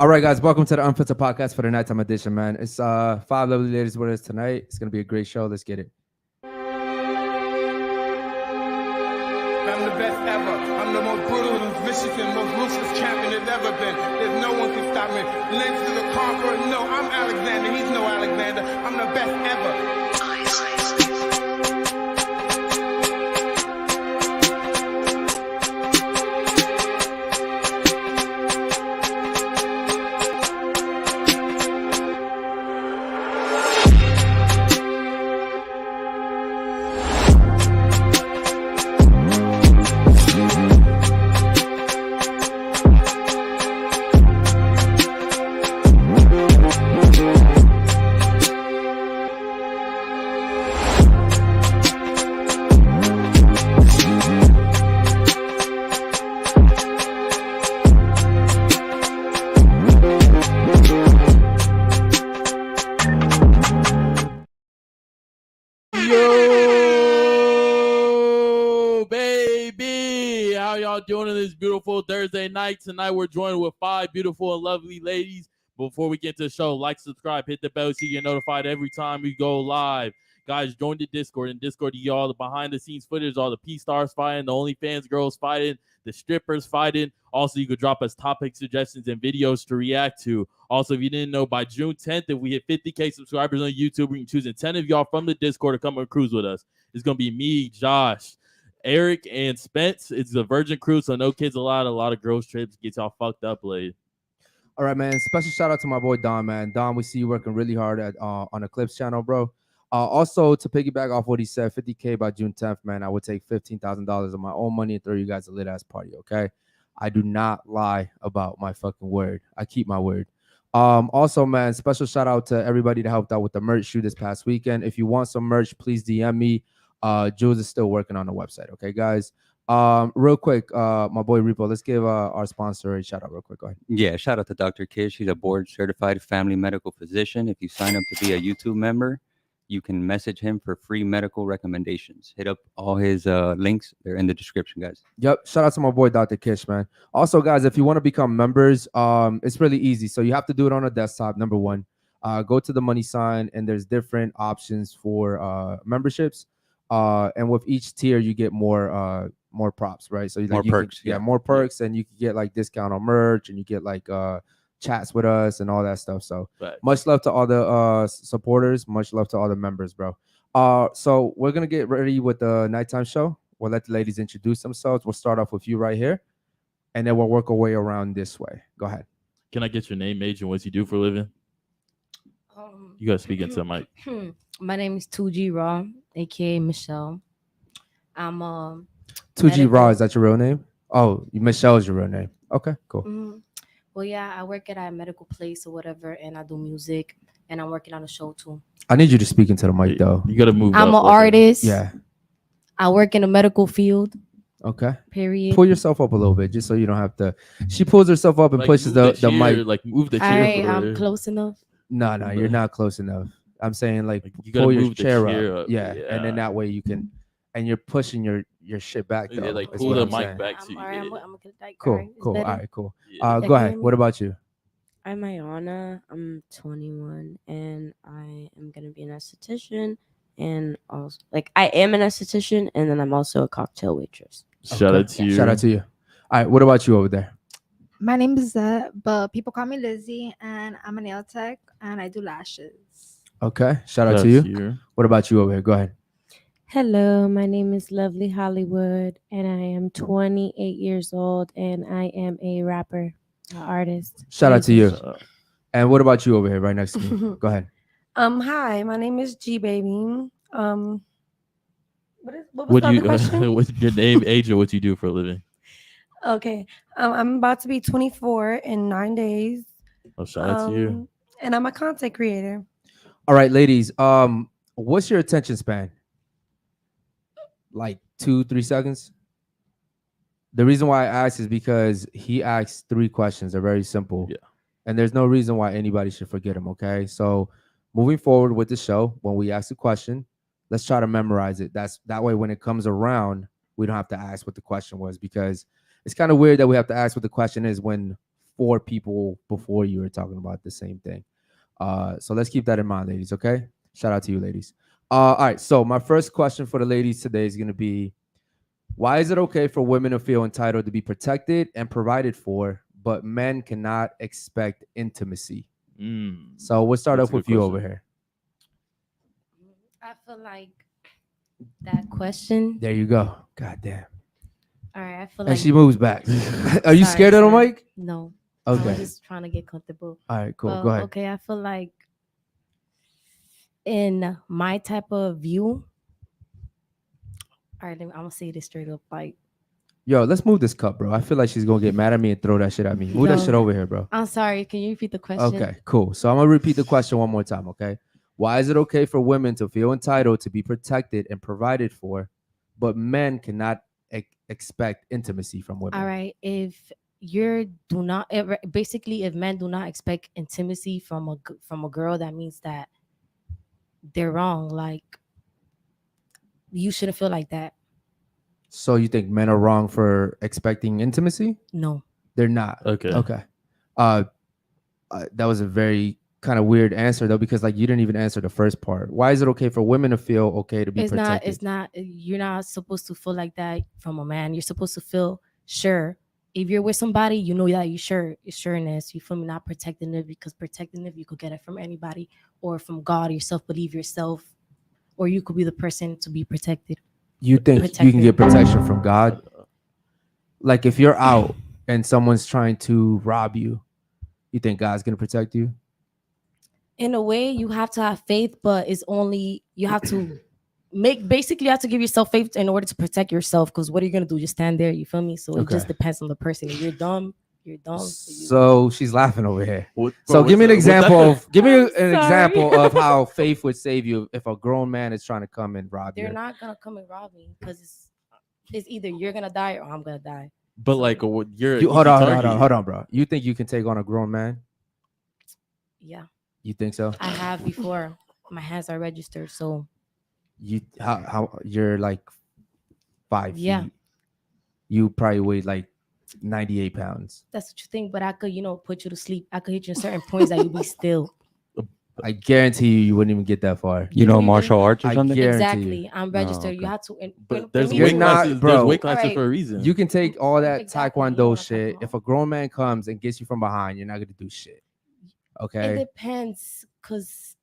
All right, guys, welcome to the Unfilterd Podcast for the nighttime edition, man. It's 5 lovely ladies with us tonight. It's gonna be a great show. Let's get it. I'm the best ever. I'm the most brutal, most vicious, and most ruthless champion there's ever been. There's no one can stop me. Lynch to the conqueror. No, I'm Alexander. He's no Alexander. I'm the best ever. Doing this beautiful Thursday night. Tonight we're joined with 5 beautiful and lovely ladies. Before we get to the show, like, subscribe, hit the bell so you get notified every time we go live. Guys, join the Discord. In Discord, you get all the behind the scenes footage, all the P-stars fighting, the OnlyFans girls fighting, the strippers fighting. Also, you could drop us topic suggestions and videos to react to. Also, if you didn't know, by June 10th, if we hit 50K subscribers on YouTube, we can choose 10 of y'all from the Discord to come and cruise with us. It's going to be me, Josh, Eric, and Spence. It's a virgin crew, so no kids allowed. A lot of girls trips. Get y'all fucked up late. All right, man. Special shout out to my boy Don, man. Don, we see you working really hard at on the Clips channel, bro. Also, to piggyback off what he said, 50K by June 10th, man. I would take $15,000 of my own money and throw you guys a lit ass party, okay? I do not lie about my fucking word. I keep my word. Also, man, special shout out to everybody that helped out with the merch shoot this past weekend. If you want some merch, please DM me. Jules is still working on the website. Okay, guys. Real quick, my boy Repo, let's give our sponsor a shout out real quick. Go ahead. Yeah, shout out to Dr. Kish. She's a board certified family medical physician. If you sign up to be a YouTube member, you can message him for free medical recommendations. Hit up all his links. They're in the description, guys. Yep. Shout out to my boy Dr. Kish, man. Also, guys, if you want to become members, it's really easy. So you have to do it on a desktop. Number one, go to the money sign, and there's different options for memberships. And with each tier, you get more props, right? So more perks, more perks, and you can get like discount on merch, and you get like chats with us and all that stuff. So much love to all the supporters, much love to all the members, bro. So we're gonna get ready with the nighttime show. We'll let the ladies introduce themselves. We'll start off with you right here, and then we'll work our way around this way. Go ahead. Can I get your name, age, and what you do for a living? You gotta speak into the mic. My name is 2G Raw, aka Michelle. I'm 2G Raw, is that your real name? Oh, Michelle is your real name. Okay, cool. Mm-hmm. Well, yeah, I work at a medical place or whatever, and I do music, and I'm working on a show too. I need you to speak into the mic, though. You gotta move. I'm an artist. Yeah. I work in the medical field. Okay. Period. Pull yourself up a little bit, just so you don't have to. She pulls herself up and pushes the mic. Like move the chair. All right, I'm close enough. No, you're not close enough. I'm saying like you pull your move chair up. Yeah, and then that way you can, and you're pushing your shit back though. Yeah, like pull the mic back to you. I'm gonna like, cool. All right, cool. Yeah. Go ahead. What about you? I'm Ayana. I'm 21, and I am gonna be an esthetician, and also I am an esthetician, and then I'm also a cocktail waitress. Shout out to you. Shout out to you. All right, what about you over there? My name is Zed, but people call me Lizzie, and I'm a nail tech, and I do lashes. Okay, shout out to you. What about you over here? Go ahead. Hello, my name is Lovely Hollywood, and I am 28 years old, and I am a rapper, an artist. Shout out to you. And what about you over here, right next to me? Go ahead. Hi, my name is G Baby. What was What the do you? other question? What's your name, age, and what you do for a living? Okay, I'm about to be 24 in 9 days. Oh, shout out to you. And I'm a content creator. All right, ladies. What's your attention span? Like 2-3 seconds? The reason why I asked is because he asked 3 questions. They're very simple. Yeah. And there's no reason why anybody should forget them, okay? So moving forward with the show, when we ask a question, let's try to memorize it. That way when it comes around, we don't have to ask what the question was, because it's kind of weird that we have to ask what the question is when 4 people before you were talking about the same thing. So let's keep that in mind, ladies. Okay. Shout out to you, ladies. All right. So my first question for the ladies today is going to be, why is it okay for women to feel entitled to be protected and provided for, but men cannot expect intimacy? So we'll start That's off a with good you question. over here. I feel like that question. There you go. God damn. All right, I feel And like she moves back. Are you Sorry, scared of the sir. mic? No. Okay. I'm just trying to get comfortable. All right, cool. Well, Go ahead. Okay, I feel like in my type of view. All right, I'm gonna say this straight up. Like, Yo, let's move this cup, bro. I feel like she's gonna get mad at me and throw that shit at me. Move that Yo. shit over here, bro. I'm sorry. Can you repeat the question? Okay, cool. So I'm gonna repeat the question one more time, okay? Why is it okay for women to feel entitled to be protected and provided for, but men cannot expect intimacy from women? All right. If basically, if men do not expect intimacy from a girl, that means that they're wrong. Like, you shouldn't feel like that. So you think men are wrong for expecting intimacy? No. They're not. Okay. Okay. That was a very kind of weird answer though, because like you didn't even answer the first part. Why is it okay for women to feel okay to be protected? It's not. You're not supposed to feel like that from a man. You're supposed to feel sure. If you're with somebody, you know that you sureness. You feel me? Not protecting it, because protecting it, you could get it from anybody or from God yourself. Believe yourself, or you could be the person to be protected. You think you can get protection from God? Like if you're out and someone's trying to rob you, you think God's gonna protect you? In a way, you have to have faith, but it's only you have to you have to give yourself faith in order to protect yourself. Because what are you gonna do? Just stand there? You feel me? So it just depends on the person. If you're dumb, you're dumb. So she's laughing over here. What- So bro, give me an what's that- example of give me I'm an sorry. example of how faith would save you if a grown man is trying to come and rob They're you. not gonna come and rob me, because it's either you're gonna die or I'm gonna die. But like, you're You, hold easy on, target. bro. You think you can take on a grown man? Yeah, You think so? I have before. My hands are registered, so You how you're like 5 Yeah. feet. You probably weigh like 98 pounds. that's what you think. But I could, put you to sleep. I could hit you in certain points that you be still. I guarantee you wouldn't even get that far. You know, even- martial arts or I something? guarantee Exactly. you. I'm registered. okay. You have to. But there's You're weight not- classes. bro. There's weight classes Alright. for a reason. You can take all that Exactly, you know taekwondo what I'm talking shit. about. If a grown man comes and gets you from behind, you're not gonna do shit. It Okay. depends, because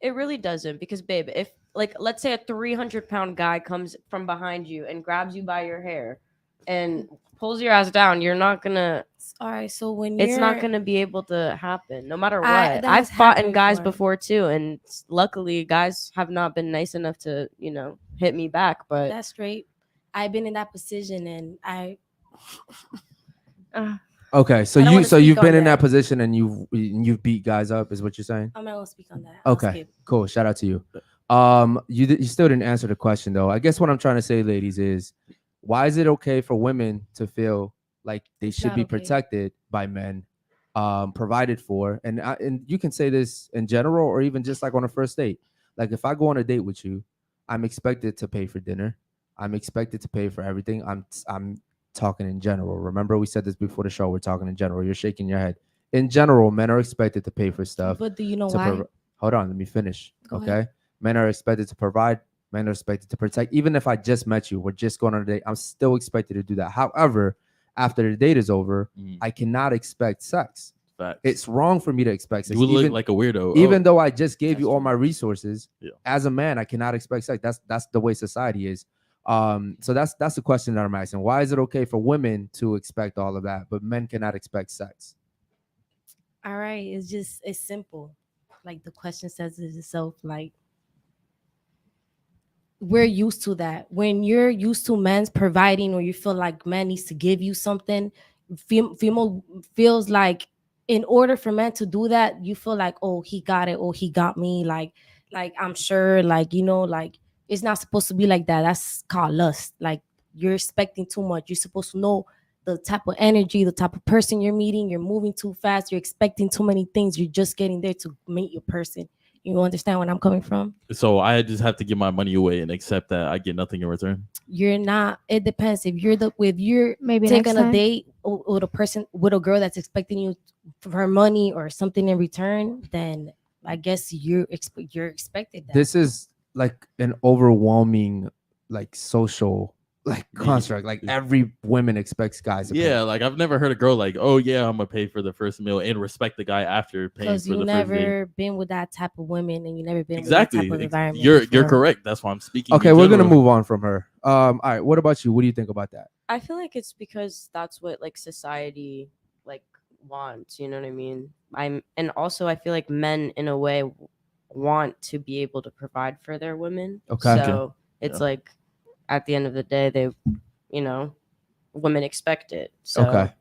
It really doesn't, because babe, if like let's say a 300-pound guy comes from behind you and grabs you by your hair and pulls your ass down, you're not gonna all right. So when it's not you're- gonna be able to happen no matter what. that I've has fought in happened guys before. before too, and luckily guys have not been nice enough to, hit me back. But That's straight. I've been in that position, and Okay. So I don't wanna you've speak been on in that that. position and you've beat guys up, is what you're saying? I'm not gonna speak on that. I'll Okay. skip. Cool. Shout out to you. You still didn't answer the question though. I guess what I'm trying to say, ladies, is why is it okay for women to feel like they It's should not be okay. protected by men, provided for? And you can say this in general or even just like on a first date. Like if I go on a date with you, I'm expected to pay for dinner. I'm expected to pay for everything. I'm talking in general. Remember we said this before the show. We're talking in general. You're shaking your head. In general, men are expected to pay for stuff. But do you know to why? Hold on, let me finish. Go Okay. ahead. Men are expected to provide, men are expected to protect. Even if I just met you, we're just going on a date, I'm still expected to do that. However, after the date is over, I cannot expect sex. Facts. It's wrong for me to expect sex. You would even look like a weirdo. even though I just gave you That's all true. my resources, Yeah. as a man, I cannot expect sex. That's the way society is. So that's the question that I'm asking. Why is it okay for women to expect all of that, but men cannot expect sex? All right, it's simple. Like the question says it itself. Like, we're used to that. When you're used to men's providing, or you feel like man needs to give you something, female feels like in order for men to do that, you feel like, oh, he got it, or he got me. Like I'm sure, like, like it's not supposed to be like that. That's called lust. Like, you're expecting too much. You're supposed to know the type of energy, the type of person you're meeting. You're moving too fast. You're expecting too many things. You're just getting there to meet your person. You understand where I'm coming from? So I just have to give my money away and accept that I get nothing in return. You're not. It depends. If you're Maybe next taking a time. date with a person, with a girl that's expecting you for her money or something in return, then I guess you're expected that. This is like an overwhelming like social like construct. Like every woman expects guys to Yeah, pay. like I've never heard a girl like, oh yeah, I'm gonna pay for the first meal and respect the guy after paying Because for you the first date. never been with that type of women, and you never been Exactly. with that type of environment. You're before. correct. That's why I'm speaking. Okay, in we're gonna general. move on from her. All right, what about you? What do you think about that? I feel like it's because that's what like society like wants, you know what I mean? And also I feel like men in a way want to be able to provide for their women. Okay. So it's Yeah. like at the end of the day they, you know, women expect it. So Okay.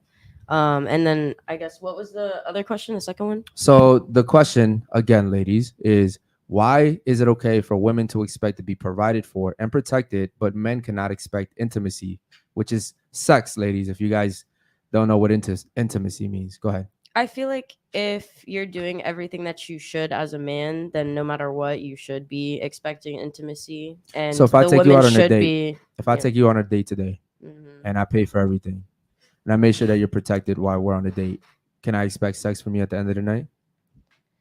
and then I guess what was the other question, the second one? So the question again, ladies, is why is it okay for women to expect to be provided for and protected, but men cannot expect intimacy, which is sex, ladies? If you guys don't know what intimacy means, go ahead. I feel like if you're doing everything that you should as a man, then no matter what, you should be expecting intimacy. And So if I the take you women out on a should date, be. If I Yeah. take you on a date today Mhm. and I pay for everything, and I make sure that you're protected while we're on a date, can I expect sex from you at the end of the night?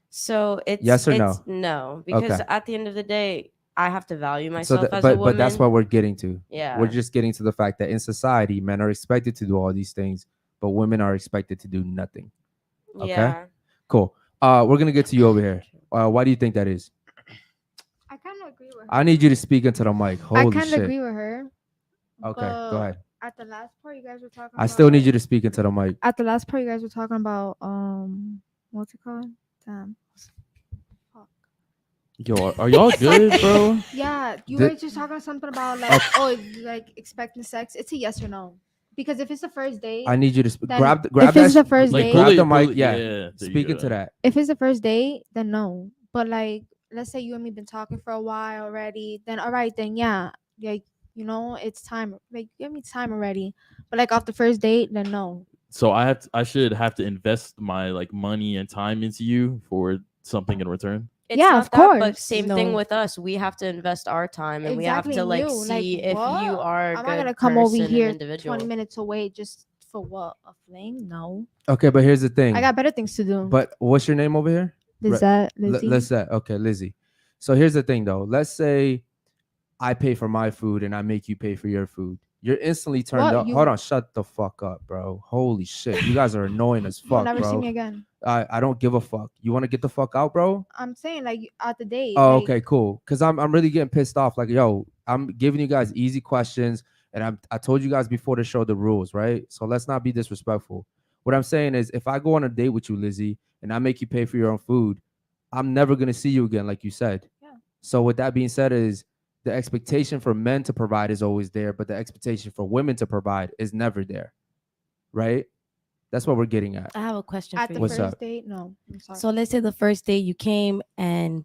So it's Yes or it's no? no, because Okay. at the end of the day, I have to value So, myself as a but woman. that's what we're getting to. Yeah. We're just getting to the fact that in society, men are expected to do all these things, but women are expected to do nothing. Okay. Yeah. Cool. We're gonna get to you over here. Why do you think that is? I kind of agree with her. I need you to speak into the mic. I Holy kind of shit. agree with her. Okay, go but ahead. At the last part, you guys were talking. I still need you to speak into the mic. At the last part, you guys were talking about what's it called? Damn. Yo, are y'all good, bro? Yeah, you The- were just talking something about like like expecting sex. It's a yes or no. Because if it's the first date, I need you to then grab if that. it's the first Like date, grab pull it- the mic. pull it- Yeah. there you Speak go. into that. if it's the first date, then no. But like, let's say you and me been talking for a while already, then all right, then yeah, like you know, it's time. Like give me time already. But like off the first date, then no. So I should have to invest my like money and time into you for something in return. It's Yeah, not of that, but course. same thing No. with us. We have to invest our time, and we have Exactly, to like you. Like, see if what? you are a I'm good not gonna come over person and here individual. 20 minutes away just for what? A fling? No. Okay, but here's the thing. I got better things to do. But what's your name over here? Lizette, Lizzie. Lizette. Okay, Lizzie. So here's the thing, though. Let's say I pay for my food and I make you pay for your food. You're instantly turned What? up. You- Hold on, shut the fuck up, bro. Holy shit, you guys are annoying as You'll fuck, never see bro. me again. I don't give a fuck. You want to get the fuck out, bro? I'm saying like at the date. Oh, like, okay, cool. Cause I'm really getting pissed off. Like, yo, I'm giving you guys easy questions, and I told you guys before the show the rules, right? So let's not be disrespectful. What I'm saying is, if I go on a date with you, Lizzie, and I make you pay for your own food, I'm never gonna see you again, like you said. Yeah. So with that being said, is the expectation for men to provide is always there, but the expectation for women to provide is never there, right? That's what we're getting at. I have a question At for the you. What's first up? date, no. I'm sorry. So let's say the first date you came and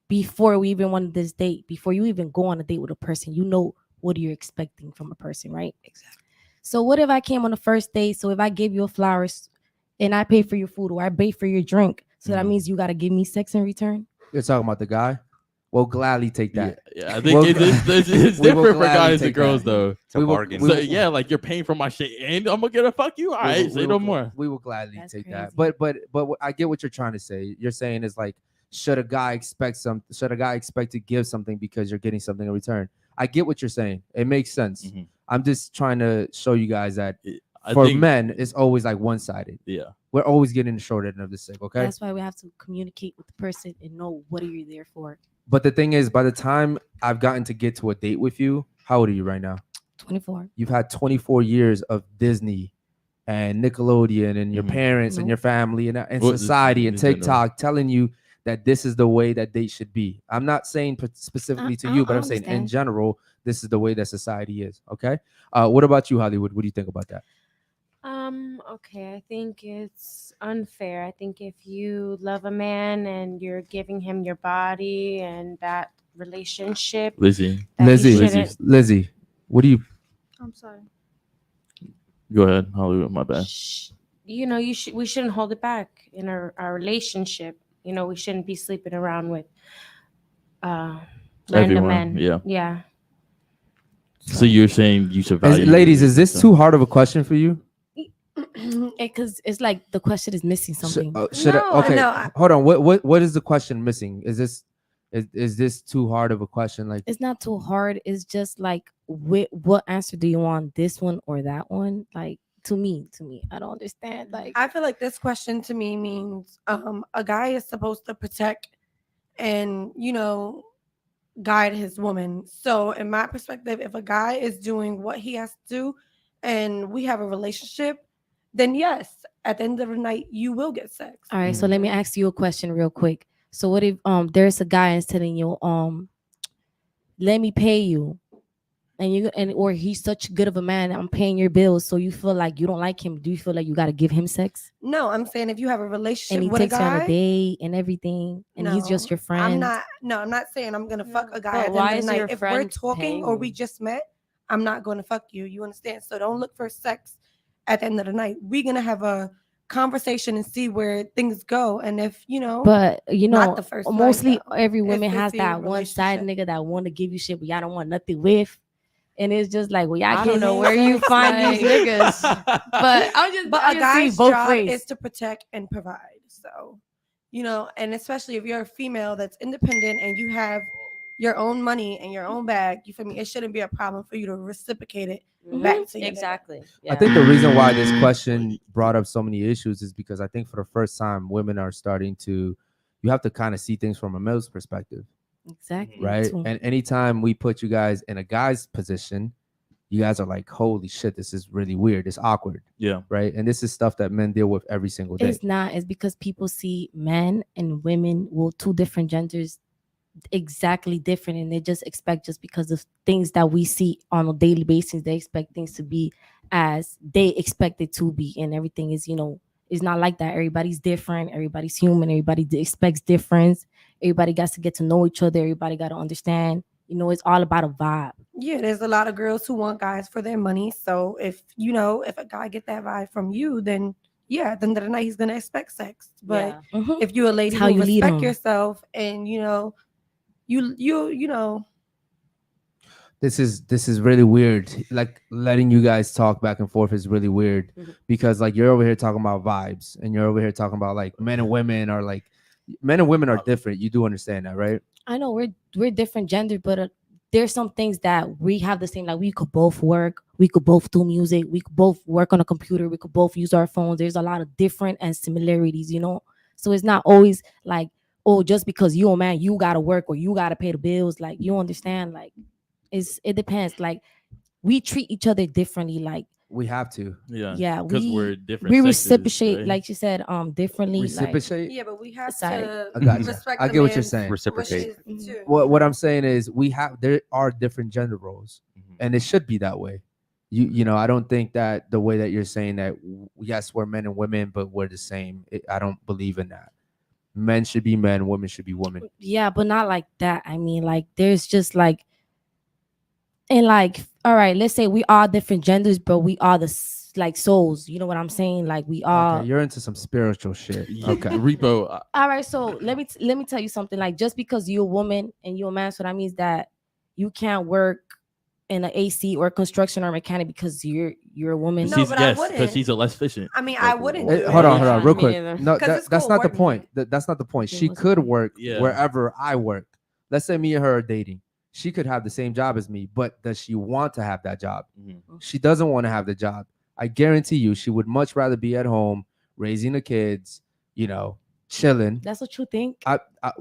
before we even wanted this date, before you even go on a date with a person, you know what you're expecting from a person, right? Exactly. So what if I came on the first date? So if I gave you flowers and I pay for your food or I pay for your drink, so that means you got to give me sex in return? You're talking about the guy? We'll gladly take that. Yeah, I think We'll- it's we will different for gladly guys and take girls that. though. It's a We will- bargain. we So will- yeah, like you're paying for my shit and I'm gonna get a fuck you. All We right, will- say we no will- more. We will gladly That's take that. crazy. But I get what you're trying to say. You're saying is like, should a guy expect to give something because you're getting something in return? I get what you're saying. It makes sense. Mhm. I'm just trying to show you guys that I for think- men, it's always like one-sided. Yeah. We're always getting the short end of the stick, okay? That's why we have to communicate with the person and know what are you there for. But the thing is, by the time I've gotten to get to a date with you, how old are you right now? 24. You've had 24 years of Disney and Nickelodeon and your Mhm. parents and Nope. your family and Well, society and in general. TikTok telling you that this is the way that dates should be. I'm not saying specifically to you, but I'm saying in understand. general, this is the way that society is. Okay. What about you, Hollywood? What do you think about that? Okay, I think it's unfair. I think if you love a man and you're giving him your body and that relationship, Lizzie, that he Lizzie, shouldn't- Lizzie, what do you? I'm sorry. go ahead. Hollywood, my bad. you know, we shouldn't hold it back in our relationship. You know, we shouldn't be sleeping around with random Everyone, men. yeah. Yeah. So you're saying you should Is- value ladies, your is this relationship. too hard of a question for you? Because it's like the question is missing something. Should No, I, okay, no, I- hold on. What is the question missing? Is this too hard of a question? Like, It's not too hard. It's just like what answer do you want? This one or that one? Like to me, I don't understand. Like I feel like this question to me means a guy is supposed to protect and, you know, guide his woman. So in my perspective, if a guy is doing what he has to do and we have a relationship, then yes, at the end of the night, you will get sex. all right, so let me ask you a question real quick. So what if there's a guy that's telling you let me pay you, and or he's such good of a man, I'm paying your bills, so you feel like you don't like him? Do you feel like you got to give him sex? No, I'm saying if you have a relationship And he with a takes you on guy, a date and everything, and he's just your friend. I'm not saying I'm gonna fuck a guy But at the why end of is the your night. If we're friend talking paying or we you? just met, I'm not gonna fuck you. You understand? So don't look for sex at the end of the night. We're gonna have a conversation and see where things go. And if you know, But you know, Not the first night, mostly though. every If woman it's has a that one side relationship. nigga that want to give you shit, but y'all don't want nothing with. And it's just like, well, y'all I don't know getting where you sex, find these like- niggas. But I'm just, but I a just see guy's both job ways. is to protect and provide. So, you know, and especially if you're a female that's independent and you have your own money and your own bag, you feel me? It shouldn't be a problem for you to reciprocate it back to you. Exactly. I Yeah. think the reason why this question brought up so many issues is because I think for the first time, women are starting to, you have to kind of see things from a male's perspective, Exactly. right? too. And anytime we put you guys in a guy's position, you guys are like, holy shit, this is really weird. It's awkward, Yeah. right? And this is stuff that men deal with every single day. It's not. It's because people see men and women, well, two different genders, exactly different, and they just expect, just because of things that we see on a daily basis, they expect things to be as they expect it to be, and everything is, you know, it's not like that. Everybody's different. Everybody's human. Everybody expects difference. Everybody got to get to know each other. Everybody got to understand. You know, it's all about a vibe. Yeah, there's a lot of girls who want guys for their money. So if you know, if a guy get that vibe from you, then yeah, at the end of the night he's gonna expect sex. But Yeah. Mhm. if you're a lady how who you lead respect 'em. yourself and you know, you know, This is really weird. Like letting you guys talk back and forth is really weird because like you're over here talking about vibes and you're over here talking about like men and women are like, men and women are different. You do understand that, right? I know we're different genders, but there's some things that we have the same. Like we could both work, we could both do music, we could both work on a computer, we could both use our phones. There's a lot of different and similarities, you know. So it's not always like, oh, just because you're a man, you gotta work or you gotta pay the bills. Like you understand, like it depends. Like we treat each other differently. Like We have to yeah, Because we we're different. we sexes, reciprocate, right? like you said, differently. Like reciprocate. yeah, but we have Sorry. to I got you. respect I the get what you're man's saying. Reciprocate. wishes, too, What you I'm know? saying is there are different gender roles, and it should be that way. You know, I don't think that the way that you're saying that yes, we're men and women, but we're the same. I don't believe in that. Men should be men, women should be women. yeah, but not like that. I mean, like there's just like, and like, all right, let's say we are different genders, but we are like souls. You know what I'm saying? Like we are. Okay, you're into some spiritual shit. Okay, Repo. All right, so let me tell you something. Like just because you're a woman and you're a man, so that means that you can't work in an AC or construction or mechanic because you're a woman. No, She's but I yes, because wouldn't. she's a less efficient. I mean, I wouldn't. Hey, do hold it. on, real Me quick. neither. No, 'Cause it's that's cool not the working. point. That's not the point. Okay, She what's the could point? work Yeah. wherever I work. Let's say me and her are dating. She could have the same job as me, but does she want to have that job? She doesn't want to have the job. I guarantee you, she would much rather be at home raising the kids, you know, chilling. That's what you think.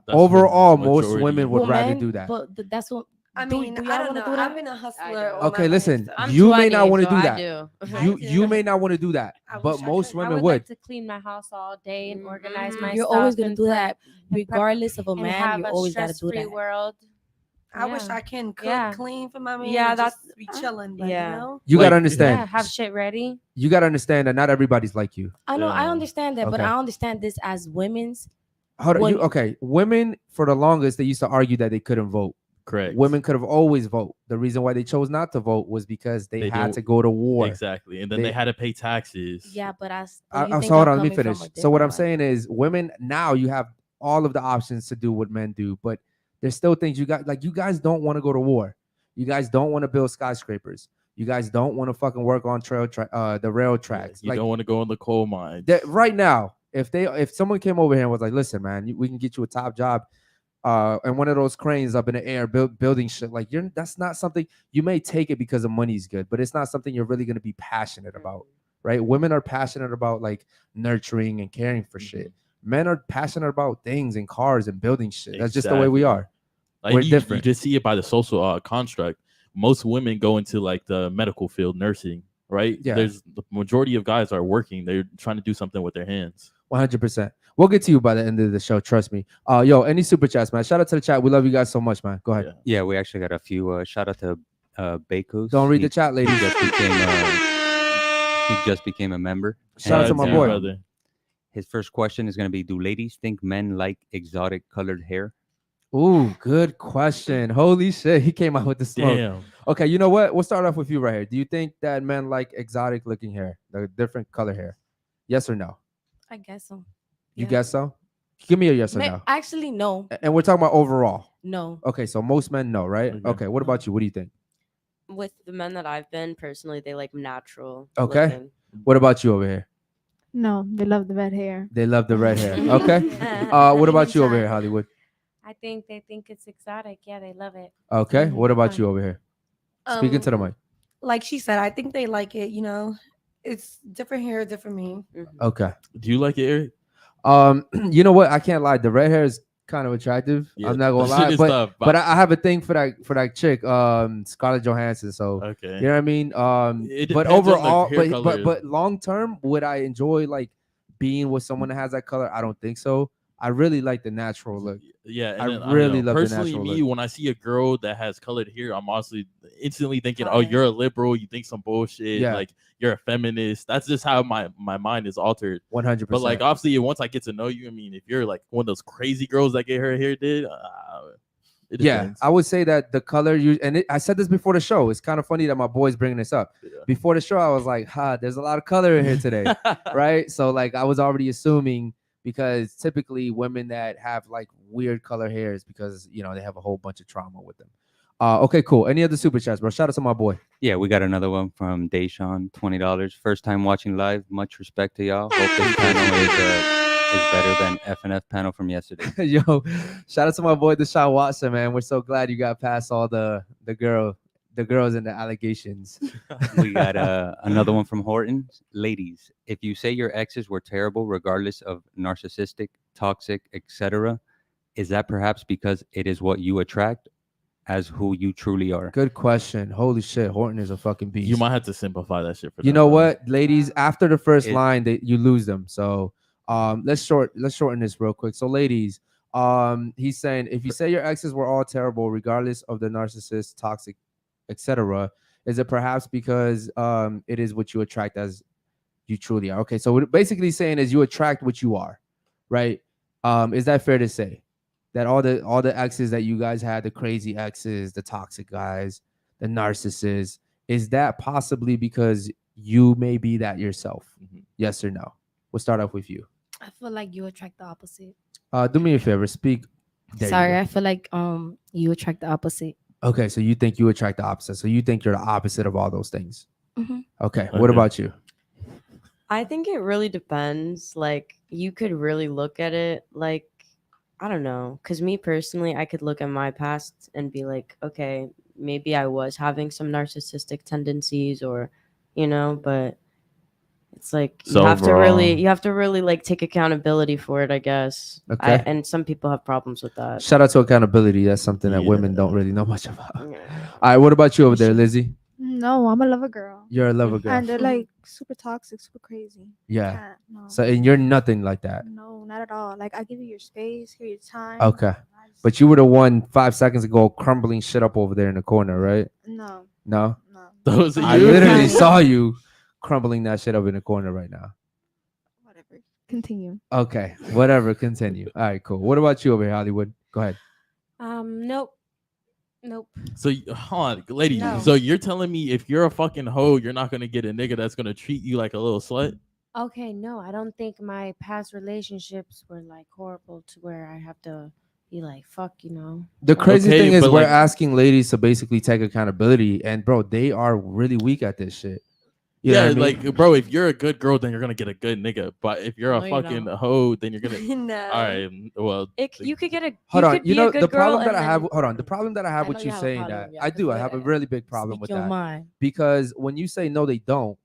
Overall, the most majority. women would Well, rather men, do that. But that's what. I do- mean, do I y'all don't wanna know. do that? I've been a I hustler. do. all Okay, my listen, life, so- I'm you may 20, not want to so do I that. do. I You do. may not want to do that, I but wish I most could. I women would would. like to clean my house all day and organize my You're stuff. always gonna and do prep- that, regardless of a and man. have You a always gotta do stress-free that. world. I wish Yeah. I can cook, Yeah. clean for my man. Yeah, Yeah, just that's- be chilling. But, yeah. you know, You Like- gotta understand. Yeah, have shit ready. You gotta understand that not everybody's like you. I know, I Yeah. understand that, but Okay. I understand this as women's. Hold on, When- okay. Women for the longest they used to argue that they couldn't vote. Correct. Women could have always vote. The reason why they chose not to vote was because they They had didn't- to go to war. Exactly, and then They- they had to pay taxes. Yeah, but So hold on, let me finish. So what I'm saying is, women now you have all of the options to do what men do, but there's still things you got. Like, you guys don't want to go to war. You guys don't want to build skyscrapers. You guys don't want to fucking work on the rail tracks. You don't want to go in the coal mines. Right now, if someone came over here and was like, listen, man, we can get you a top job, and one of those cranes up in the air building shit, like, that's not something you may take it because the money's good, but it's not something you're really going to be passionate about, right? Women are passionate about like nurturing and caring for shit. Men are passionate about things and cars and building shit. That's just the way we are. Like, We're you different. just see it by the social construct. Most women go into like the medical field, nursing, right? Yeah. There's the majority of guys are working. They're trying to do something with their hands. 100%. We'll get to you by the end of the show. Trust me. Yo, any super chats, man? Shout out to the chat. We love you guys so much, man. Go ahead. Yeah, we actually got a few. Shout out to Bakos. Don't read the chat, ladies. He just became a member. Shout out to my Yeah, boy. brother. His first question is going to be: do ladies think men like exotic colored hair? Ooh, good question. Holy shit, he came out with the smoke. Damn. Okay, you know what? We'll start off with you right here. Do you think that men like exotic looking hair, the different color hair? Yes or no? I guess so. You Yeah. guess so? Give me a yes or no. Actually, no. And we're talking about overall. No. Okay, so most men no, right? Okay. Okay, what about you? What do you think? With the men that I've been personally, they like natural. Okay. looking. What about you over here? No, they love the red hair. They love the red hair. Okay. What about you over here, Hollywood? I think they think it's exotic. Yeah, they love it. Okay. Mhm. What about Fine. you over here? Speaking to the mic. Like she said, I think they like it. You know, it's different hair, different me. Okay. Do you like it, Eric? You know what? I can't lie. The red hair is kind of attractive. Yeah, I'm not gonna the shit lie, is but tough, but I have a thing for that chick, Scarlett Johansson. So Okay. you know what I mean. It But depends on the overall, hair but color. long term, would I enjoy like being with someone that has that color? I don't think so. I really like the natural look. Yeah, and I then, really don't know. love the personally natural me look. when I see a girl that has colored hair, I'm honestly instantly thinking, "Oh, you're a liberal. You think some bullshit. Yeah. Like you're a feminist." That's just how my mind is altered. 100%. But like obviously, once I get to know you, I mean, if you're like one of those crazy girls that get her hair did, it yeah, depends. I would say that the color I said this before the show. It's kind of funny that my boy's bringing this up. Yeah. Before the show, I was like, there's a lot of color in here today. Right? So like I was already assuming, because typically women that have like weird color hairs because they have a whole bunch of trauma with them. Okay, cool. Any other super chats, bro? Shout out to my boy. Yeah, we got another one from Deshaun, $20. First time watching live. Much respect to y'all. Hope this panel is better than F&F panel from yesterday. Yo, shout out to my boy Deshaun Watson, man. We're so glad you got past all the girls and the allegations. We got another one from Horton. Ladies, if you say your exes were terrible, regardless of narcissistic, toxic, etc., is that perhaps because it is what you attract as who you truly are? Good question. Holy shit, Horton is a fucking beast. You might have to simplify that shit for You them, know bro. what, ladies? After the first It- line, you lose them. So let's shorten this real quick. So ladies, he's saying if you say your exes were all terrible, regardless of the narcissist, toxic, etc., is it perhaps because it is what you attract as you truly are? Okay, so what basically saying is you attract what you are, right? Is that fair to say that all the exes that you guys had, the crazy exes, the toxic guys, the narcissists, is that possibly because you may be that yourself? Mhm. Yes or no? We'll start off with you. I feel like you attract the opposite. Do me a favor, speak. There you Sorry, go. I feel like you attract the opposite. Okay, so you think you attract the opposite. So you think you're the opposite of all those things. Mhm. Okay, what Okay. about you? I think it really depends. Like, you could really look at it like, I don't know. Because me personally, I could look at my past and be like, okay, maybe I was having some narcissistic tendencies or, but it's like So you have overall- to really like take accountability for it, I guess. Okay. And some people have problems with that. Shout out to accountability. That's something that Yeah. women don't really know much about. All Yeah. right, what about you over there, Lizzie? No, I'm a lover girl. You're a lover girl. And they're like super toxic, super crazy. Yeah. Can't, no. So and you're nothing like that. No, not at all. Like I give you your space, give you your time. Okay. I just- But you were the one 5 seconds ago crumbling shit up over there in the corner, right? no, No? no. Those are I you. literally saw you crumbling that shit up in the corner right now. Whatever. Continue. Okay, whatever. Continue. All right, cool. What about you over here, Hollywood? Go ahead. Nope. So hold on, ladies. No. So you're telling me if you're a fucking hoe, you're not gonna get a nigga that's gonna treat you like a little slut? Okay, no, I don't think my past relationships were like horrible to where I have to be like, fuck, you know. The Like, crazy Okay, thing is but, we're like- asking ladies to basically take accountability, and bro, they are really weak at this shit. You know yeah, what I mean? like bro, if you're a good girl, then you're gonna get a good nigga. But if you're No, a you're fucking not. hoe, then you're gonna. No. All right, well, You could get a. Hold you on, could you be a know good the girl problem that and I have. then- Hold on, the problem that I have I with know you you have a saying problem, that, yeah, I 'cause do. I look have a at- really big problem Speak with your that mind. because when you say no, they don't.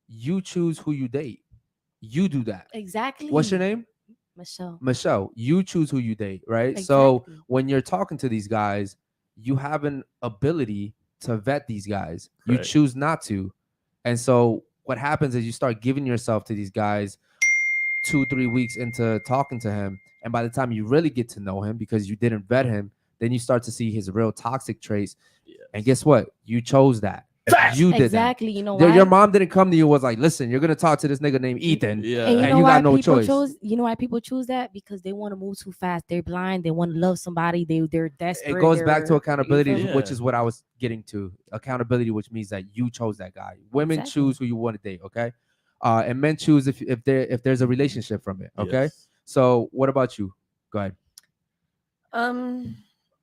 You choose who you date. You do that. Exactly. What's your name? Michelle. Michelle. You choose who you date, right? So Exactly. when you're talking to these guys, you have an ability to vet these guys. You Correct. choose not to. And so what happens is you start giving yourself to these guys 2-3 weeks into talking to him. And by the time you really get to know him because you didn't vet him, then you start to see his real toxic traits. And guess what? You chose that. You did Exactly. You know that. why? Your mom didn't come to you and was like, listen, you're gonna talk to this nigga named Ethan. yeah. And you And know you why got no people choice. chose? You know why people choose that? Because they want to move too fast. They're blind. They want to love somebody. They're desperate. It goes back to they're- accountability, you feel me? which Yeah. is what I was getting to. Accountability, which means that you chose that guy. Women Exactly. choose who you want to date, okay? And men choose if there's a relationship from it, okay? Yes. So what about you? Go ahead.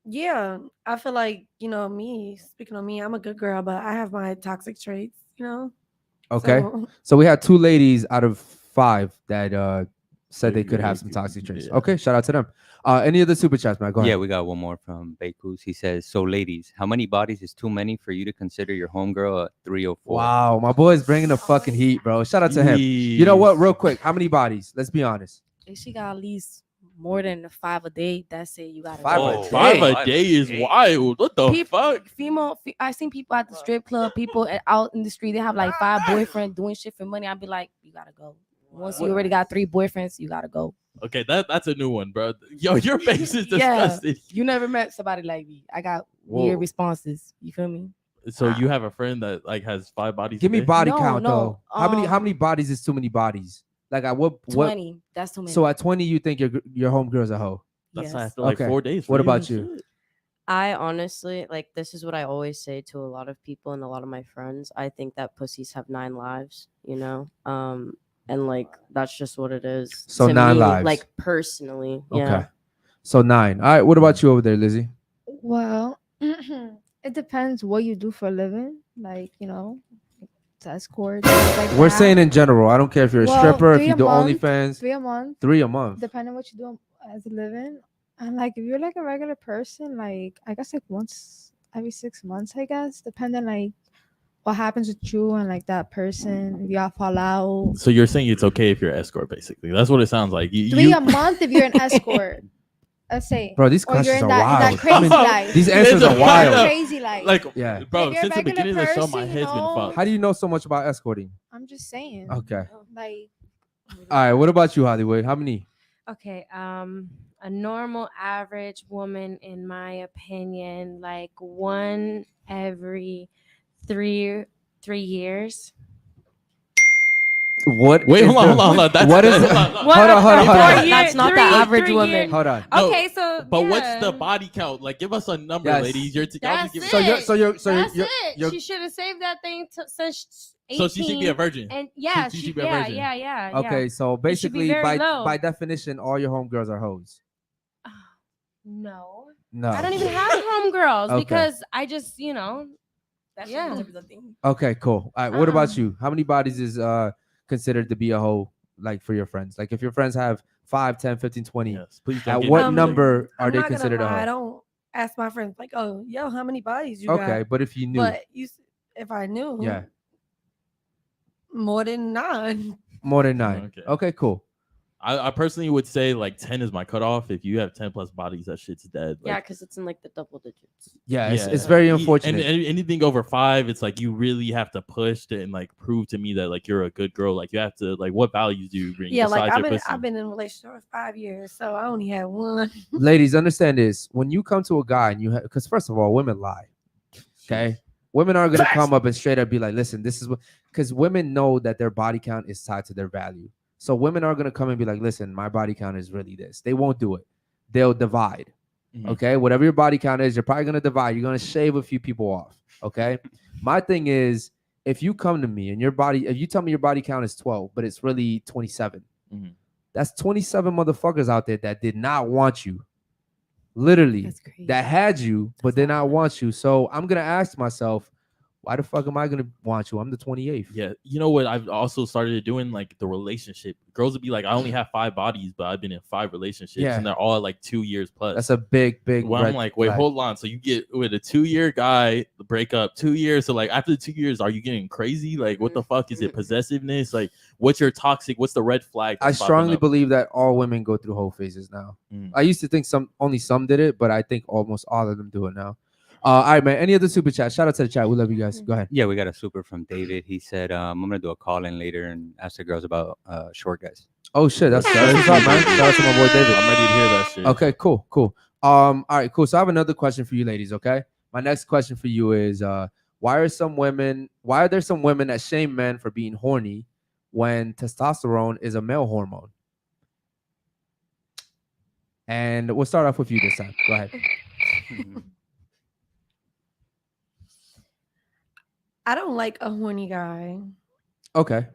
Yeah, I feel like, me, speaking on me, I'm a good girl, but I have my toxic traits, Okay. So, So we had 2 ladies out of 5 that said they could Yeah, have some toxic traits. yeah. Okay, shout out to them. Any other super chats, man? Go ahead. Yeah, we got one more from Bekus. He says, so ladies, how many bodies is too many for you to consider your homegirl a 304? Wow, my boy's bringing the fucking heat, bro. Shout out to him. You know what? Real quick, how many bodies? Let's be honest. If she got at least more than 5 a day, that's it. You got to 5 go. a day. 5 Five a a day is day. wild. What the fuck? I seen people at the strip club, people out in the street, they have like 5 boyfriends doing shit for money. I'd be like, you gotta go. Once you already got 3 boyfriends, you gotta go. Okay, that's a new one, bro. Yo, your face is Yeah. disgusting. You never met somebody like me. I got Whoa. weird responses. You feel me? So you have a friend that like has 5 bodies. Give a me day? body No, count no, though. How many bodies is too many bodies? Like at what 20. That's too many. So at 20 you think your homegirl's a hoe. That's yes. after like Okay. 4 days. for What you about and you? shit. I honestly like this is what I always say to a lot of people and a lot of my friends. I think that pussies have 9 lives, and like that's just what it is. So to 9 me, lives. like personally. Okay. Yeah. So 9. All right, what about you over there, Lizzie? Well, it depends what you do for a living. Like, to escort. things like We're that. saying in general. I don't care if you're a Well, stripper, if 3 you a do month, OnlyFans. 3 a month, 3 a month. depending what you do as a living. And like, if you're like a regular person, like, I guess like once every 6 months, I guess, depending like what happens with you and like that person, if y'all fall out. So you're saying it's okay if you're an escort, basically. That's what it sounds like. 3 a month if you're an escort. Let's say. Bro, these Or you're questions in are that wild. crazy I mean, life. these answers It's are a wild. wild- Crazy life. Like, Yeah. bro, If you're a since the beginning of the regular show, my person, head's been you know, fucked. How do you know so much about escorting? I'm just saying. Okay. Like, All right, what about you, Hollywood? How many? Okay, a normal average woman, in my opinion, like 1 every 3 years. What? Wait, is hold on, the- hold on. That's What is hold it? on, Hold on, hold on, hold on. That's not the average woman. Hold on. No, Okay, so But what's yeah. the body count? Like, give us a number, Yes. ladies. Y'all That's just give- it. So you're That's you're, it. you're She should have saved that thing since 18. So she should be a virgin. And yeah, She she, should be a yeah, virgin. yeah. okay. So It should be basically, very low. by definition, all your homegirls are hoes. No, No. I don't even have homegirls Okay. because I just, That's Yeah. everything. Okay, cool. All right. What about you? How many bodies is considered to be a hoe, like for your friends? Like if your friends have 5, 10, 15, 20, Yes, please don't at get what into number are I'm they not gonna considered a lie, I hoe? don't ask my friends like, oh, yo, how many bodies you Okay, got? but if you knew, But if I knew, yeah, more than 9. more than 9. Okay. Okay, cool. I personally would say like 10 is my cutoff. If you have 10 plus bodies, that shit's dead. Yeah, Like, because it's in like the double digits. Yeah, it's yeah. very And unfortunate. anything over 5, it's like you really have to push to and like prove to me that like you're a good girl. Like you have to like what values do you bring? Yeah, like besides your pussy? I've been in a relationship for 5 years, so I only had 1. Ladies, understand this: when you come to a guy and you have, because first of all, women lie. Okay, women aren't gonna come up and straight up be like, "Listen, this is what," because women know that their body count is tied to their value. So women are gonna come and be like, "Listen, my body count is really this." They won't do it. They'll divide. Mhm. Okay, whatever your body count is, you're probably gonna divide. You're gonna shave a few people off. Okay, my thing is, if you come to me and if you tell me your body count is 12, but it's really 27, that's 27 motherfuckers out there that did not want you. Literally, That's crazy. that had you, but did not want you. So I'm going to ask myself, why the fuck am I going to want you? I'm the 28th. Yeah. You know what I've also started doing? Like the relationship. Girls would be like, I only have 5 bodies, but I've been in 5 relationships. Yeah. And they're all like 2 years plus. That's a big Well, I'm like, wait, hold on. So you get with a 2-year guy, break up 2 years. So like after the 2 years, are you getting crazy? Like what the fuck is it? Possessiveness? Like what's your toxic? What's the red flag? I strongly believe that all women go through whole phases now. I used to think only some did it, but I think almost all of them do it now. All right, man. Any other super chat? Shout out to the chat. We love you guys. Go ahead. Yeah, we got a super from David. He said, I'm going to do a call in later and ask the girls about short guys. Oh, shit. That's what's up, man. Shout out to my boy David. I'm ready to hear that shit. Okay, cool. All right, cool. So I have another question for you ladies, okay? My next question for you is why are there some women that shame men for being horny when testosterone is a male hormone? And we'll start off with you this time. Go ahead. I don't like a horny guy. Okay.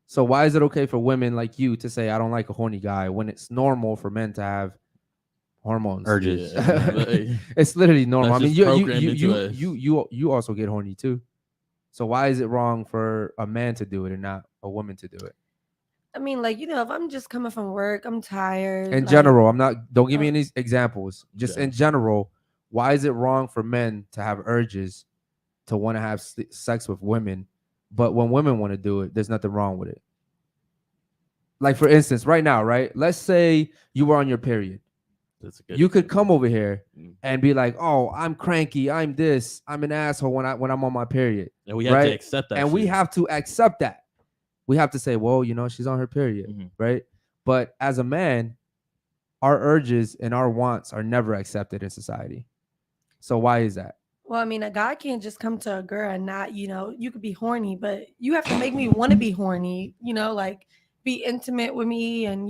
So why is it okay for women like you to say I don't like a horny guy when it's normal for men to have hormones? Urges. Yeah. It's literally normal. I That's mean, just programmed into us. you also get horny too. So why is it wrong for a man to do it and not a woman to do it? I mean, like, if I'm just coming from work, I'm tired. In like, general, don't give me any examples. Just Yeah. in general, why is it wrong for men to have urges to want to have sex with women, but when women want to do it, there's nothing wrong with it? Like, for instance, right now, right? Let's say you were on your period. You could come over here and be like, "Oh, I'm cranky. I'm this. I'm an asshole when I'm on my period." And we have to accept that. And we have to accept that. We have to say, "Well, she's on her period," right? But as a man, our urges and our wants are never accepted in society. So why is that? Well, I mean, a guy can't just come to a girl and not, you could be horny, but you have to make me want to be horny, like be intimate with me and,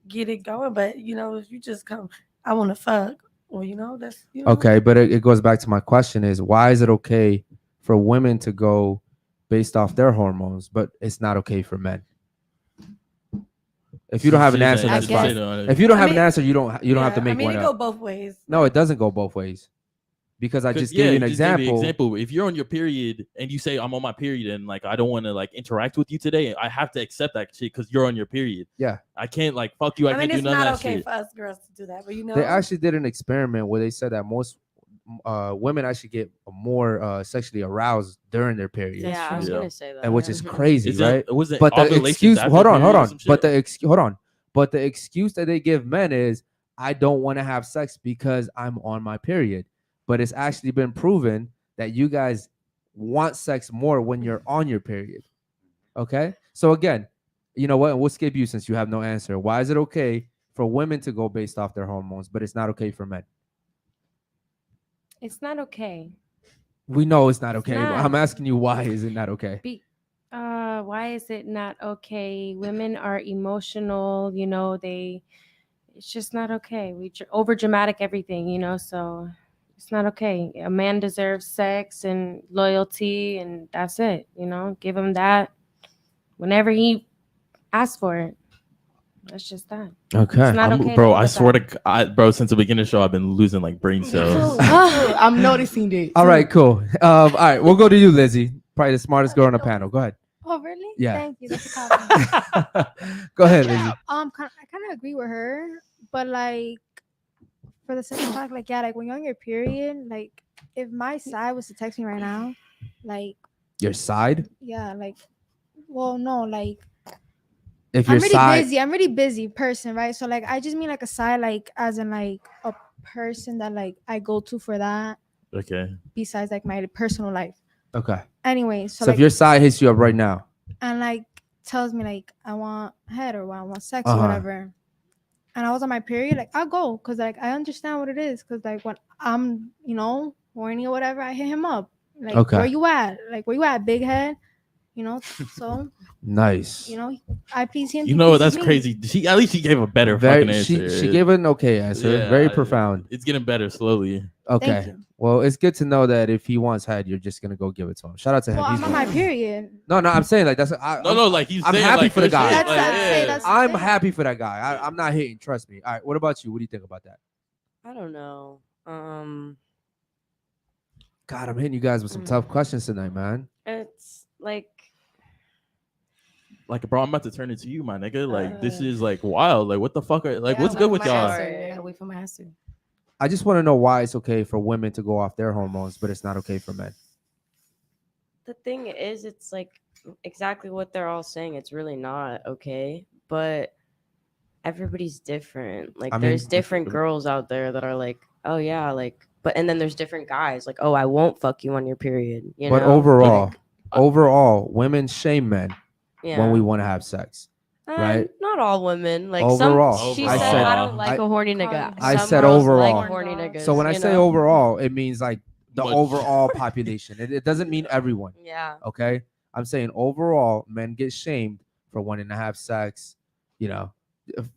get it going. But, if you just come, I want to fuck, well, that's, Okay, but it goes back to my question is, why is it okay for women to go based off their hormones, but it's not okay for men? If you don't have an answer, that's fine. If you don't have an answer, you don't have to make one it up. go both ways. No, it doesn't go both ways. Because I just gave you an example. If you're on your period and you say I'm on my period and like I don't want to like interact with you today, I have to accept that shit because you're on your period. Yeah, I can't like fuck you. I can't do none of that shit. It's not okay for us girls to do that, but they actually did an experiment where they said that most women actually get more sexually aroused during their period. Yeah, I was gonna say that. And which is crazy, right? But the excuse, hold on. But the excuse that they give men is, I don't want to have sex because I'm on my period. But it's actually been proven that you guys want sex more when you're on your period. Okay? So again, you know what? We'll skip you since you have no answer. Why is it okay for women to go based off their hormones, but it's not okay for men? It's not okay. We know it's not okay. not. I'm asking you, why is it not okay? Why is it not okay? Women are emotional, it's just not okay. We over dramatic everything, so it's not okay. A man deserves sex and loyalty, and that's it. Give him that whenever he asks for it. That's just that. Okay. It's not okay. Bro, I swear to God, bro, since the beginning of the show, I've been losing like brain cells. I'm noticing it. All right, cool. All right, we'll go to you, Lizzie. Probably the smartest girl on the panel. Go ahead. Oh, really? Yeah. Thank you. That's a compliment. Go ahead, Lizzie. I kind of agree with her, but like, for the simple fact, like, yeah, like when you're on your period, like if my side was to text me right now, like Your side? yeah, like, well, no, like If your I'm really busy person, right? So like I just mean like a side, like as in like a person that like I go to for that. Okay. Besides like my personal life. Okay. Anyway, So like, if your side hits you up right now and like tells me like I want head or I want sex or whatever, and I was on my period, like I'll go because like I understand what it is. Because like when I'm horny or whatever, I hit him up. Like where you at? Like where you at, big head? You know, so Nice. you know, I please him. You he know pleases that's me. crazy. She at least she gave a better Very. fucking answer. She gave an okay answer. Yeah, Very profound. It's getting better slowly. Okay. you. Well, it's good to know that if he wants head, you're just gonna go give it to him. Shout out to him. Well, He's I'm on my period. no, I'm saying like that's. No, like he's I'm saying, happy like, for the good guy. shit, That's- like, that's- yeah. that's- I'm happy for that guy. I'm not hating. Trust me. All right. What about you? What do you think about that? I don't know. God, I'm hitting you guys with some tough questions tonight, man. It's like Like, bro, I'm about to turn it to you, my nigga. Like, this is like wild. Like, what the fuck? Like, what's good with y'all? I gotta wait for my answer. I just want to know why it's okay for women to go off their hormones, but it's not okay for men. the thing is, it's like exactly what they're all saying. It's really not okay, but everybody's different. Like, I mean, there's different girls out there that are like, oh yeah, like, but and then there's different guys like, oh, I won't fuck you on your period. You But know? overall, Like, overall, women shame men yeah. when we want to have sex. right? Not all women. Like Overall. some, she I said, said- I don't like a horny nigga. I Some said girls overall. Like horny niggas, So when I you say know? overall, it means like the Much. overall population. It doesn't mean everyone. Yeah. Okay. I'm saying overall, men get shamed for wanting to have sex, you know,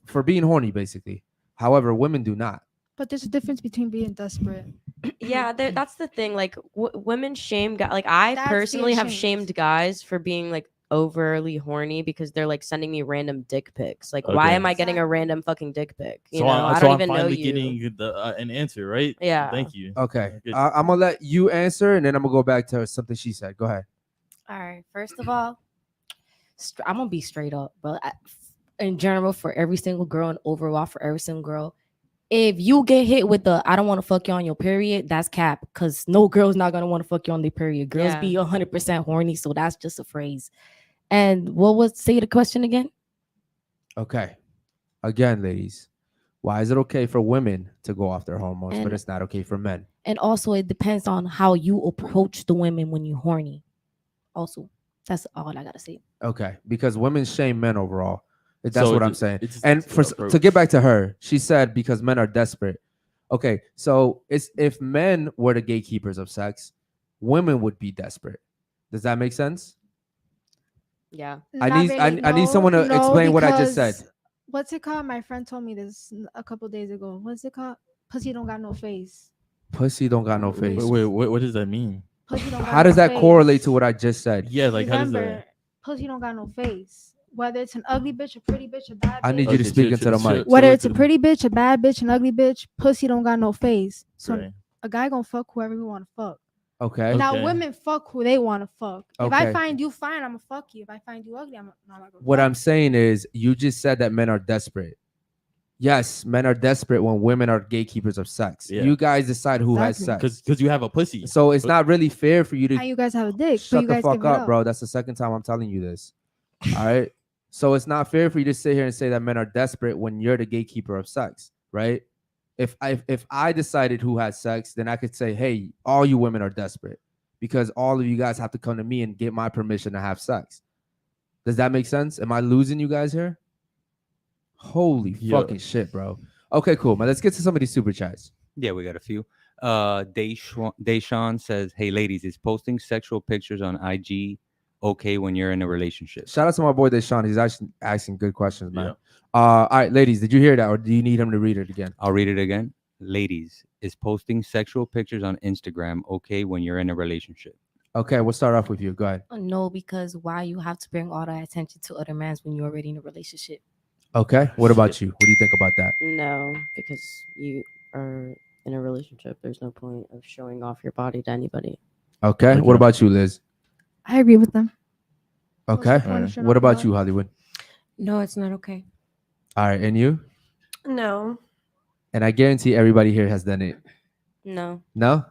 for being horny, basically. However, women do not. But there's a difference between being desperate. Yeah, that's the thing. Like women shame guys. Like I That's personally being have shamed. shamed guys for being like overly horny because they're like sending me random dick pics. Like, why Okay. am I getting a random fucking dick pic? You So, know, I, I so don't I'm even know finally you. getting the an answer, right? Yeah. Thank you. Okay. Good. I'm going to let you answer and then I'm going to go back to something she said. Go ahead. All right. First of all, I'm gonna be straight up, but in general, for every single girl and overall for every single girl, if you get hit with the "I don't want to fuck you on your period," that's cap. Because no girl's not gonna want to fuck you on their period. Girls Yeah. be 100% horny, so that's just a phrase. And what was say the question again? Okay. Again, ladies, why is it okay for women to go off their hormones, but And- it's not okay for men? And also, it depends on how you approach the women when you're horny. Also, that's all I gotta say. Okay. Because women shame men overall. That's So what I'm it's- saying. it's And the for to approach. get back to her, she said because men are desperate. Okay, so it's if men were the gatekeepers of sex, women would be desperate. Does that make sense? Yeah. I Not need- really, I need someone to explain what I just said. because What's it called? My friend told me this a couple days ago. What's it called? Pussy don't got no face. Pussy don't got no face. Wait, what does that mean? Pussy don't got How does no that correlate face. to what I just said? Yeah, like how does Remember, that? pussy don't got no face. Whether it's an ugly bitch, a pretty bitch, a bad I bitch. need you to Okay, speak chill, into the chill, mic. chill. Whether it's a pretty bitch, a bad bitch, an ugly bitch, pussy don't got no face. So Right. a guy gonna fuck whoever he wanna fuck. Okay. Now Okay. women fuck who they wanna fuck. If Okay. I find you fine, I'ma fuck you. If I find you ugly, I'm not gonna What fuck I'm saying is you just said that men are desperate. Yes, men are desperate when women are gatekeepers of sex. Yeah. You guys decide who has Exactly. sex. Because you have a pussy. So it's not really fair for you you. to How you guys have a dick, but shut you the guys fuck give it up, bro. That's the second time I'm telling you this. All right. So it's not fair for you to sit here and say that men are desperate when you're the gatekeeper of sex, right? If I decided who had sex, then I could say, hey, all you women are desperate because all of you guys have to come to me and get my permission to have sex. Does that make sense? Am I losing you guys here? Holy Yeah. fucking shit, bro. Okay, cool, man. Let's get to some of these super chats. Yeah, we got a few. Deshawn says, "Hey, ladies, is posting sexual pictures on IG okay when you're in a relationship?" Shout out to my boy Deshaun. He's actually asking good questions, man. Yeah. All right, ladies, did you hear that, or do you need him to read it again? I'll read it again. Ladies, is posting sexual pictures on Instagram okay when you're in a relationship? Okay, we'll start off with you. Go ahead. No, because why you have to bring all that attention to other men when you're already in a relationship? Okay, what about you? What do you think about that? No, because you are in a relationship. There's no point of showing off your body to anybody. Okay, Okay. what about you, Liz? I agree with them. What's the Okay, point of showing what off your about you, body? Hollywood? No, it's not okay. All right, and you? No. And I guarantee everybody here has done it. No. No?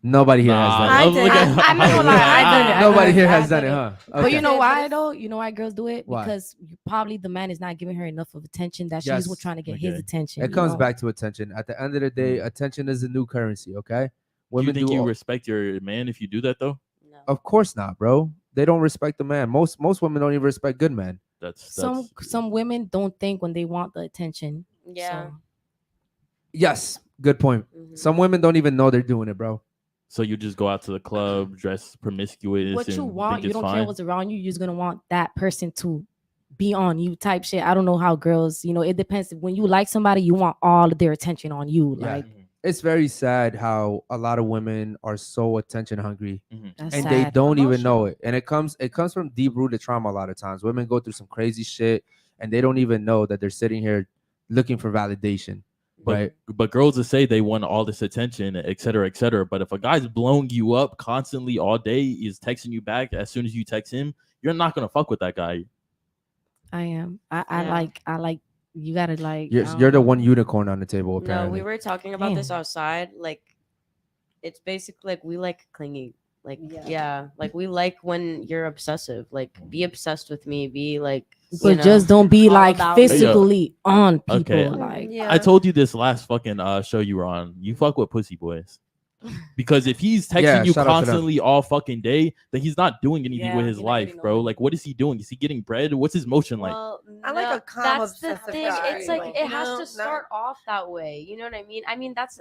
Nobody here has Nah, done I it. did. I'm not gonna lie, I done it. Nobody here I has done done it, it. huh? But Okay. you know But why it's- though? You know why girls do it? Why? Because probably the man is not giving her enough of attention that Yes. she's trying to get his Okay. attention. It you comes know? back to attention. At the end of the day, attention is the new currency, okay? Do you Women think do you all- respect your man if you do that though? No. Of course not, bro. They don't respect the man. Most women don't even respect good men. That's Some women don't think when they want the attention. Yeah. So, Yes, good point. Mhm. Some women don't even know they're doing it, bro. So you just go out to the club, dress promiscuous. What you and want, think you it's don't fine? care what's around you. You're just gonna want that person to be on you type shit. I don't know how girls, it depends. When you like somebody, you want all of their attention on you. Yeah. Like It's very sad how a lot of women are so attention hungry that's and sad. they don't even know Emotional. it. And it comes from deep rooted trauma a lot of times. Women go through some crazy shit and they don't even know that they're sitting here looking for validation. But, Right. but girls will say they want all this attention, et cetera, et cetera. But if a guy's blowing you up constantly all day, is texting you back as soon as you text him, you're not gonna fuck with that guy. I am. I Yeah. like you gotta like You're the one unicorn on the table, No, apparently. we were talking about this Damn. outside. Like, it's basically like we like clingy. Like, Yeah. yeah, like we like when you're obsessive. Like, be obsessed with me. Be like, but just don't be all like about me. physically on people. Okay. Like Yeah. I told you this last fucking show you were on. You fuck with pussy boys. Because if he's texting Yeah, you shout out to them. constantly all fucking day, then he's not doing anything Yeah, with his he's not life, getting bro. nowhere. Like, what is he doing? Is he getting bread? What's his motion like? Well, I like a calm, that's the obsessive thing. guy, It's like like, it you has know, to not- start off that way. You know what I mean? I mean, that's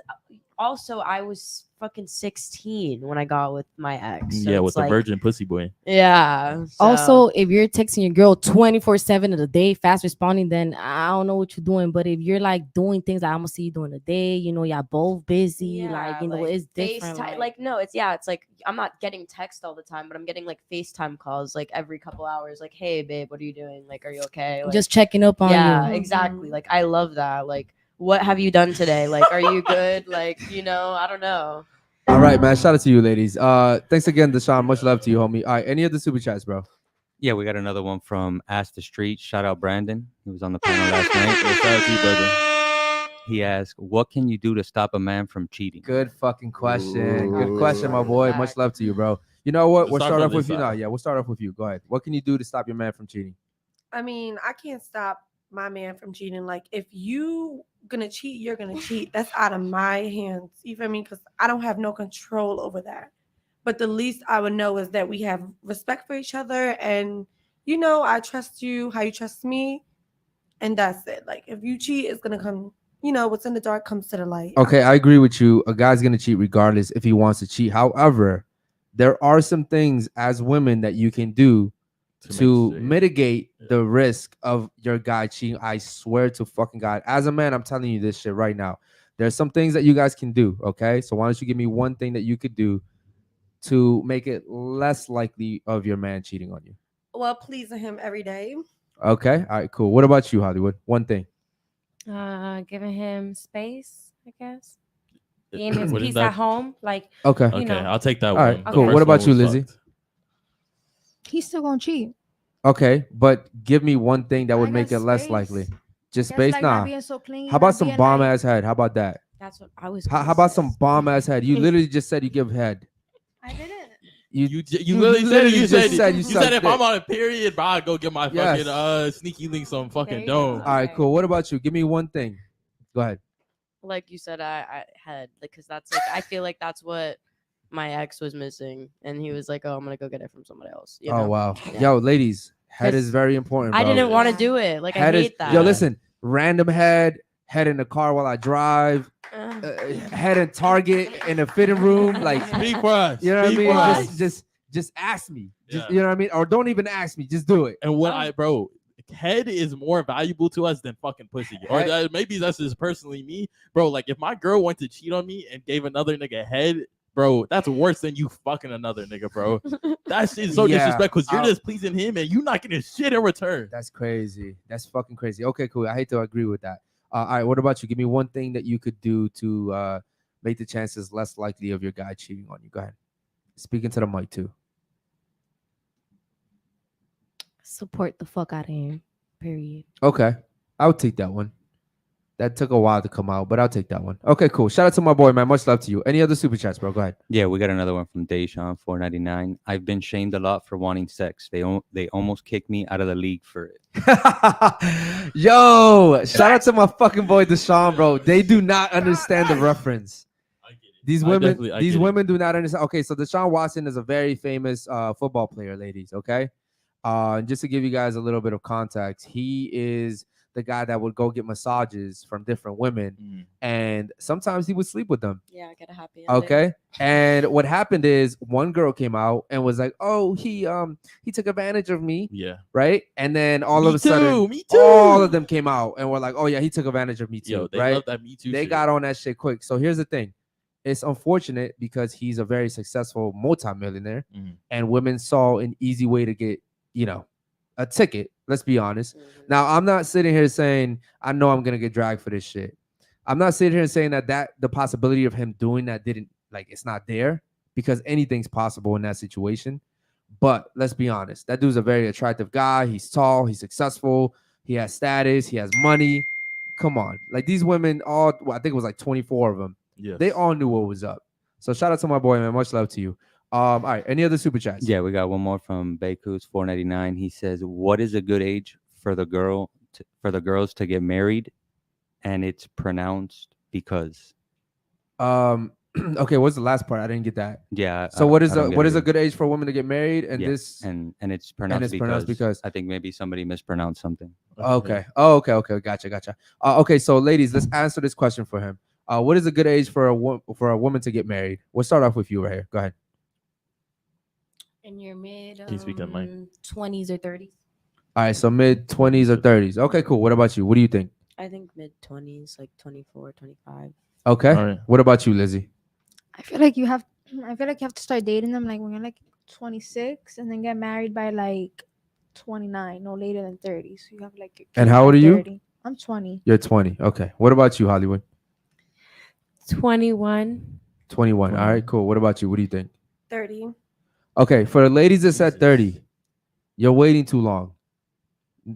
also I was fucking 16 when I got with my ex. So Yeah, it's with the like, virgin pussy boy. Yeah. so- also, if you're texting your girl 24/7 of the day, fast responding, then I don't know what you're doing. But if you're like doing things like I'm gonna see you during the day, y'all both busy, Yeah, it's different. FaceTime, like no, it's like I'm not getting text all the time, but I'm getting like FaceTime calls like every couple hours. Like, hey babe, what are you doing? Like, are you okay? Like, just checking up on yeah, you. exactly. Like, I love that. Like, what have you done today? Like, are you good? Like, I don't know. All right, man. Shout out to you, ladies. Thanks again, Deshaun. Much love to you, homie. All right, any other super chats, bro? Yeah, we got another one from Ask the Street. Shout out Brandon. He was on the panel last night. Shout out to you, brother. He asked, "What can you do to stop a man from cheating?" Good fucking question. Good Ooh. question, my boy. Much love to you, bro. You know what? We'll We'll start start from off with this you now. side. Yeah, we'll start off with you. Go ahead. What can you do to stop your man from cheating? I mean, I can't stop my man from cheating. Like, if you gonna cheat, you're gonna cheat. That's out of my hands. You feel me? Because I don't have no control over that. But the least I would know is that we have respect for each other, and I trust you, how you trust me, and that's it. Like, if you cheat, it's gonna come. What's in the dark comes to the light. Okay, I agree with you. A guy's gonna cheat regardless if he wants to cheat. However, there are some things as women that you can do to mitigate the risk of your guy cheating. I swear to fucking God. As a man, I'm telling you this shit right now. There's some things that you guys can do. Okay, so why don't you give me one thing that you could do to make it less likely of your man cheating on you? Well, pleasing him every day. Okay, all right, cool. What about you, Hollywood? One thing. Giving him space, I guess. Being his Wouldn't peace that- at home. Like, Okay. Okay, know. I'll take that All one. right, The cool. first What about one you, was Lizzie? fucked. He's still gonna cheat. Okay, but give me one thing that would I make it guess less space. likely. Just Guess, space, like, nah. not being so clingy, How about not some being, bomb like- ass head? How about that? That's what I was. How gonna about say. some bomb ass head? You literally just said you give head. I didn't. You you literally said it. You just said, said you you sucked said if dick. I'm on a period, bro, I'll go get my Yes. fucking sneaky links on fucking you go. dome. All right, Okay. cool. What about you? Give me one thing. Go ahead. Like you said, I had because that's like I feel like that's what my ex was missing, and he was like, "Oh, I'm gonna go get it from somebody else." You Oh know? wow. Yeah. Yo, ladies, head is 'Cause very important. I bro. didn't want to Yeah. do it. Like Head I is, hate that. yo, listen, random head in the car while I drive, Ugh. head in Target in a fitting room, like Speak for us. you know what I Speak mean? for us. Just ask me. Just, Yeah. you know what I mean? Or don't even ask me. Just do it. And what bro, head is more valuable to us than fucking pussy. Or Head- maybe that's just personally me, bro. Like if my girl went to cheat on me and gave another nigga head, bro, that's worse than you fucking another nigga, bro. That shit is so Yeah, disrespectful because you're I'll- just pleasing him and you not getting shit in return. That's crazy. That's fucking crazy. Okay, cool. I hate to agree with that. All right, what about you? Give me one thing that you could do to make the chances less likely of your guy cheating on you. Go ahead. Speaking to the mic too. Support the fuck out of him. Period. Okay, I'll take that one. That took a while to come out, but I'll take that one. Okay, cool. Shout out to my boy, man. Much love to you. Any other super chats, bro? Go ahead. Yeah, we got another one from Deshaun 499. I've been shamed a lot for wanting sex. They almost kicked me out of the league for it. Yo, shout out to my fucking boy Deshaun, bro. They do not understand the reference. I get it. These I women, definitely- I these get it. women do not understand. Okay, so Deshaun Watson is a very famous football player, ladies. Okay, just to give you guys a little bit of context, he is the guy that would go get massages from different women, and sometimes he would sleep with them. Yeah, get a happy ending. Okay. And what happened is one girl came out and was like, "Oh, he took advantage of me." Yeah. Right. And then all Me of a sudden, me too. all of them came out and were like, "Oh yeah, he took advantage of me too." Yo, they right. love that Me Too They shit. got on that shit quick. So here's the thing. It's unfortunate because he's a very successful multimillionaire, and women saw an easy way to get, a ticket. Let's be honest. Now, I'm not sitting here saying I know I'm gonna get dragged for this shit. I'm not sitting here saying that the possibility of him doing that it's not there, because anything's possible in that situation. But let's be honest, that dude's a very attractive guy. He's tall, he's successful, he has status, he has money. Come on, like these women I think it was like 24 of them. Yes. They all knew what was up. So shout out to my boy, man. Much love to you. All right, any other super chats? Yeah, we got one more from Bakus 499. He says, "What is a good age for the girls to get married?" And it's pronounced because. Okay, what's the last part? I didn't get that. Yeah. So what is I don't get it a either. good age for a woman to get married? And this and it's pronounced because I think maybe somebody mispronounced something. Okay. Oh, okay. Gotcha. Okay, so ladies, let's answer this question for him. What is a good age for a woman to get married? We'll start off with you right here. Go ahead. In your mid Can you speak on mic? 20s or 30s. All right, so mid 20s or 30s. Okay, cool. What about you? What do you think? I think mid 20s, like 24, 25. Okay. All right. What about you, Lizzie? I feel like you have to start dating them like when you're like 26 and then get married by like 29, no later than 30. So you have like your And kids how old by are you? 30. I'm 20. You're 20. Okay. What about you, Hollywood? 21. 21. All right, cool. What about you? What do you think? 30. Okay, for the ladies that's at Jesus. 30, you're waiting too long.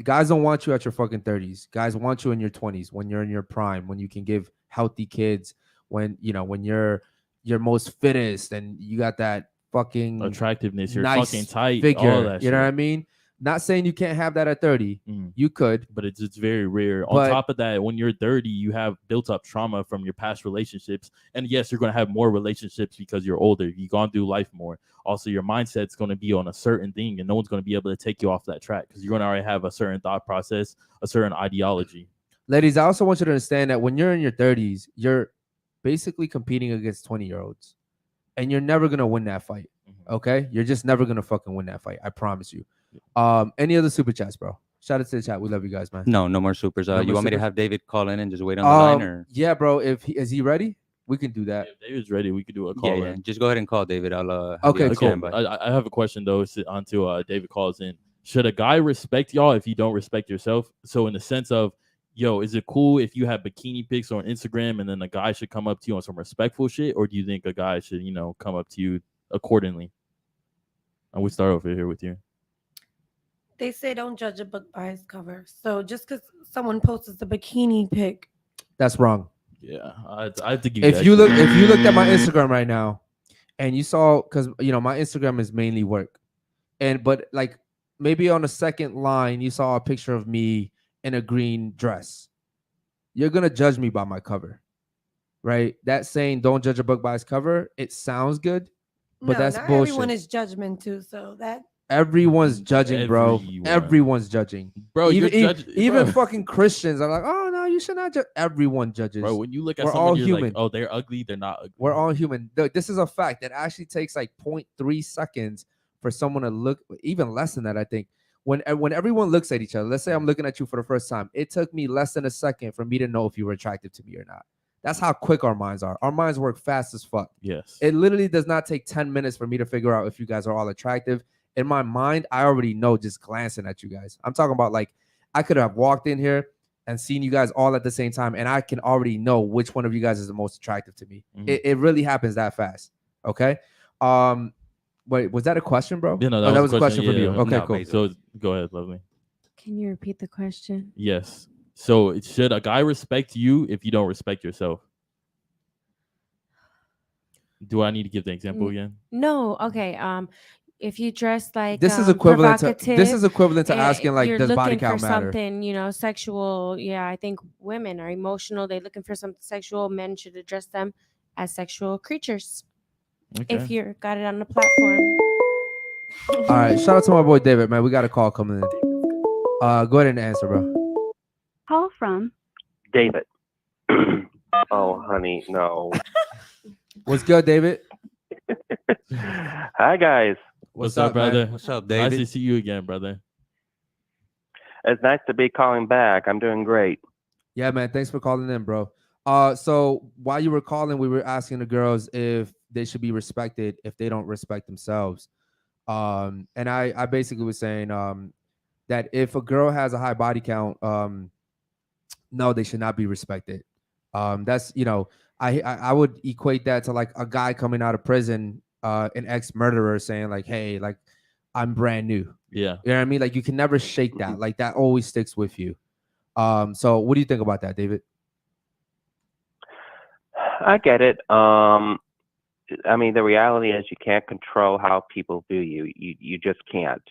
Guys don't want you at your fucking 30s. Guys want you in your 20s, when you're in your prime, when you can give healthy kids, when you're your most fittest and you got that fucking Attractiveness, you're nice fucking tight, figure. all that You know what I shit. mean? Not saying you can't have that at 30. You could. But it's very rare. But- On top of that, when you're 30, you have built up trauma from your past relationships. And yes, you're going to have more relationships because you're older. You're going to do life more. Also, your mindset's going to be on a certain thing, and no one's going to be able to take you off that track because you're going to already have a certain thought process, a certain ideology. Ladies, I also want you to understand that when you're in your 30s, you're basically competing against 20-year-olds. And you're never going to win that fight. Okay? You're just never going to fucking win that fight. I promise you. Any other super chats, bro? Shout out to the chat. We love you guys, man. No more supers. No you more want me to supers? have David call in and just wait on the line, or? Yeah, bro. Is he ready? We can do that. If David's ready, we could do a call. Yeah. Just go ahead and call David. I'll have Okay, you on cool. standby. I have a question though. Until David calls in, should a guy respect y'all if you don't respect yourself? So in the sense of, yo, is it cool if you have bikini pics on Instagram and then a guy should come up to you on some respectful shit, or do you think a guy should, come up to you accordingly? And we start over here with you. They say don't judge a book by its cover. So just because someone posts a bikini pic, That's wrong. Yeah, I have to give If that you shit. looked at my Instagram right now, and you saw, because my Instagram is mainly work, but like maybe on the second line you saw a picture of me in a green dress, you're gonna judge me by my cover, right? That saying "don't judge a book by its cover," it sounds good, but no, that's not bullshit. everyone is judgment too. So that Everyone's judging, bro. Everyone. Everyone's judging. Bro, even you're judging, even bro. fucking Christians are like, oh no, you should not judge. Everyone judges. Bro, when you look at We're someone, all you're human. like, oh, they're ugly, they're not ugly. We're all human. This is a fact that actually takes like 0.3 seconds for someone to look, even less than that, I think. When everyone looks at each other, let's say I'm looking at you for the first time, it took me less than a second for me to know if you were attractive to me or not. That's how quick our minds are. Our minds work fast as fuck. Yes. It literally does not take 10 minutes for me to figure out if you guys are all attractive. In my mind, I already know just glancing at you guys. I'm talking about like I could have walked in here and seen you guys all at the same time, and I can already know which one of you guys is the most attractive to me. It really happens that fast. Okay. Wait, was that a question, bro? Yeah, no, that was a question from you. yeah. Okay, No, cool. basically. So go ahead, lovely. Can you repeat the question? Yes. So should a guy respect you if you don't respect yourself? Do I need to give the example again? No. Okay. If you dress like This is equivalent to provocative, asking like, you're does body looking count for matter? something, sexual. Yeah, I think women are emotional. They're looking for something sexual. Men should address them as sexual creatures. Okay. If you're got it on the platform. All right, shout out to my boy David, man. We got a call coming in. Go ahead and answer, bro. Call from David. Oh, honey, no. What's good, David? Hi, guys. What's up, brother? What's up, Nice David? to see you again, brother. It's nice to be calling back. I'm doing great. Yeah, man. Thanks for calling in, bro. So while you were calling, we were asking the girls if they should be respected if they don't respect themselves. And I basically was saying that if a girl has a high body count, no, they should not be respected. That's I would equate that to like a guy coming out of prison, an ex-murderer saying like, hey, like I'm brand new. Yeah. You know what I mean? Like you can never shake that. Like that always sticks with you. So what do you think about that, David? I get it. I mean, the reality is you can't control how people view you. You just can't.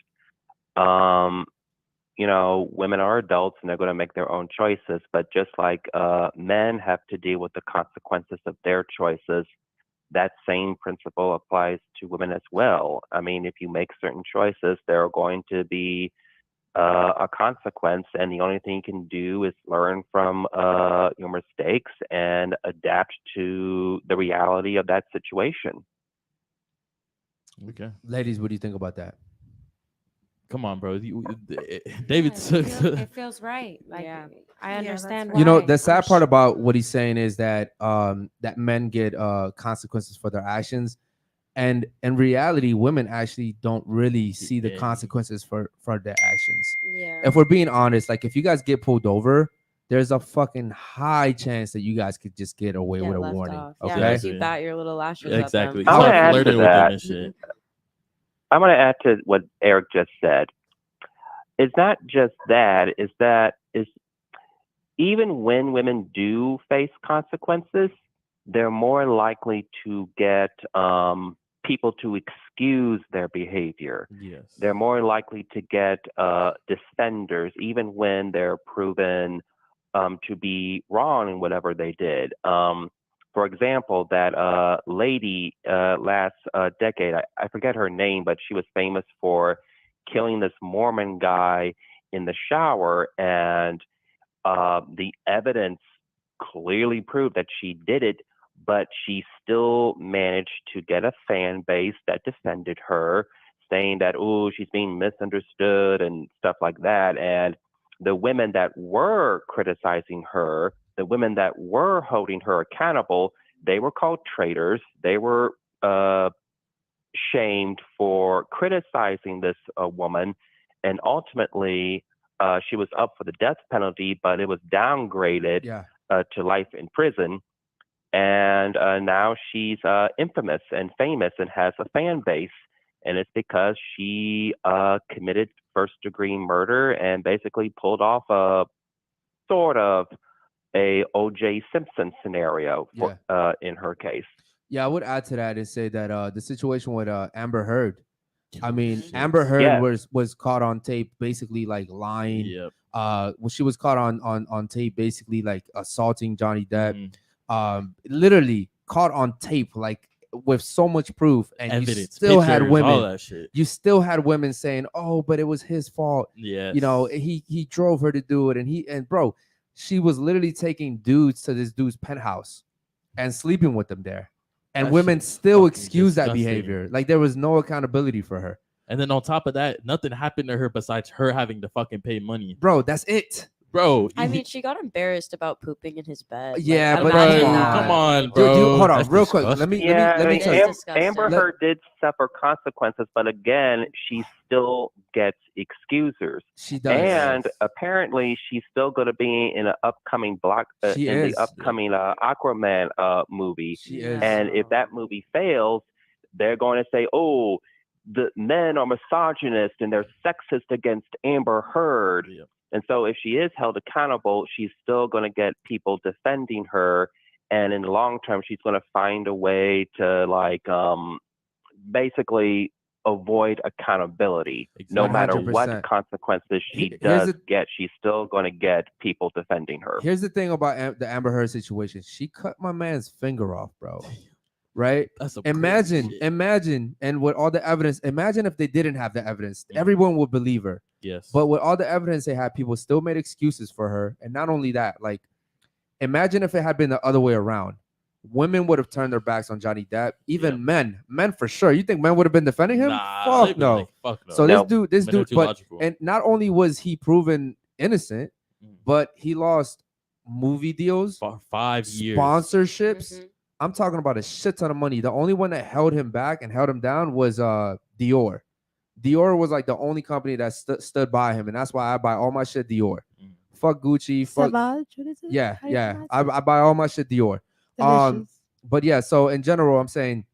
Women are adults and they're going to make their own choices. But just like men have to deal with the consequences of their choices, that same principle applies to women as well. I mean, if you make certain choices, there are going to be a consequence, and the only thing you can do is learn from your mistakes and adapt to the reality of that situation. Okay. Ladies, what do you think about that? Come on, bro. David Yeah, took. it feels right. Like Yeah. I Yeah, understand. that's You know, why. the sad part about what he's saying is that that men get consequences for their actions, and in reality, women actually don't really see the Yeah. consequences for their actions. Yeah. If we're being honest, like if you guys get pulled over, there's a fucking high chance that you guys could just get away Get with a left warning. off. Okay. Yeah, unless Exactly. you bat your little lashes Exactly. at them. I'm gonna add to Flirting with that. them and shit. I'm going to add to what Eric just said. It's not just that, is even when women do face consequences, they're more likely to get people to excuse their behavior. Yes. They're more likely to get defenders, even when they're proven to be wrong in whatever they did. For example, that lady last decade, I forget her name, but she was famous for killing this Mormon guy in the shower, and the evidence clearly proved that she did it, but she still managed to get a fan base that defended her, saying that, oh, she's being misunderstood and stuff like that. And the women that were criticizing her, the women that were holding her accountable, they were called traitors. They were shamed for criticizing this woman, and ultimately she was up for the death penalty, but it was downgraded Yeah. to life in prison. And now she's infamous and famous and has a fan base, and it's because she committed first-degree murder and basically pulled off a sort of a O.J. Simpson scenario for, in her case. Yeah, I would add to that and say that the situation with Amber Heard. I mean, Shit. Amber Heard Yes. was caught on tape basically like lying. Yep. Well, she was caught on tape basically like assaulting Johnny Depp. Mhm. Literally caught on tape like with so much proof, and you Evidence, still had pictures, all women. that shit. You still had women saying, "Oh, but it was his fault." Yes. You know, he drove her to do it, and bro, she was literally taking dudes to this dude's penthouse and sleeping with them there. And That women shit's still fucking excuse that disgusting. behavior. Like there was no accountability for her. And then on top of that, nothing happened to her besides her having to fucking pay money. Bro, that's it. Bro, I mean, she got embarrassed about pooping in his bed. Yeah, but imagine come that. come on, Dude, bro. hold on, That's real quick. disgusting. Yeah, Let me I tell mean, you. disgusting. Amber Let- Heard did suffer consequences, but again, she still gets excusers. She does. And apparently, she's still going to be in an upcoming She in is. the upcoming Aquaman movie. She is. And if that movie fails, they're going to say, "Oh, the men are misogynist and they're sexist against Amber Heard." Yeah. And so, if she is held accountable, she's still going to get people defending her. And in the long term, she's going to find a way to basically avoid accountability. No matter 100%. what consequences she Here's does the- get, she's still going to get people defending her. Here's the thing about the Amber Heard situation. She cut my man's finger off, bro. Right? That's some crazy Imagine, shit. imagine, and with all the evidence, imagine if they didn't have the evidence. Everyone would believe her. Yes. But with all the evidence they had, people still made excuses for her. And not only that, like, imagine if it had been the other way around. Women would have turned their backs on Johnny Depp. Even men for sure. You think men would have been defending him? Nah, Fuck no. Like, fuck no. So No. this Men are dude, too but logical. and not only was he proven innocent, Mhm. but he lost movie deals, For 5 years. sponsorships. Mhm. I'm talking about a shit ton of money. The only one that held him back and held him down was Dior. Dior was like the only company that stood by him, and that's why I buy all my shit Dior. Mm. Fuck Gucci. Fuck Savage, what is it? yeah, How do you yeah. pronounce I buy all my shit Dior. it? Delicious. But yeah, so in general, I'm saying,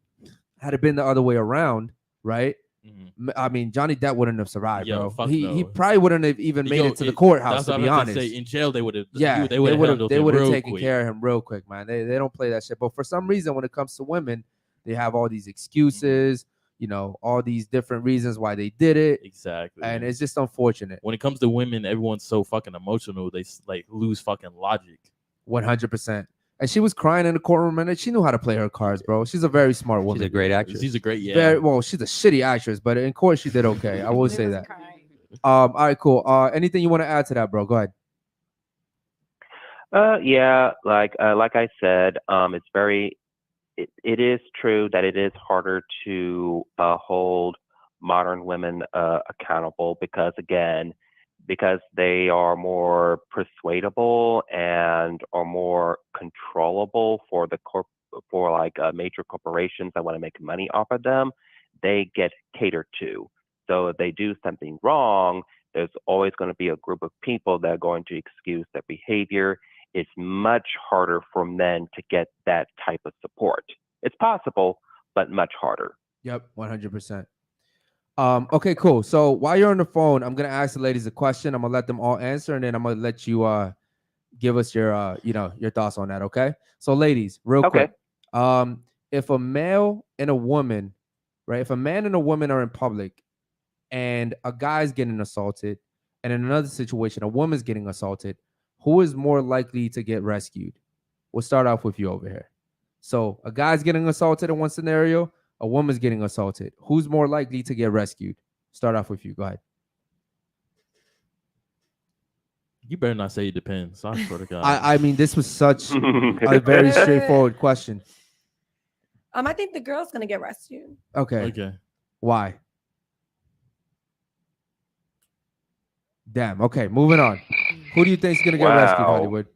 had it been the other way around, right? Mhm. I mean, Johnny Depp wouldn't have survived, Yo, bro. fuck He no. probably wouldn't have even made Yo, it to the courthouse. That's To what be I'm about to honest, say. In jail, they would have. yeah, they would have they would have taken taken care of him real quick, man. They don't play that shit. But for some reason, when it comes to women, they have all these excuses, you know, all these different reasons why they did it, Exactly. and it's just unfortunate. When it comes to women, everyone's so fucking emotional. They like lose fucking logic. 100%. And she was crying in the courtroom, and she knew how to play her cards, bro. She's a very smart woman. She's a great actress. She's a great, yeah. Very well. She's a shitty actress, but in court she did okay. I will say that. All right, cool. Anything you want to add to that, bro? Go ahead. Yeah, like I said, it's very. It is true that it is harder to hold modern women accountable because they are more persuadable and are more controllable for major corporations that want to make money off of them. They get catered to. So if they do something wrong, there's always going to be a group of people that are going to excuse their behavior. It's much harder for men to get that type of support. It's possible, but much harder. Yep, 100%. Okay, cool. So while you're on the phone, I'm gonna ask the ladies a question. I'm gonna let them all answer, and then I'm gonna let you give us your your thoughts on that. Okay. So ladies, real quick. If a male and a woman, right? If a man and a woman are in public and a guy's getting assaulted, and in another situation, a woman's getting assaulted, who is more likely to get rescued? We'll start off with you over here. So a guy's getting assaulted in one scenario, a woman's getting assaulted. Who's more likely to get rescued? Start off with you. Go ahead. You better not say it depends. I swear to God. I mean, this was such a very straightforward question. I think the girl's gonna get rescued. Okay. Okay. Why? Damn. Okay, moving on. Who do you think is gonna get rescued, Wow. Hollywood?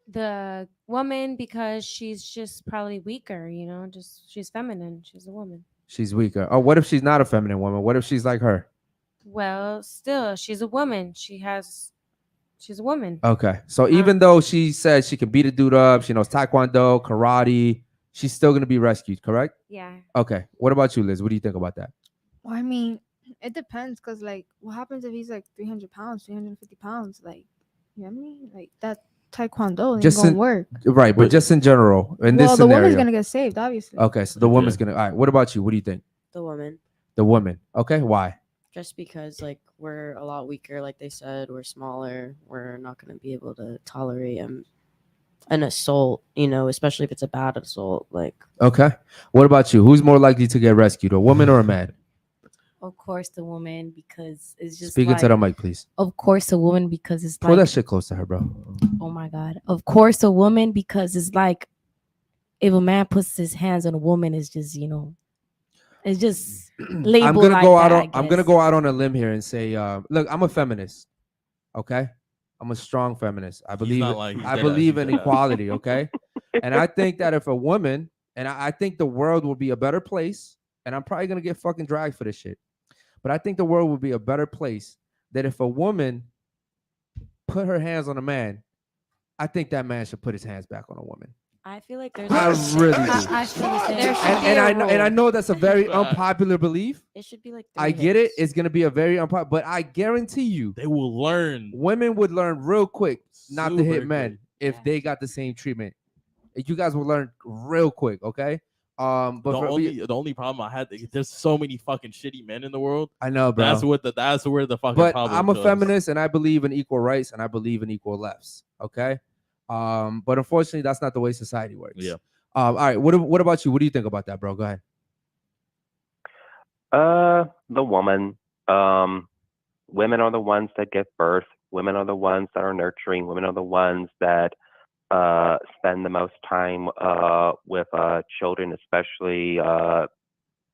The woman, because she's just probably weaker, just she's feminine. She's a woman. She's weaker. Oh, what if she's not a feminine woman? What if she's like her? Well, still, she's a woman. She's a woman. Okay. So even though she says she can beat a dude up, she knows taekwondo, karate, she's still gonna be rescued, correct? Yeah. Okay. What about you, Liz? What do you think about that? Well, I mean, it depends, because like, what happens if he's like 300 pounds, 350 pounds? Like, you know what I mean? Like, that taekwondo ain't Just gonna in- work. Right, but just in general, in this Well, the scenario. woman's gonna get saved, obviously. Okay, so the woman's gonna. All right. What about you? What do you think? The woman. The woman. Okay. Why? Just because like we're a lot weaker, like they said, we're smaller, we're not going to be able to tolerate an assault, especially if it's a bad assault. Like, Okay. What about you? Who's more likely to get rescued, a woman or a man? Of course, the woman, because it's just Speaking like, to the mic, please. Of course, a woman, because it's Pull that like, shit close to her, bro. oh my God. Of course, a woman, because it's like, if a man puts his hands on a woman, it's just, it's just labeled I'm gonna like go that, out. I I'm gonna guess. go out on a limb here and say, look, I'm a feminist. Okay, I'm a strong feminist. I believe. not like- he's I dead believe ass, in he's dead ass. equality. Okay, and I think that if a woman, and I think the world will be a better place, and I'm probably gonna get fucking dragged for this shit, but I think the world will be a better place that if a woman put her hands on a man, I think that man should put his hands back on a woman. I feel like there's. I really do. I feel the same. There should And, be and a I know, and I rule. know that's a very Right. unpopular belief. It should be like. I 3 get it. hits. It's gonna be a very unpopular, but I guarantee you, They will learn. women would learn real quick not to hit Super men quick. if Yeah. they got the same treatment. You guys will learn real quick, okay? But The only problem I had, there's so many fucking shitty men in the world. I know, bro. That's where the fucking But problem I'm a comes. feminist and I believe in equal rights and I believe in equal lefts, okay? But unfortunately, that's not the way society works. Yeah. All right. What about you? What do you think about that, bro? Go ahead. The woman. women are the ones that give birth. Women are the ones that are nurturing. Women are the ones that spend the most time with children, especially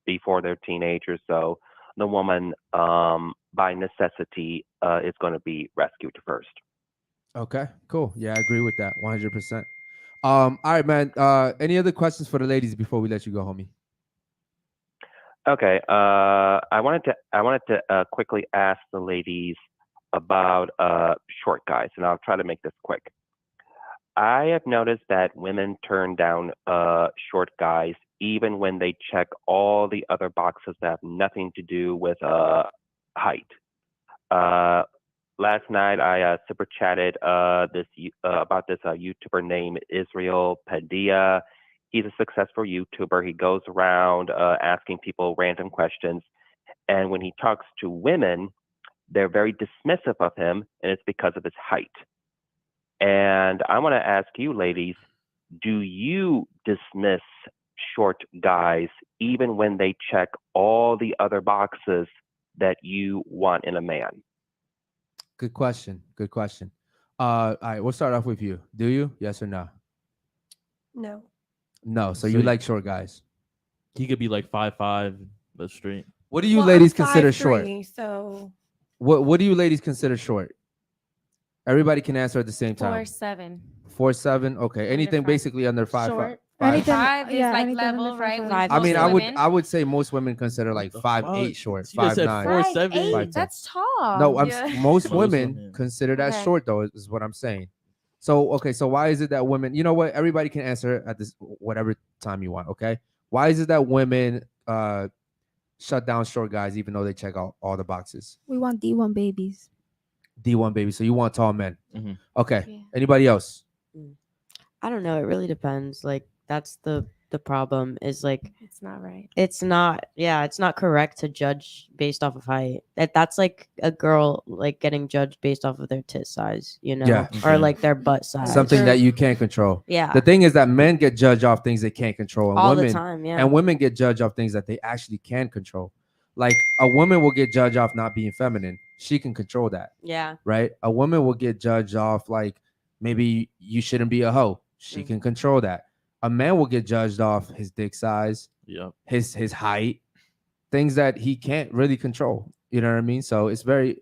before they're teenagers. So the woman, by necessity, is going to be rescued first. Okay, cool. Yeah, I agree with that 100%. All right, man. Any other questions for the ladies before we let you go, homie? Okay. I wanted to quickly ask the ladies about short guys, and I'll try to make this quick. I have noticed that women turn down short guys even when they check all the other boxes that have nothing to do with height. Uh, Last night I super chatted about this YouTuber named Israel Padilla. He's a successful YouTuber. He goes around asking people random questions, and when he talks to women, they're very dismissive of him, and it's because of his height. And I want to ask you, ladies, do you dismiss short guys even when they check all the other boxes that you want in a man? Good question. Good question. All right, we'll start off with you. Do you? Yes or no? No. No. So So you you- like short guys. He could be like 5'5", but straight. What do you Well, ladies I'm consider 5'3", short? So What do you ladies consider short? Everybody can answer at the same time. 4'7". 4'7". Okay. Anything five. basically under 5'5". Short. Anything- 5 is yeah, like anything under level, right? 5'5". with Five I most mean, women. I would say most women consider like the 5'8" fuck? short, You guys said 5'9". 4'7". 5'8". 5'10". That's tall. No, Yeah. most Most women women. consider that Okay. short though, is what I'm saying. So okay, so why is it that women? You know what? Everybody can answer at this whatever time you want. Okay, why is it that women shut down short guys even though they check out all the boxes? We want D1 babies. D1 baby. So you want tall men. Mhm. Okay. Yeah. Anybody else? I don't know. It really depends. Like that's the problem is like It's not right. it's not correct to judge based off of height. That's like a girl like getting judged based off of their tit size, you know, Yeah. or Okay. like their butt size. Something true. that you can't control. Yeah, The thing is that men get judged off things they can't control, and all women the time. Yeah, and women get judged off things that they actually can control. Like a woman will get judged off not being feminine. She can control that, yeah, right? A woman will get judged off like maybe you shouldn't be a hoe. She can control that. A man will get judged off his dick size, Yep. his height, things that he can't really control. You know what I mean? So it's very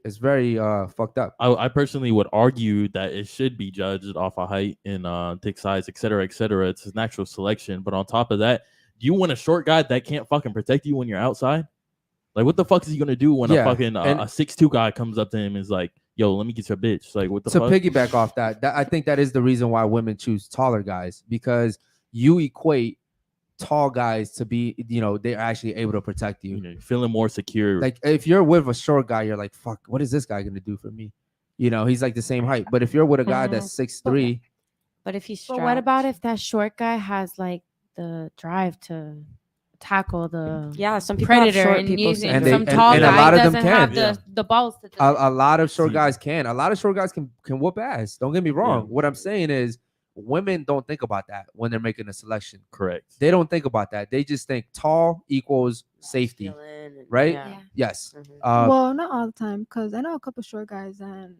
fucked up. I personally would argue that it should be judged off of height and dick size, et cetera, et cetera. It's a natural selection. But on top of that, do you want a short guy that can't fucking protect you when you're outside? Like, what the fuck is he gonna do when Yeah, a fucking and- a 6'2" guy comes up to him and is like, "Yo, let me get your bitch"? Like, what the To fuck? piggyback off that, I think that is the reason why women choose taller guys, because you equate tall guys to be, you know, they're actually able to protect you. You know, feeling more secure. Like if you're with a short guy, you're like, fuck, what is this guy gonna do for me? You know, he's like the same height. But if you're with a guy that's 6'3", but if he's But what about strapped- if that short guy has like the drive to tackle the yeah, some people predator have short and people using And syndrome. they- some tall and a guy lot of them doesn't have can. the balls to do it. a lot of short See. guys can. A lot of short guys can whoop ass. Don't get me wrong. Yeah. What I'm saying is women don't think about that when they're making a selection. Correct. They don't think about that. They just think tall equals safety. Masculine and- right? Yeah. Yeah. Yes. Mhm. Well, not all the time, because I know a couple short guys and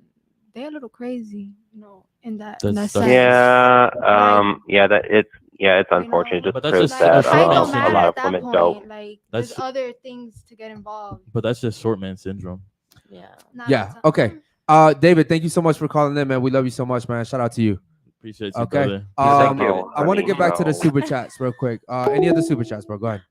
they're a little crazy, in that That's- sense. Yeah, Right. it's You unfortunate. know? Just But that's proves just that height don't a matter lot at of that women point. don't. Like, That's- there's other things to get involved. But that's just short man syndrome. Yeah. Not all Yeah. the time. Okay. David, thank you so much for calling in, man. We love you so much, man. Shout out to you. Appreciate you, Okay. brother. Thank you I want to for get back to the the super chats real quick. Any other super chats, bro? Go ahead.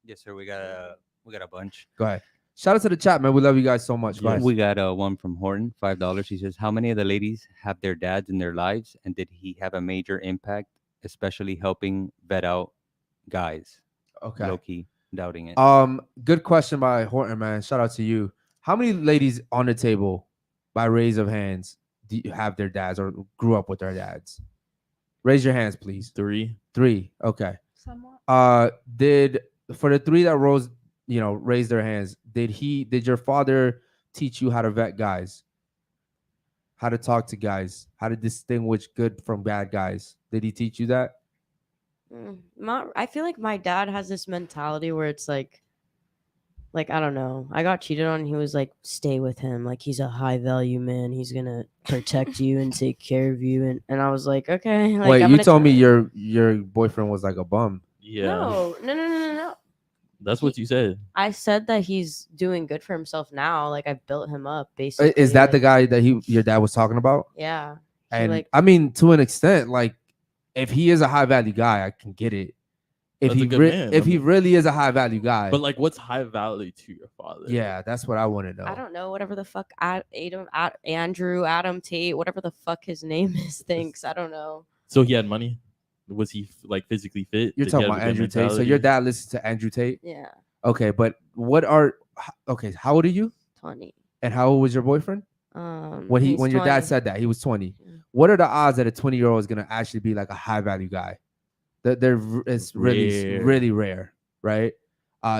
Yes, sir. We got a bunch. Go ahead. Shout out to the chat, man. We love you guys so much. Go Yes. ahead. We got one from Horton, $5. He says, "How many of the ladies have their dads in their lives, and did he have a major impact, especially helping vet out guys?" Okay. Low key doubting it. Good question by Horton, man. Shout out to you. How many ladies on the table, by raise of hands, do you have their dads or grew up with their dads? Raise your hands, please. 3. 3. Okay. Somewhat. Did for the 3 that raised their hands, did your father teach you how to vet guys? How to talk to guys? How to distinguish good from bad guys? Did he teach you that? I feel like my dad has this mentality where it's like like, I don't know. I got cheated on. And he was like, stay with him. Like, he's a high value man. He's gonna protect you and take care of you. And I was like, okay. Like, Wait, I'm you gonna told me try. your boyfriend was like a bum. Yeah, No. that's what you said. I said that he's doing good for himself now. Like, I built him up basically. Is that the like, guy that your dad was talking about? Yeah. He, And like, I mean, to an extent, like if he is a high value guy, I can get it. If That's a he good man. if I he mean- really is a high value guy, But like, what's high value to your father? yeah, that's what I want to know. I don't know, whatever the fuck Adam Tate, whatever the fuck his name is, thinks. I don't know. So he had money. Was he like physically fit? You're Did he talking have about a good Andrew Tate. So mentality? your dad listens to Andrew Tate. Yeah, Okay, but okay? How old are you? 20. And how old was your boyfriend when he's your dad 20. said that he was 20? Yeah. What are the odds that a 20-year-old is gonna actually be like a high value guy? It's really Rare. really rare, right?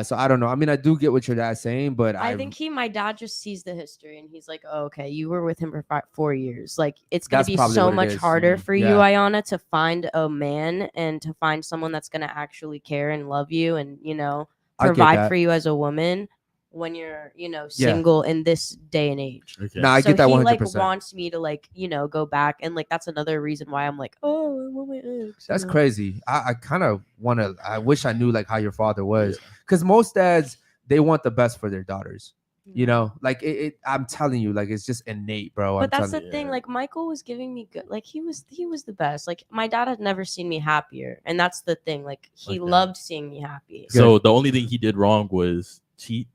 So I don't know. I mean, I do get what your dad's saying, but I think my dad just sees the history and he's like, oh, okay, you were with him for 4 years. Like, it's gonna That's be probably so what it much is. harder for you, Yeah. Ayana, to find a man and to find someone that's gonna actually care and love you and I get provide that. for you as a woman when you're Yeah. single in this day and age. Okay. Nah, I So get that he 100%. like wants me to like go back, and like that's another reason why I'm like, oh, I want my ex. That's crazy. I kind of want to. I wish I knew like how your father was, because most dads, they want the best for their daughters. You know, like I'm telling you, like it's just innate, bro. But that's the you. thing. Like Michael was giving me good. Like he was the best. Like my dad had never seen me happier, and that's the thing. Like he Okay. loved seeing me happy. So the only thing he did wrong was cheat.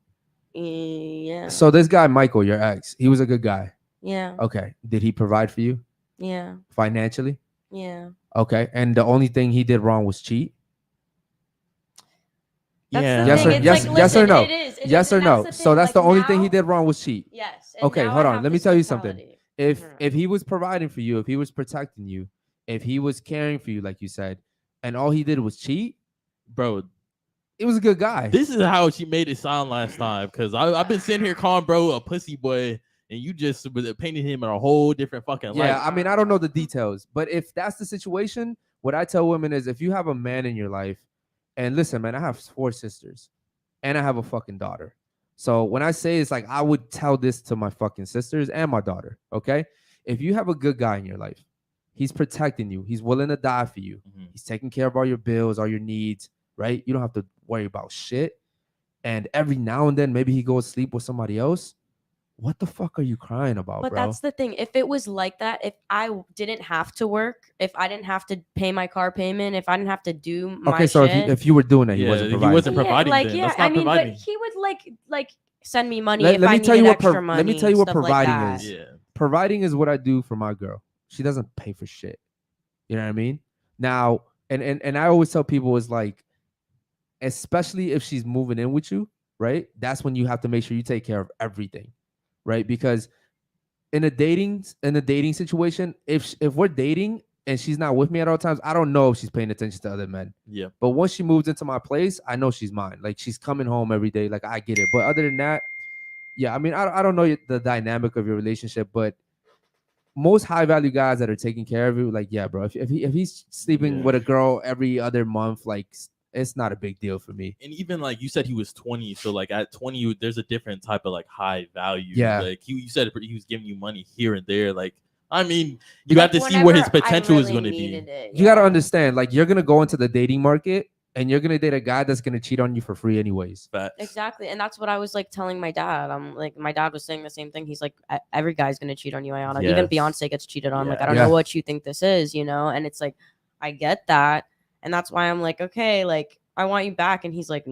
Yeah. So this guy, Michael, your ex, he was a good guy. Yeah. Okay. Did he provide for you Yeah. financially? Yeah. Okay. And the only thing he did wrong was cheat? That's Yeah. the Yes thing. or- It's yes- like, yes or listen, no? it is, Yes or and no? that's the So thing, that's the like, only thing he now- did wrong was cheat. Yes. and Okay, now hold I on. have Let me this tell you something. mentality. If he was providing for you, if he was protecting you, if he was caring for you, like you said, and all he did was cheat, Bro, it was a good guy. this is how she made it sound last time. Because I've been sitting here calling bro a pussy boy, and you just painted him in a whole different fucking light. Yeah, I mean, I don't know the details, but if that's the situation, what I tell women is if you have a man in your life, and listen, man, I have 4 sisters and I have a fucking daughter. So when I say it's like, I would tell this to my fucking sisters and my daughter, okay? If you have a good guy in your life, he's protecting you, he's willing to die for you, Mhm. he's taking care of all your bills, all your needs, right? You don't have to worry about shit. And every now and then, maybe he goes sleep with somebody else. What the fuck are you crying about, But bro? that's the thing. If it was like that, if I didn't have to work, if I didn't have to pay my car payment, if I didn't have to do my Okay, so shit, if you were doing that, he Yeah, wasn't he providing. wasn't for you. providing like then. yeah, That's not I mean, providing. but he would like send me money Let- if let I me tell needed you what extra money. let me tell you what stuff like providing that. is. Yeah. Providing is what I do for my girl. She doesn't pay for shit. You know what I mean? Now, and I always tell people is like, especially if she's moving in with you, right? That's when you have to make sure you take care of everything, right? Because in a dating situation, if we're dating and she's not with me at all times, I don't know if she's paying attention to other men. Yeah. But once she moves into my place, I know she's mine. Like she's coming home every day. Like I get it. But other than that, yeah, I mean, I don't know the dynamic of your relationship, but most high value guys that are taking care of you, like, yeah, bro, if he's sleeping Yeah. with a girl every other month, like it's not a big deal for me. And even like you said, he was 20, so like at 20, there's a different type of like high value. Yeah. Like you said he was giving you money here and there. Like, I mean, you Like, have to see where his whenever I potential is really going to be. needed it, You got to yeah. understand, like, you're gonna go into the dating market and you're gonna date a guy that's gonna cheat on you for free anyways. Facts. Exactly, and that's what I was like telling my dad. I'm like, my dad was saying the same thing. He's like, every guy's gonna cheat on you, Ayana. Even Yes. Beyonce gets cheated on. Like, Yeah. I don't Yeah. know what you think this is, And it's like, I get that, and that's why I'm like, okay, like I want you back. And he's like,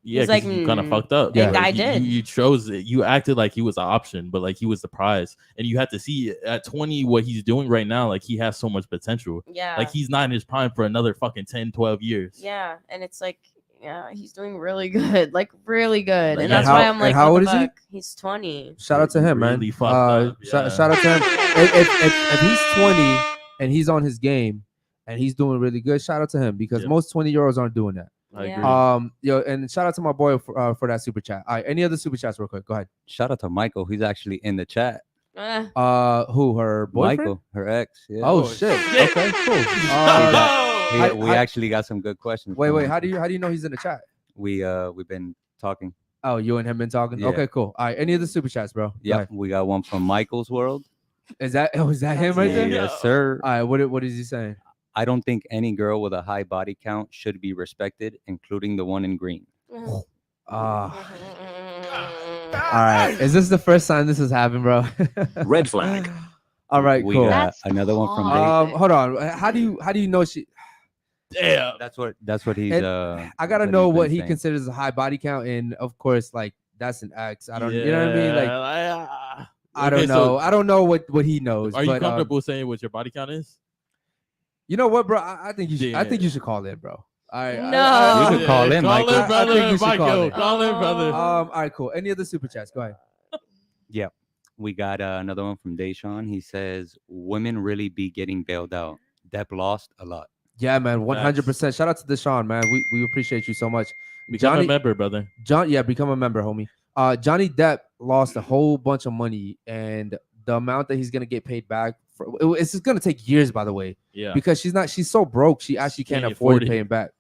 Yeah, He's like, you kind of fucked up. Yeah. And I Like, did. You chose it. You acted like he was an option, but like he was the prize. And you had to see at 20 what he's doing right now. Like he has so much potential. yeah, Like he's not in his prime for another fucking 10, 12 years. yeah, and it's like, yeah, he's doing really good, like really good, Like, and and that's how- why I'm and like, how what old the is he? fuck? He's 20. Shout out to him, man. Really fucked up, yeah. Shout out to him. If he's 20 and he's on his game and he's doing really good, shout out to him because Yeah. most 20-year-olds aren't doing that. I Yeah. agree. Yo, and shout out to my boy for that super chat. All right, any other super chats real quick? Go ahead. Shout out to Michael. He's actually in the chat. Who, her boyfriend? Michael, her ex. Yeah. Oh shit. shit. Okay, cool. We I- actually got some good questions. Wait, from wait. him. How do you know he's in the chat? We've been talking. Oh, you and him been talking? Yeah. Okay, cool. All right. Any other super chats, bro? Go Yep, ahead. we got one from Michael's World. Is that him right there? Yes, sir. All right. What is he saying? I don't think any girl with a high body count should be respected, including the one in green. All right. Is this the first time this has happened, bro? Red flag. All right, We cool. got That's another one from hard. Dave. Hold on. How do you know she? Damn. That's what he's. And I gotta know he's what been he saying. considers a high body count, and of course, like that's an X. I don't. You know what I mean? Like I don't know. I don't know what he knows. Are you but, comfortable saying what your body count is? You know what, bro? I think you should. I think Yeah. you should call in, bro. All right. No. You can call in, Michael. Call in, brother. I think you should call Michael. in. Call in, brother. All right, cool. Any other super chats? Go ahead. Yep. We got another one from Deshaun. He says, women really be getting bailed out. Depp lost a lot. Yeah, man, 100%. Shout out to Deshaun, man. We appreciate you so much. Become a member, brother. Become a member, homie. Johnny Depp lost a whole bunch of money, and the amount that he's gonna get paid back it's just gonna take years, by the way. Yeah. Because she's so broke, she actually can't afford to pay him back.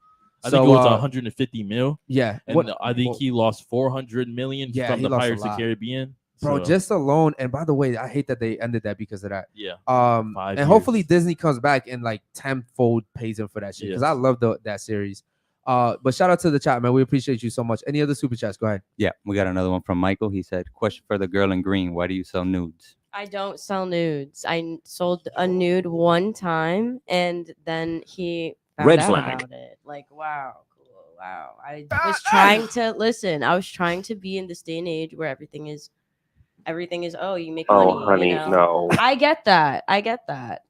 I think it was 150 mil. Yeah. And I think he lost 400 million Yeah, from he the lost a Pirates of lot. the Caribbean. Bro, So, just alone, and by the way, I hate that they ended that because of that. Yeah. 5 years. hopefully Disney comes back and like tenfold pays him for that shit because I Yes. love that series. But shout out to the chat, man. We appreciate you so much. Any other super chats? Go ahead. Yeah, we got another one from Michael. He said, question for the girl in green. Why do you sell nudes? I don't sell nudes. I sold a nude one time, and then he found Red out flag. about it. Like, wow, cool, wow. I was trying to listen. I was trying to be in this day and age where everything is. Oh, you make money. Oh, honey, you know? no. I get that.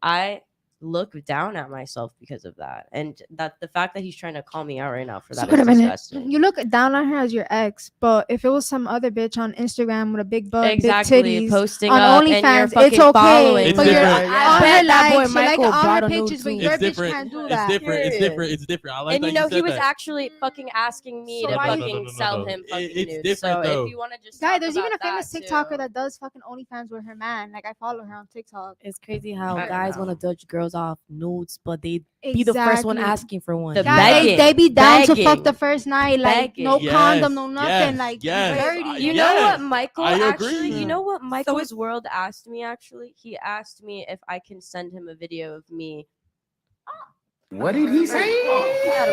I look down at myself because of that, and that the fact that he's trying to call me out right now for So that wait is a minute. disgusting. You look down on her as your ex, but if it was some other bitch on Instagram with a big butt, Exactly, big titties, posting on up and you're OnlyFans, fucking it's okay. following It's But you're different. on I her bet that boy likes, you're like Michael on brought her a nude pictures, but too. your It's bitch different. can't do It's that. different. It's Period. different. It's different. I like And that you know, you he said was that. actually fucking asking me So to why- fucking sell him fucking It's nudes. different, So though. if you want to just Guy, talk there's even a about famous that, TikToker too. that does fucking OnlyFans with her man. Like I follow her on TikTok. It's crazy how I guys know. want to judge girls off nudes, but they be the first one Exactly. asking for one. The Guys, begging, they be down to fuck begging, the first night, like no begging. condom, no Yes, nothing, yes, like yes. dirty. You know Yes, what Michael I actually? agree. You know what Michael's it's- World asked me actually? He asked me if I can send him a video of me. What did he say?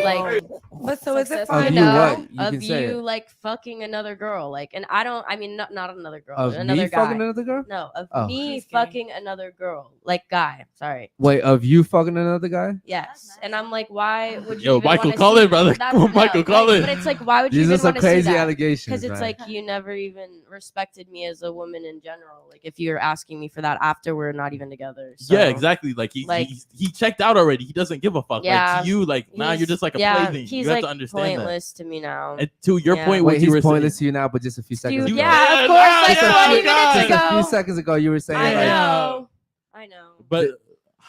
Like, But so is it successful, Of fine you now? what? You of can say you it. like fucking another girl, like, and I don't. I mean, not another girl, Of another me guy. fucking another girl? No, of Oh. me He's gay. fucking another girl, like guy. Sorry. Wait, of you fucking another guy? Yes, and I'm like, why would you? Yo, even Michael, wanna call see- in, brother. That's- Come on, Michael, call like, in. But it's like, why would you These are even some want to see crazy that? allegations. Because it's man. like you never even respected me as a woman in general. Like if you're asking me for that after we're not even together. So, Yeah, exactly. Like he checked out already. He doesn't give a fuck. Yeah, Like to you, like now you're he's- just like a yeah, plaything. He's You have like to understand pointless to me now. that. And to your Yeah. point, Wait, what you he's were pointless saying. to you now, but just a few seconds Dude, ago. yeah, of Yeah, course, like yeah, 20 yeah. minutes Just a few ago. seconds ago, you were saying I like, know. I know. But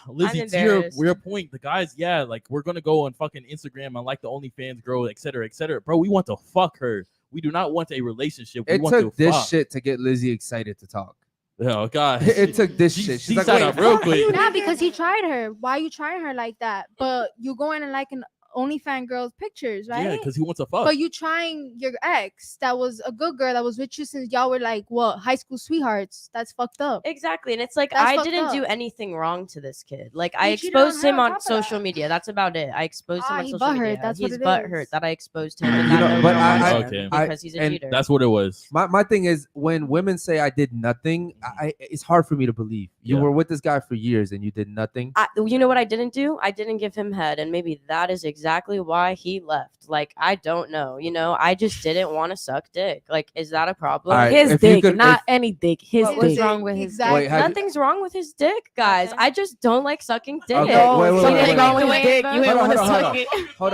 Lizzie, to embarrassed. your point, the guys, yeah, like we're gonna go on fucking Instagram and like the OnlyFans girl, et cetera, et cetera. Bro, we want to fuck her. We do not want a relationship. We it want took to this fuck. shit to get Lizzie excited to talk. Oh god, It took this She- shit. she She's like, sat wait, up real fuck quick. you, Nah, nigga. because he tried her. Why you trying her like that? But you going and liking OnlyFans girls' pictures, right? Yeah, because he wants to fuck. But you trying your ex that was a good girl that was with you since y'all were like what high school sweethearts. That's fucked up. Exactly. And it's like That's I fucked didn't do up. anything wrong to this kid. Like I You cheated on exposed her him on on top of social that. media. That's about it. I exposed him on he social butthurt, media. that's what He's it butthurt is. that I exposed him and You that know, no but girl I- wants Okay. him because he's a and cheater. That's what it was. My thing is when women say I did nothing, it's hard for me to believe. You Yeah. were with this guy for years and you did nothing. You know what I didn't do? I didn't give him head, and maybe that is exactly why he left. Like I don't know. You know, I just didn't want to suck dick. Like, is that a problem? All right, His if you dick, could- not if- any dick. His What dick. was wrong with his Exactly. Wait, have you- Nothing's wrong with his dick, guys. Okay. I just don't like sucking dick. Okay, No, wait, wait, something wait, wrong wait. with his dick. You Hold ain't on, want to hold on, suck it. Hold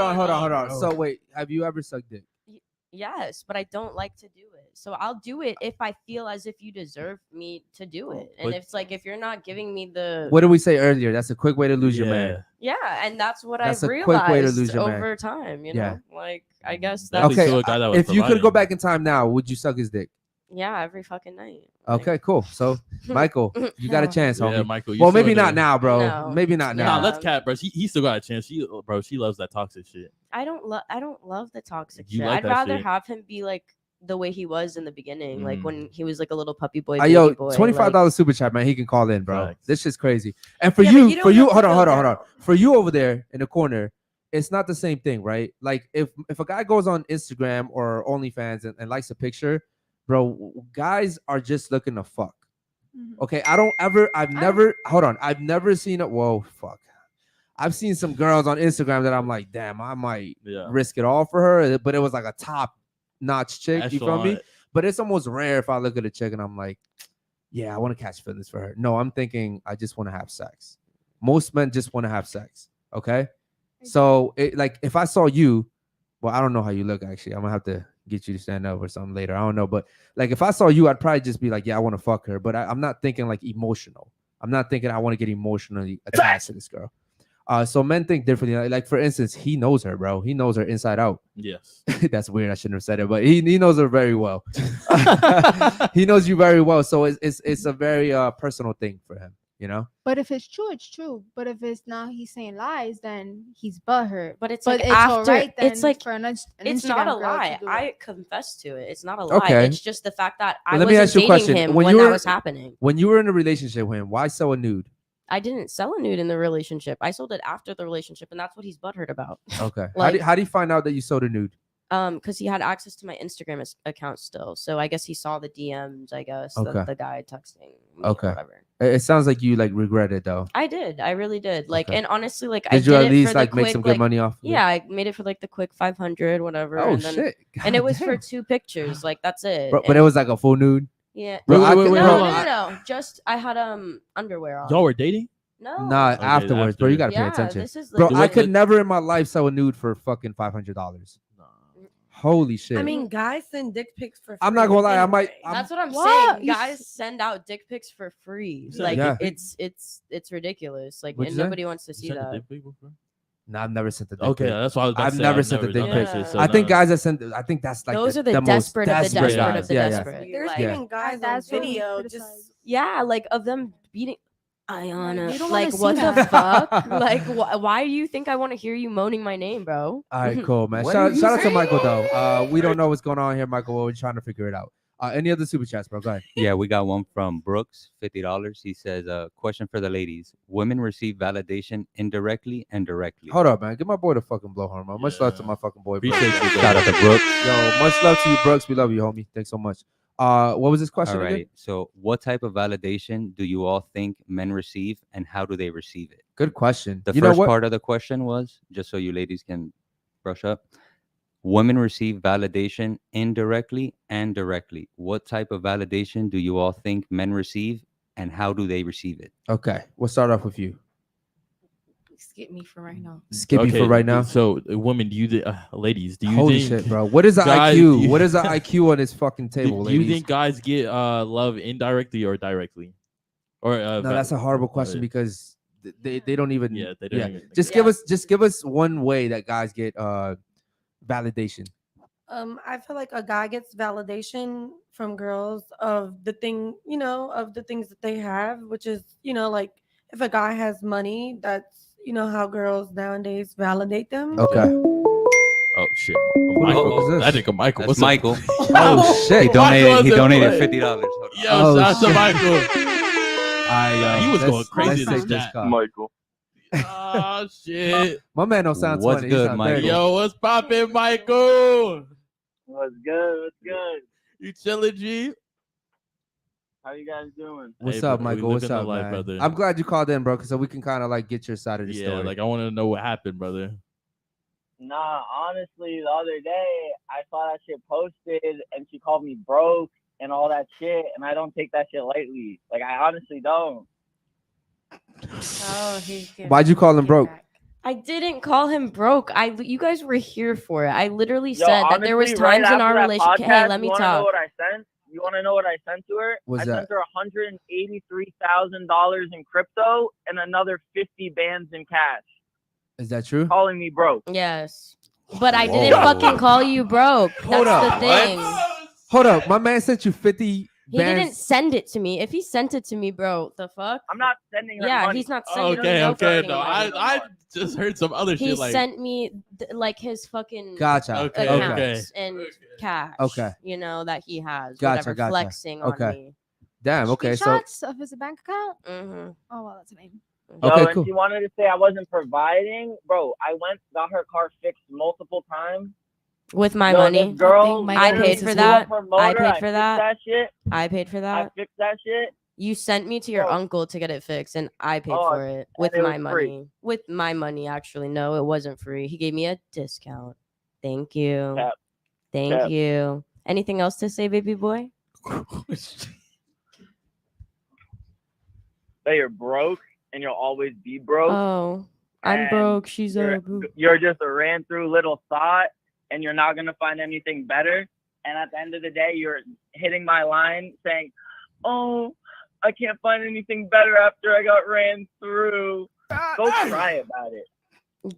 on. So wait, have you ever sucked dick? Yes, but I don't like to do it. So I'll do it if I feel as if you deserve me to do it. And But- it's like if you're not giving me the What did we say earlier? That's a quick way to lose your man. yeah, and that's what That's I've a quick way to realized lose your man. over time. You know, Yeah. like I guess that's Definitely Okay, to a guy that was if you could go providing. back in time now, would you suck his dick? yeah, every fucking night. Like, Okay, cool. So, Michael, you got a chance, Yeah, homie. Michael. You Well, still maybe in not there. now, bro. No. Maybe not Nah, now. let's cap, bro. He still got a chance. She loves that toxic shit. I don't love the toxic You shit. like I'd that rather shit. have him be like the way he was in the beginning, like Mm. when he was like a little puppy boy. Yo, baby boy, $25 super chat, man. He can call in, bro. Facts. This shit's crazy. And for Yeah, but you, you don't have to hold on. feel down. For you over there in the corner, it's not the same thing, right? Like if a guy goes on Instagram or OnlyFans and likes a picture, bro, guys are just looking to fuck. Mhm. Okay, I've never seen it. Whoa, fuck. I've seen some girls on Instagram that I'm like, damn, I might Yeah. risk it all for her, but it was like a top-notch chick. You feel me? Echelon. But it's almost rare if I look at a chick and I'm like, yeah, I want to catch feelings for her. No, I'm thinking I just want to have sex. Most men just want to have sex. Okay. So like if I saw you, well, I don't know how you look actually. I'm gonna have to get you to stand up or something later. I don't know. But like if I saw you, I'd probably just be like, yeah, I want to fuck her. But I'm not thinking like emotional. I'm not thinking I want to get emotionally attached to this girl. So men think differently. Like for instance, he knows her, bro. He knows her inside out. Yes. That's weird. I shouldn't have said it, but he knows her very well. He knows you very well. So it's a very personal thing for him, you know? But if it's true, it's true. But if it's not, he's saying lies, then he's butthurt. But it's But like it's after, alright then it's like for an it's Instagram not a girl to lie. do it. I confess to it. It's not a lie. Okay. It's just the fact that I But let me ask wasn't you a dating question. him When when you that were- was happening. When you were in a relationship with him, why sell a nude? I didn't sell a nude in the relationship. I sold it after the relationship, and that's what he's butthurt about. Okay. Like- how do you find out that you sold a nude? Because he had access to my Instagram account still, so I guess he saw the DMs. I guess Okay. the guy texting. Me or Okay. whatever. It sounds like you like regret it though. I did. I really did. Like, Okay. and honestly, like, I Did you did at it least for the like make quick, some good like, money off of it? Yeah, I made it for like the quick 500, whatever. Oh and then, shit. And it was for Goddamn. 2 pictures. Like, that's it. Bro, but it And- was like a full nude. yeah. Bro, Wait, I wait, could- wait, No, hold no, on. no, no. Just I had underwear on. Y'all were dating? No. Nah, Okay, afterwards, bro. You after. gotta pay attention. This is Bro, legit. I could never in my life sell a nude for fucking $500. Holy shit. I mean, guys send dick pics for free. I'm not gonna lie, I might- anyway. That's what I'm What? saying. Guys send out dick pics for free. You Like Yeah. it's ridiculous. Like, What'd and you say? nobody wants to You see sent the that. dick pic before? Nah, I've never sent a dick Okay, pic. that's why I was about I've to say. never sent a dick done pic. that shit, so I think no. guys that send. I think that's like Those are the most desperate of the desperate desperate guys. of the Yeah, yeah. desperate. There's Like, even guys on That's what we video criticize. just yeah, like of them beating Ayana. you don't Like, wanna what see the that. fuck? Like, why do you think I want to hear you moaning my name, bro? All right, cool, man. What Shout did you out to say? Michael though. We don't know what's going on here, Michael. We're trying to figure it out. Any other super chats, bro? Go ahead. Yeah, we got one from Brooks, $50. He says, question for the ladies. Women receive validation indirectly and directly. Hold up, man. Give my boy the fucking blowhorn, man. Much love to Yeah. my fucking boy. Bro. Appreciate you, Shout out to Brooks. Yo, much love to you, Brooks. We love you, homie. Thanks so much. What was this question All again? right. So, what type of validation do you all think men receive, and how do they receive it? Good question. The You know first what? part of the question was, just so you ladies can brush up, women receive validation indirectly and directly. What type of validation do you all think men receive, and how do they receive it? Okay, we'll start off with you. Skip me for right now. Skippy for right now. So, women, do you, ladies, do you Holy think? shit, bro. What is the guys- IQ? What is the IQ on this fucking Do, table, do you ladies? think guys get love indirectly or directly? Or No, that's a horrible question because they don't even. Yeah, they don't even think Just give us one way that guys get validation. I feel like a guy gets validation from girls of the thing, of the things that they have, which is, like if a guy has money, that's, how girls nowadays validate them. Okay. Oh shit! Who the Michael, fuck is this? that nigga Michael. That's What's up? Michael. Oh shit. He donated. He Michael, donated what's up? $50. Yo, Oh, shout out to shit. Michael. He was let's- going crazy let's in take this this chat. call. Michael. Oh shit! My man don't sound What's 20. He good, sound Michael? 30. Yo, what's poppin', Michael? What's good? What's good? You chillin', G? How you guys doing? What's Hey, up, bro, we Michael? What's living the up, life, man? brother. I'm glad you called in, bro, so we can kind of like get your side of the Yeah, story. like I want to know what happened, brother. Nah, honestly, the other day I saw that shit posted and she called me broke and all that shit, and I don't take that shit lightly. Like, I honestly don't. Oh, he can Why'd you call him get broke? back. I didn't call him broke. You guys were here for it. I literally Yo, said that there was honestly, right times in after our that relationship. Hey, podcast, let me you wanna know talk. what I sent? You want to know what I sent to her? What's I that? sent her $183,000 in crypto and another 50 bands in cash, Is that true? calling me broke. Yes, but I didn't Whoa. fucking call you broke. Hold That's up. the thing. Hold up. My man sent you 50 He didn't send it to me. If he sent it to me, bro, the fuck? I'm not sending her Yeah, money. he's not sending me Okay, no okay. fucking No, money. I just heard some other He shit like. sent me like his fucking Gotcha. Okay, accounts okay. and cash. Okay. You know that he has. Gotcha, Whatever, gotcha. flexing Okay. on me. Damn. Okay. So Screenshots of his bank account. Mm-hmm. Oh well, that's a name. So Okay, and cool. she wanted to say I wasn't providing, bro. I went, got her car fixed multiple times. With my Yo, money. this girl, I literally paid for blew that. up her I motor. paid for fixed that. shit. I paid for I that. fixed that shit. You sent me to your Bro. uncle to get it fixed, and I paid Oh, for it with it my was free. money. With my money, actually. No, it wasn't free. He gave me a discount. Thank you. Cap. Thank Cap. you. Anything else to say, baby boy? That you're broke and you'll always be broke. Oh, I'm and broke. She's you're, a broke. you're just a ran through little thought and you're not going to find anything better. And at the end of the day, you're hitting my line saying, oh, I can't find anything better after I got ran through. Go cry about it.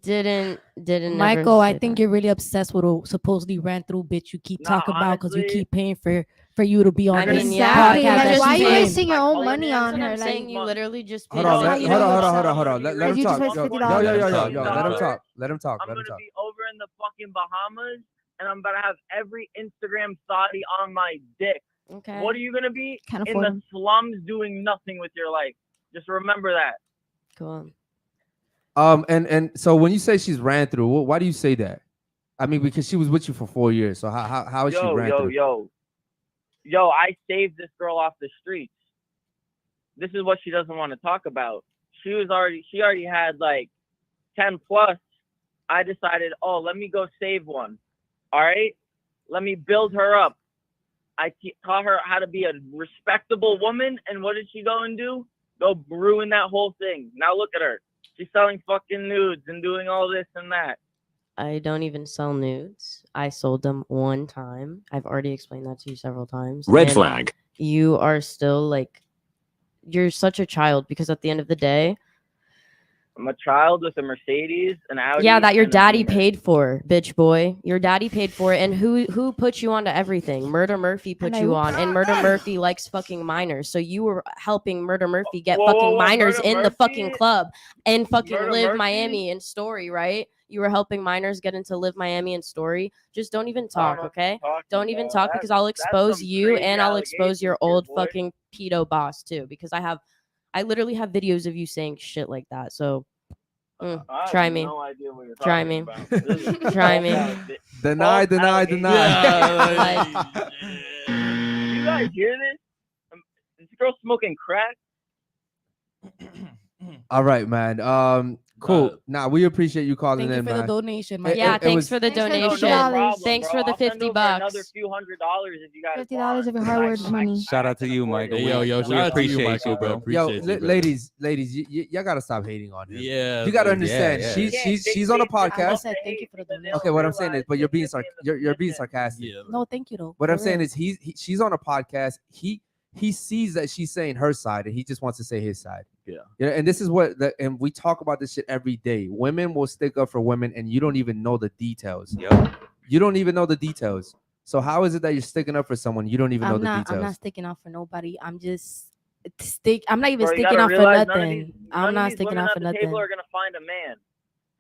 Didn't never Michael, I say think that. you're really obsessed with a supposedly ran through bitch you keep Nah, talking about because you honestly- keep paying for you to be on I this mean, yeah, Exactly. podcast. yeah, Like, that why she's you in. wasting your own Like, money that's on That's what her? I'm saying. Like, You literally just hold paid on. for Let- it. hold on, Hold on. Let him You just talk. paid Yo, $50. yo, Let him Let him talk. talk. Let him talk. I'm Let going him to talk. be over in the fucking Bahamas and I'm about to have every Instagram thotty on my dick. Okay. What are you going to be? Can't In afford the them. slums doing nothing with your life. Just remember that. Cool. And so when you say she's ran through, why do you say that? I mean, because she was with you for 4 years. So how is she ran through? Yo, I saved this girl off the streets. This is what she doesn't want to talk about. She already had like 10 plus. I decided, oh, let me go save one. All right. Let me build her up. I taught her how to be a respectable woman. And what did she go and do? Go ruin that whole thing. Now look at her. She's selling fucking nudes and doing all this and that. I don't even sell nudes. I sold them one time. I've already explained that to you several times. Red And flag. You are still like, you're such a child because at the end of the day, I'm a child with a Mercedes, an Audi. yeah, that your and a daddy Beamer. paid for, bitch boy. Your daddy paid for it. And who put you onto everything? Murder Murphy put And you I- on. And Murder Murphy likes fucking minors. So you were helping Murder Murphy get Whoa, fucking whoa, minors Murder in the fucking Murphy? club and fucking Murder Live Murphy? Miami and Story, right? You were helping minors get into Live Miami and Story. Just don't even talk, okay? Don't even talk because I'll expose you and I'll expose your old fucking pedo boss too because I literally have videos of you saying shit like that. So try me. No idea what you're Try talking me. about. This is Try me. Deny. You guys hear this? This girl smoking crack. All right, man. Cool. Nah, we appreciate you calling Thank you in, for the man. donation, It- Michael. Yeah, it thanks was- for the Thanks for the donation. $50. Thanks for the I'll send $50 over bucks. Another few $100s if you guys $50 want. of your hard work money. Shout out to you, Michael. Hey, yo, We shout out to you, appreciate Michael, you, bro. bro. Yo, Appreciate you, bro. ladies, y'all gotta stop hating on him. Yeah, You gotta bro. understand. yeah. She's on a I podcast. said thank you for the donation. Okay, what I'm saying is, but you're being sarcastic. Yeah. No, thank you though. What I'm For saying real. is she's on a podcast. He sees that she's saying her side and he just wants to say his side. Yeah. And this is and we talk about this shit every day. Women will stick up for women and you don't even know the details. Yep. You don't even know the details. So how is it that you're sticking up for someone you don't even know the I'm details? not sticking out for nobody. I'm just I'm not even Bro, you sticking gotta out for realize nothing. I'm none not of these sticking women out at for the nothing. table are gonna find a man.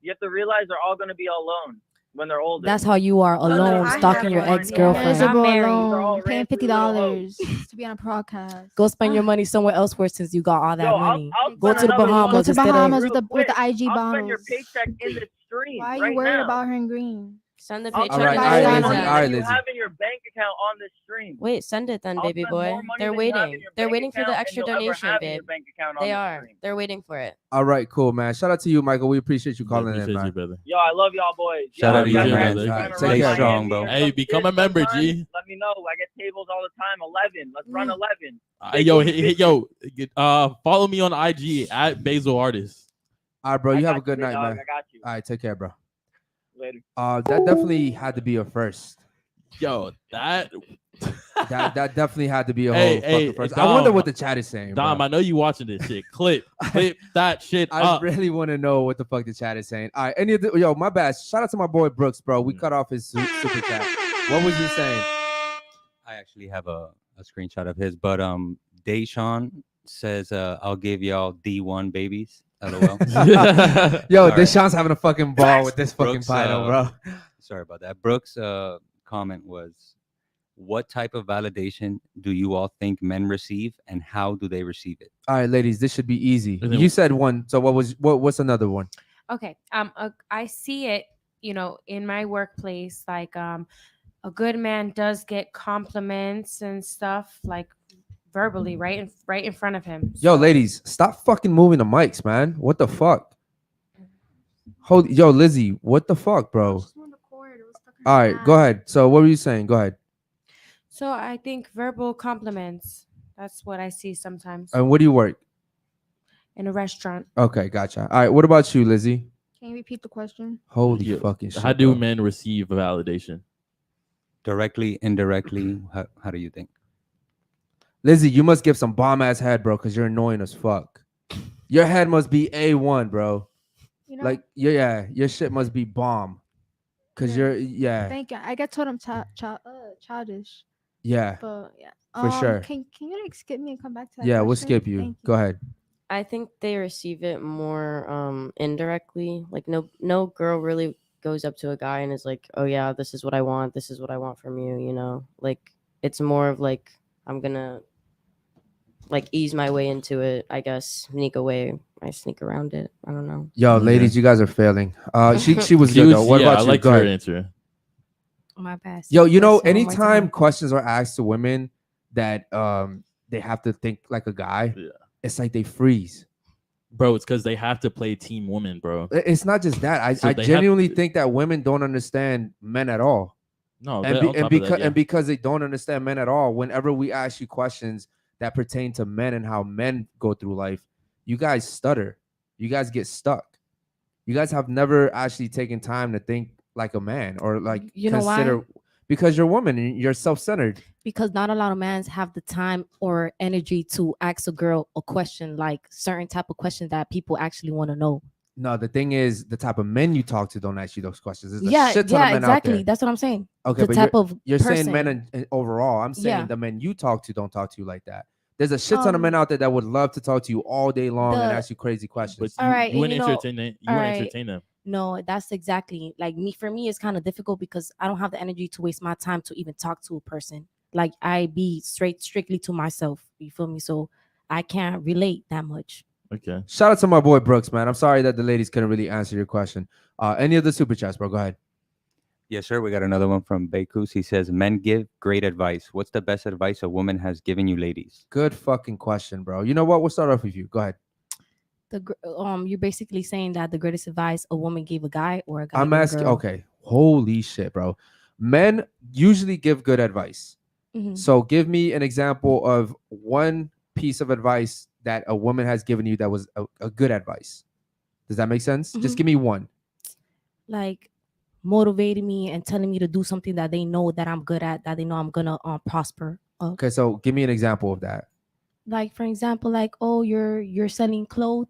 You have to realize they're all gonna be alone when they're older. That's how you are None of alone, them stalking have your one. ex-girlfriend. Miserable married. They're all alone, paying ran through little hoes. $50 to be on a podcast. Go spend your money somewhere elsewhere since you got all that Yo, money. I'll Go spend to the another Bahamas Go to instead of- Bahamas real with the quick. IG I'll spend your bottles. paycheck in the stream. Why are you right worried now. about her in green? Send the I'll paycheck. spend All right, more all right, money Lizzie, than all right, you Lizzie. have in your bank account on this stream. Wait, send it then, I'll baby spend boy. more money They're than you have in waiting. your They're bank waiting for the account extra than you'll ever donation, have in your babe. bank account on They this are. stream. They're waiting for it. All right, cool, man. Shout out to you, Michael. We appreciate you calling in, Appreciate man. you, brother. Yo, I love y'all boys. Shout Yo, out to you you, guys man. are All right, trying to stay run strong, Miami bro. or Hey, some become shit a member, sometime, G. Let me know. I get tables all the time. 11. Let's run 11. Follow me on IG at Basil Artist. All right, bro. You I have a got good you, night, dog. man. I got you. All right, take care, bro. Later. That definitely had to be a first. Yo, that That definitely had to be a Hey, whole hey, fucking first. Dom, I wonder what the chat is saying. Dom, bro. I know you watching this shit. Clip that shit I up. really want to know what the fuck the chat is saying. All right, yo, my bad. Shout out to my boy Brooks, bro. We cut off his super chat. What was you saying? I actually have a a screenshot of his. But Deshaun says, "I'll give y'all D1 babies." LOL. Yo, Sorry. Deshaun's having a fucking ball with this fucking Brooks, title, bro. Sorry about that. Brooks' comment was, "What type of validation do you all think men receive, and how do they receive it?" All right, ladies, this should be easy. And then- You said one. So what's another one? Okay. I see it, in my workplace, like a good man does get compliments and stuff, like verbally, right in front of him. Yo, So- ladies, stop fucking moving the mics, man. What the fuck? Yo, Lizzie, what the fuck, bro? All right, go ahead. So what were you saying? Go ahead. So I think verbal compliments. That's what I see sometimes And where do you work? in a restaurant. Okay, gotcha. All right, what about you, Lizzie? Can you repeat the question? Holy Yeah. fucking shit. How do bro. men receive validation? Directly, indirectly, how do you think? Lizzie, you must give some bomb ass head, bro, because you're annoying as fuck. Your head must be A1, bro. You know, Like, yeah, your shit must be bomb. Cause Yeah. you're thank you. I get told I'm childish, yeah. but yeah, For sure. Can you like skip me and come back to that? Yeah, we'll question? skip you. Thank Go ahead. I think they receive it more indirectly. Like no girl really goes up to a guy and is like, "Oh yeah, this is what I want. This is what I want from you." Like it's more of like I'm gonna like ease my way into it. I guess sneak away. I sneak around it. I don't know. Yo, Okay. ladies, you guys are failing. She was She good though. was- What yeah, about I you? like Go her ahead. answer. My bad. Yo, you know, Question one more anytime time. questions are asked to women that they have to think like a guy, Yeah. it's like they freeze. Bro, it's because they have to play team women, bro. It's not just that. So I they have genuinely to- think that women don't understand men at all. No, And, that- be, on and, top of because that, yeah. and because they don't understand men at all, whenever we ask you questions that pertain to men and how men go through life, you guys stutter. You guys get stuck. You guys have never actually taken time to think like a man or like You know why? consider because you're a woman and you're self-centered. Because not a lot of men have the time or energy to ask a girl a question, like certain type of questions that people actually want to know. No, the thing is, the type of men you talk to don't ask you those questions. There's a Yeah, shit ton of men exactly. out there. That's what I'm saying. Okay, the but type of you're saying men person. and overall. I'm saying Yeah. the men you talk to don't talk to you like that. There's a shit ton of men out there that would love to talk to you all day long and The- ask you crazy questions. But All you, right, you and wouldn't you know- entertain them. You all wouldn't right. entertain them. No, that's exactly like me. For me, it's kind of difficult because I don't have the energy to waste my time to even talk to a person. Like I be strictly to myself. You feel me? So I can't relate that much. Okay. Shout out to my boy Brooks, man. I'm sorry that the ladies couldn't really answer your question. Any of the super chats, bro? Go ahead. Yes, sir. We got another one from Bekus. He says, "Men give great advice. What's the best advice a woman has given you, ladies?" Good fucking question, bro. You know what? We'll start off with you. Go ahead. You're basically saying that the greatest advice a woman gave a guy or a guy I'm gave a asking. girl. Okay. Holy shit, bro. Men usually give good advice. Mhm. So give me an example of one piece of advice that a woman has given you that was a good advice. Does that make sense? Just Mhm. give me one. Like motivating me and telling me to do something that they know that I'm good at, that they know I'm gonna prosper. Okay, so give me an example of that. Like for example, like, oh, you're selling clothes.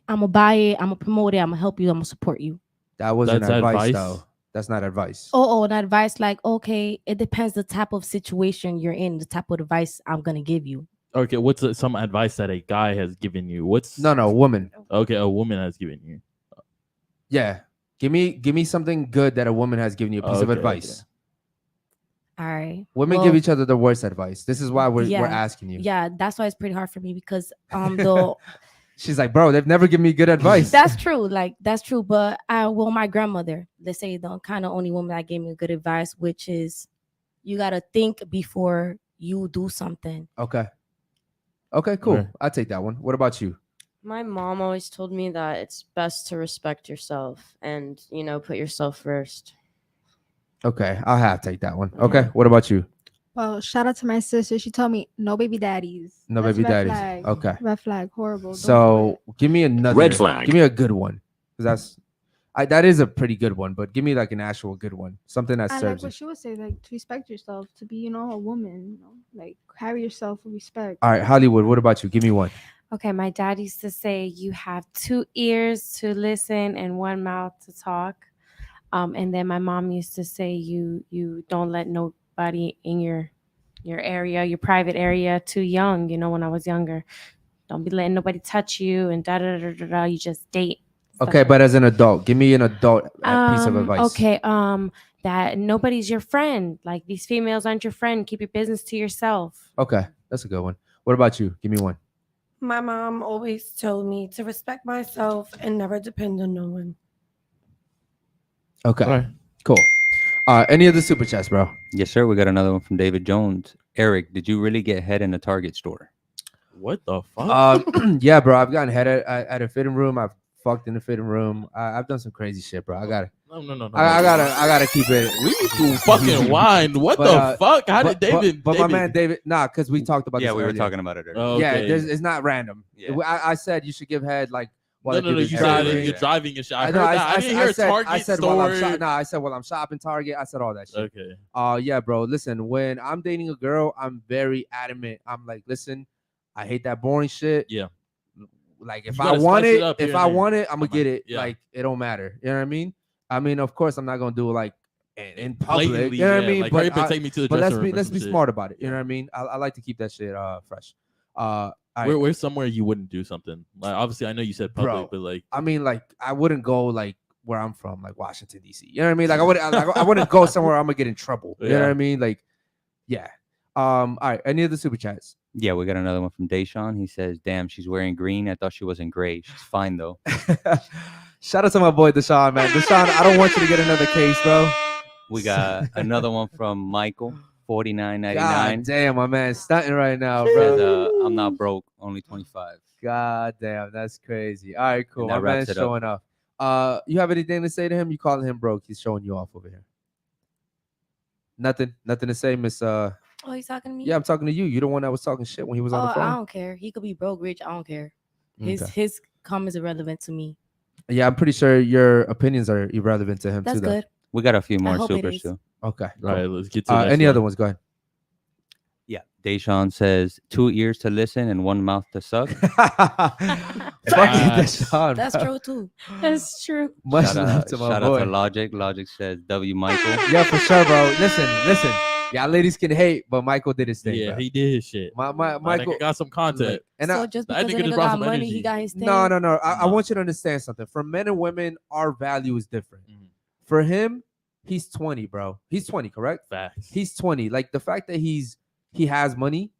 I'm gonna buy it. I'm gonna promote it. I'm gonna help you. I'm gonna support you. That wasn't That's advice, advice? though. That's not advice. Oh, that advice, like, okay, it depends the type of situation you're in, the type of advice I'm gonna give you. Okay. What's some advice that a guy has given you? What's No, woman. Okay, a woman has given you. Yeah. Give me something good that a woman has given you, a piece of Okay, advice. All right. Women Well, give each other the worst advice. This is why we're yeah, asking you. Yeah, that's why it's pretty hard for me because the She's like, bro, they've never given me good advice. that's true. Like that's true. But my grandmother, let's say the kind of only woman that gave me good advice, which is you gotta think before you do something. Okay. Okay, cool. Right. I'll take that one. What about you? My mom always told me that it's best to respect yourself and, put yourself first. Okay, I'll have to take that one. Okay, what about you? Well, shout out to my sister. She told me no baby daddies. No That's baby red daddies. flag. Okay. Red flag. Horrible. Don't do So it. give me another Red flag. Give me a good one. Because that is a pretty good one, but give me like an actual good one. Something that I like serves you. what she would say, like to respect yourself, to be, a woman, like carry yourself with respect. All right, Hollywood, what about you? Give me one. Okay, my dad used to say you have 2 ears to listen and 1 mouth to talk. And then my mom used to say you don't let nobody in your your area, your private area too young. You know, when I was younger, don't be letting nobody touch you and da da da da da. You just date. stuff Okay, like but as an adult, give me an adult piece of advice. Okay, that nobody's your friend. Like these females aren't your friend. Keep your business to yourself. Okay, that's a good one. What about you? Give me one. My mom always told me to respect myself and never depend on no one. Okay, All right. cool. Any of the super chats, bro? Yes, sir. We got another one from David Jones. Eric, did you really get head in a Target store? What the fuck? Yeah, bro. I've gotten head at a fitting room. I've fucked in the fitting room. I've done some crazy shit, bro. I gotta keep it. We need to fucking wind. What the fuck? How did David? But my man David, because we talked about Yeah, this we were earlier. talking about it earlier. Oh, Yeah, okay. it's not random. Yeah. I said you should give head like while No, the dude is you driving. said you're driving and shit. I heard know, that. I didn't hear Target I said store. while I said while I'm shopping Target. I said all that shit. Okay. Yeah, bro. Listen, when I'm dating a girl, I'm very adamant. I'm like, listen, I hate that boring shit. Yeah. Like if You I gotta want spice it it, up here if and I there. want it, I'm gonna get it. Yeah. Like it don't matter. You know what I mean? I mean, of course, I'm not gonna do it like in public. Blatantly, You know what I yeah, mean? like, hurry up and take me to the but let's dressing room or let's some be shit. smart about it. You know what I mean? I like to keep that shit fresh. Where's somewhere you wouldn't do something? Like obviously, I know you said public, Bro, but like I mean, like I wouldn't go like where I'm from, like Washington D.C. You know what I mean? Like I wouldn't go somewhere I'm gonna get in trouble. You know what I mean? Like, yeah. All right. Any of the super chats? Yeah, we got another one from Deshaun. He says, "Damn, she's wearing green. I thought she was in gray. She's fine though." Shout out to my boy Deshaun, man. Deshaun, I don't want you to get another case, bro. We got another one from Michael, $49.99. God damn, my man, stunting right now, Says, bro. I'm not broke, only 25. God damn, that's crazy. All right, cool. And My that wraps man's it up. showing off. You have anything to say to him? You calling him broke? He's showing you off over here. Nothing to say, Miss. Oh, he's talking to me? Yeah, I'm talking to you. You're the one that was talking shit when he was on the I phone. don't care. He could be broke, rich. I don't care. Okay. His comments are irrelevant to me. Yeah, I'm pretty sure your opinions are irrelevant to him That's too. Though. good. We got a few more hope it supers is. too. Okay. all right, let's get to the Cool. next Any one. other ones? Go ahead. Yeah. Deshaun says 2 ears to listen and 1 mouth to suck. Fuck you, Deshaun, That's bro. true too. That's true. Much Shout love out, to my shout boy. out to Logic. Logic says W Michael. Yeah, for sure, bro. Listen. Y'all ladies can hate, but Michael did his thing. Yeah, bro. he did his shit. Michael Nigga got some content. and So I, just I because think a it just nigga brought got some money, energy. he got his thing. no. I No. want you to understand something. For men and women, our value is different. Mhm. For him, he's 20, bro. He's 20, correct? Facts. He's 20. Like the fact that he has money.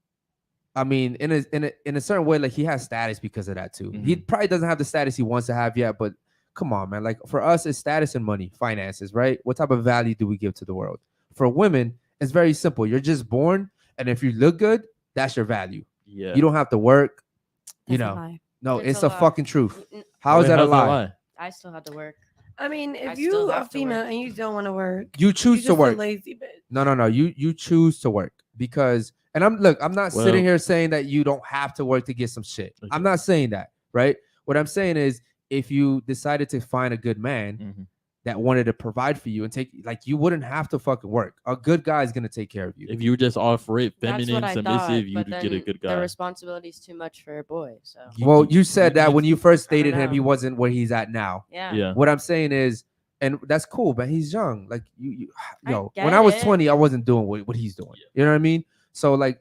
I mean, in a certain way, like he has status because of that too. He probably doesn't have the status he wants to have yet, but come on, man. Like for us, it's status and money, finances, right? What type of value do we give to the world? For women, it's very simple. You're just born, and if you look good, that's your value. Yeah. You don't have to work. You That's a know, lie. no, It's it's a a lie. fucking truth. How is Wait, that a how's lie? I still have to work. I mean, I if still you a have to female work. and you don't want to work, You you choose to just work. a lazy bitch. No. You choose to work because, and I'm not Well- sitting here saying that you don't have to work to get some shit. Okay. I'm not saying that, right? What I'm saying is, if you decided to find a good man Mhm. that wanted to provide for you and you wouldn't have to fucking work. A good guy is gonna take care of you. If you were just off rip, That's feminine, what I submissive, thought, you'd but get a then good the guy. responsibility is too much for a boy. So Well, you said that when you first I don't dated him, he know. wasn't where he's at now. yeah. Yeah. What I'm saying is, and that's cool, but he's young. Like I yo, get when I was it. 20, I wasn't doing what he's doing. You know what I mean? So like,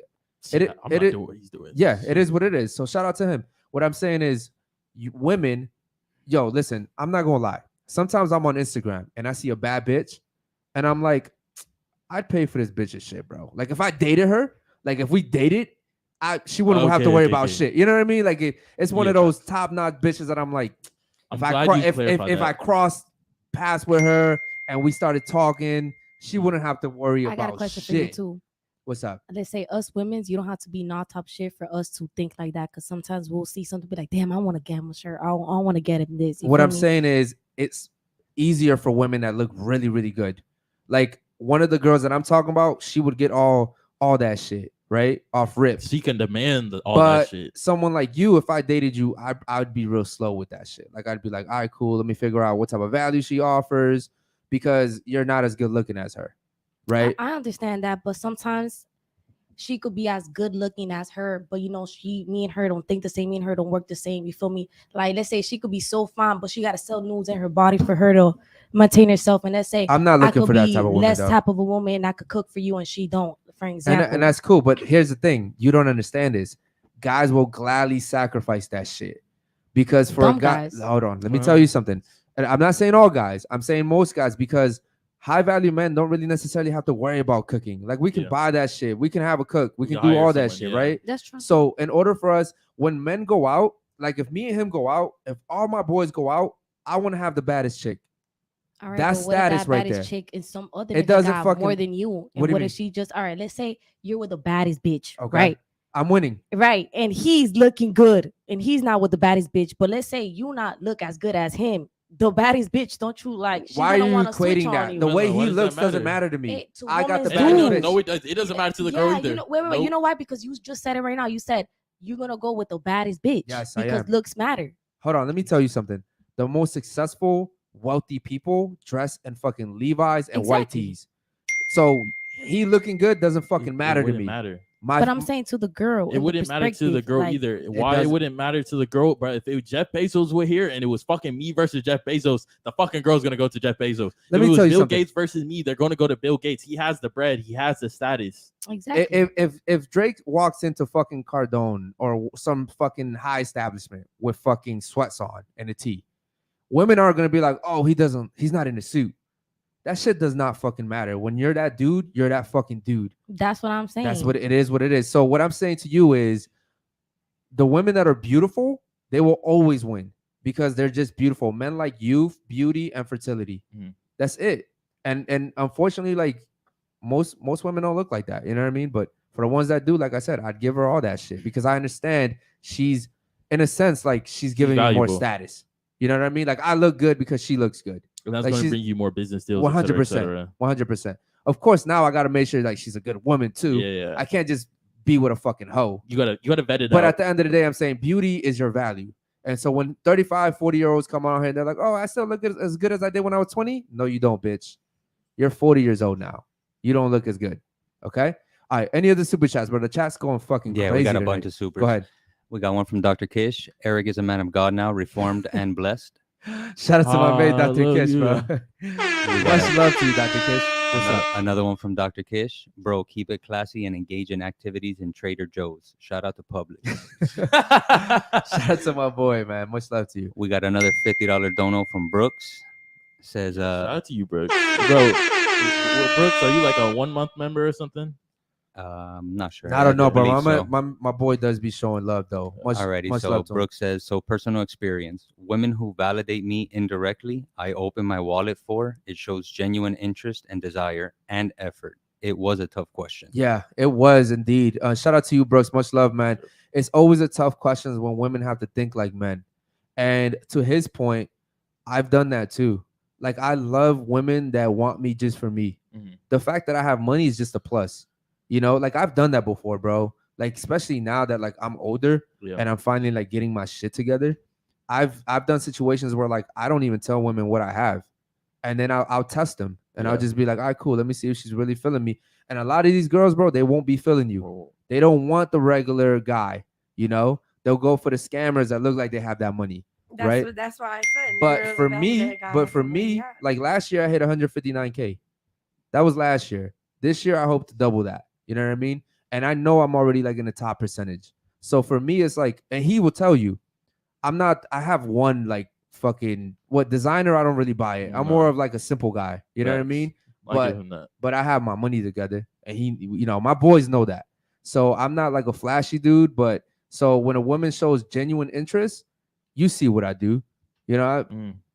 I'm it not is- doing what he's doing. yeah, it is what it is. So shout out to him. What I'm saying is, you women, yo, listen, I'm not gonna lie. Sometimes I'm on Instagram and I see a bad bitch, and I'm like, I'd pay for this bitch's shit, bro. Like if I dated her, like if we dated, she wouldn't have to worry about shit. You know what I mean? Like it's one Yeah, of those top notch bitches that I'm like, I'm if I glad cro- you if clarified if I that. crossed paths with her and we started talking, she wouldn't have to worry I got a about question for you shit. too. What's up? Let's say us women's, you don't have to be not top shit for us to think like that. Because sometimes we'll see something be like, damn, I want to get him a shirt. I want to get him this. You What feel I'm me? saying is, it's easier for women that look really, really good. Like one of the girls that I'm talking about, she would get all that shit right off rip. She can demand all But that shit. someone like you, if I dated you, I'd be real slow with that shit. Like I'd be like, all right, cool. Let me figure out what type of value she offers because you're not as good looking as her, right? I understand that, but sometimes she could be as good looking as her, but me and her don't think the same. Me and her don't work the same. You feel me? Like let's say she could be so fine, but she got to sell nudes in her body for her to maintain herself. And let's say I'm not I looking could for that be type of woman. less Though. type of a woman. I could cook for you, and she don't. for example. And that's cool. But here's the thing: you don't understand this. Guys will gladly sacrifice that shit because for Dumb a guy, guys. hold on, let me tell you something. And I'm not saying all guys. I'm saying most guys because high value men don't really necessarily have to worry about cooking. Like we can buy that shit. We can have a cook. We can do all that shit, right? That's true. So in order for us, when men go out, like if me and him go out, if all my boys go out, I want to have the baddest chick. All right, That's but what if status that right baddest there. chick is some other It nigga doesn't got fucking- more than you? And what do you what mean? if she just all right? Let's say you're with the baddest bitch, Okay. right? I'm winning. Right, and he's looking good, and he's not with the baddest bitch. But let's say you not look as good as him, the baddest bitch. Don't you like? She's Why are gonna you wanna switch equating on that? you. The way Why he does that looks doesn't matter? matter to me. To I got the women's baddest do. bitch. No, it doesn't matter to the girl Yeah, either. you know, wait, Nope. you know why? Because you just said it right now. You said you're gonna go with the baddest bitch Yes, I because am. looks matter. Hold on, let me tell you something. The most successful, wealthy people dress in fucking Levi's and white Exactly. tees. So he looking good doesn't fucking matter to wouldn't me. matter. But I'm saying to the girl, It in the wouldn't matter to the perspective, girl like, either. Why it doesn't. wouldn't matter to the girl, bro? If Jeff Bezos were here and it was fucking me versus Jeff Bezos, the fucking girl's gonna go to Jeff Bezos. Let if me it was tell you Bill something. Gates versus me, they're gonna go to Bill Gates. He has the bread, he has the status. Exactly. If Drake walks into fucking Cardone or some fucking high establishment with fucking sweats on and a tee, women are gonna be like, oh, he's not in a suit. That shit does not fucking matter. When you're that dude, you're that fucking dude. That's what I'm saying. That's what it is. What it is. So what I'm saying to you is, the women that are beautiful, they will always win because they're just beautiful. Men like youth, beauty, and fertility. That's it. And unfortunately, like most women don't look like that. You know what I mean? But for the ones that do, like I said, I'd give her all that shit because I understand she's, in a sense, like she's giving me more valuable. status. You know what I mean? Like I look good because she looks good. And that's Like, gonna she's- bring you more business deals. 100%. 100%. Of course, now I gotta make sure like she's a good woman too. Yeah. I can't just be with a fucking hoe. You gotta vet it But out. at the end of the day, I'm saying beauty is your value. And so when 35, 40-year-olds come out here and they're like, oh, I still look as good as I did when I was 20. No, you don't, bitch. You're 40 years old now. You don't look as good. Okay? All right. Any other super chats, bro? The chat's going fucking Yeah, crazy. we got a tonight. bunch of supers. Go ahead. We got one from Dr. Kish. Eric is a man of God now, reformed and blessed. Shout out to my mate, Dr. Kish, bro. Hallelujah. Much love to you, Dr. Kish. What's up? Another one from Dr. Kish. Bro, keep it classy and engage in activities in Trader Joe's. Shout out to Publix. Shout out to my boy, man. Much love to you. We got another $50 dono from Brooks. Says, Shout out to you, Brooks. Bro, Brooks, are you like a 1 month member or something? I'm not sure. I don't know, bro. believe so. My boy does be showing love, though. Alrighty, much so love to him. Brooks says, so personal experience. Women who validate me indirectly, I open my wallet for. It shows genuine interest and desire and effort. It was a tough question. Yeah, it was indeed. Shout out to you, Brooks. Much love, man. It's always a tough question when women have to think like men. And to his point, I've done that too. Like, I love women that want me just for me. The fact that I have money is just a plus. You know, like I've done that before, bro. Like, especially now that like I'm older and I'm finally like getting my shit together. I've done situations where like I don't even tell women what I have. And then I'll test them and I'll just be like, all right, cool. Let me see if she's really feeling me. And a lot of these girls, bro, they won't be feeling you. They don't want the regular guy, you know? They'll go for the scammers that look like they have that money. Right. That's why I said. But you're for the me, validated guy. like last year I hit 159K. That was last year. This year I hope to double that. You know what I mean? And I know I'm already like in the top percentage. So for me, it's like, and he will tell you, I have one like fucking what designer, I don't really buy it. I'm more of like a simple guy. You know what I mean? I give him that. But I have my money together. And he, you know, my boys know that. So I'm not like a flashy dude, but so when a woman shows genuine interest, you see what I do. You know,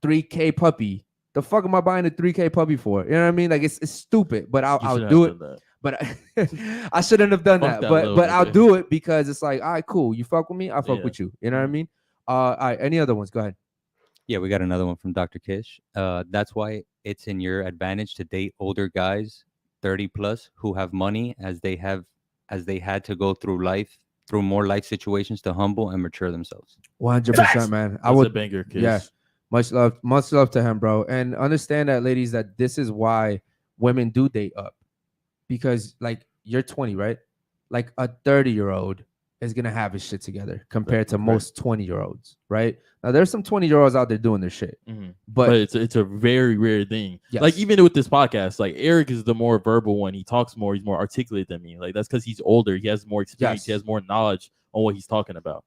3K puppy. The fuck am I buying a 3K puppy for? You know what I mean? Like it's stupid, but I'll do it. But I shouldn't have done that. But I'll do it because it's like, all right, cool. You fuck with me, I fuck with you. You know what I mean? All right, any other ones? Go ahead. Yeah, we got another one from Dr. Kish. That's why it's in your advantage to date older guys, 30 plus, who have money as they had to go through more life situations to humble and mature themselves. 100%, man. I That's would a banger, Kish. Yeah. Much love to him, bro. And understand that, ladies, that this is why women do date up. Because like you're 20, right? Like a 30-year-old is gonna have his shit together compared to most 20-year-olds, right? Now there's some 20-year-olds out there doing their shit, but it's a very rare thing. Yes. Like even with this podcast, like Eric is the more verbal one. He talks more. He's more articulate than me. Like that's because he's older. He has more experience. Yes. He has more knowledge on what he's talking about.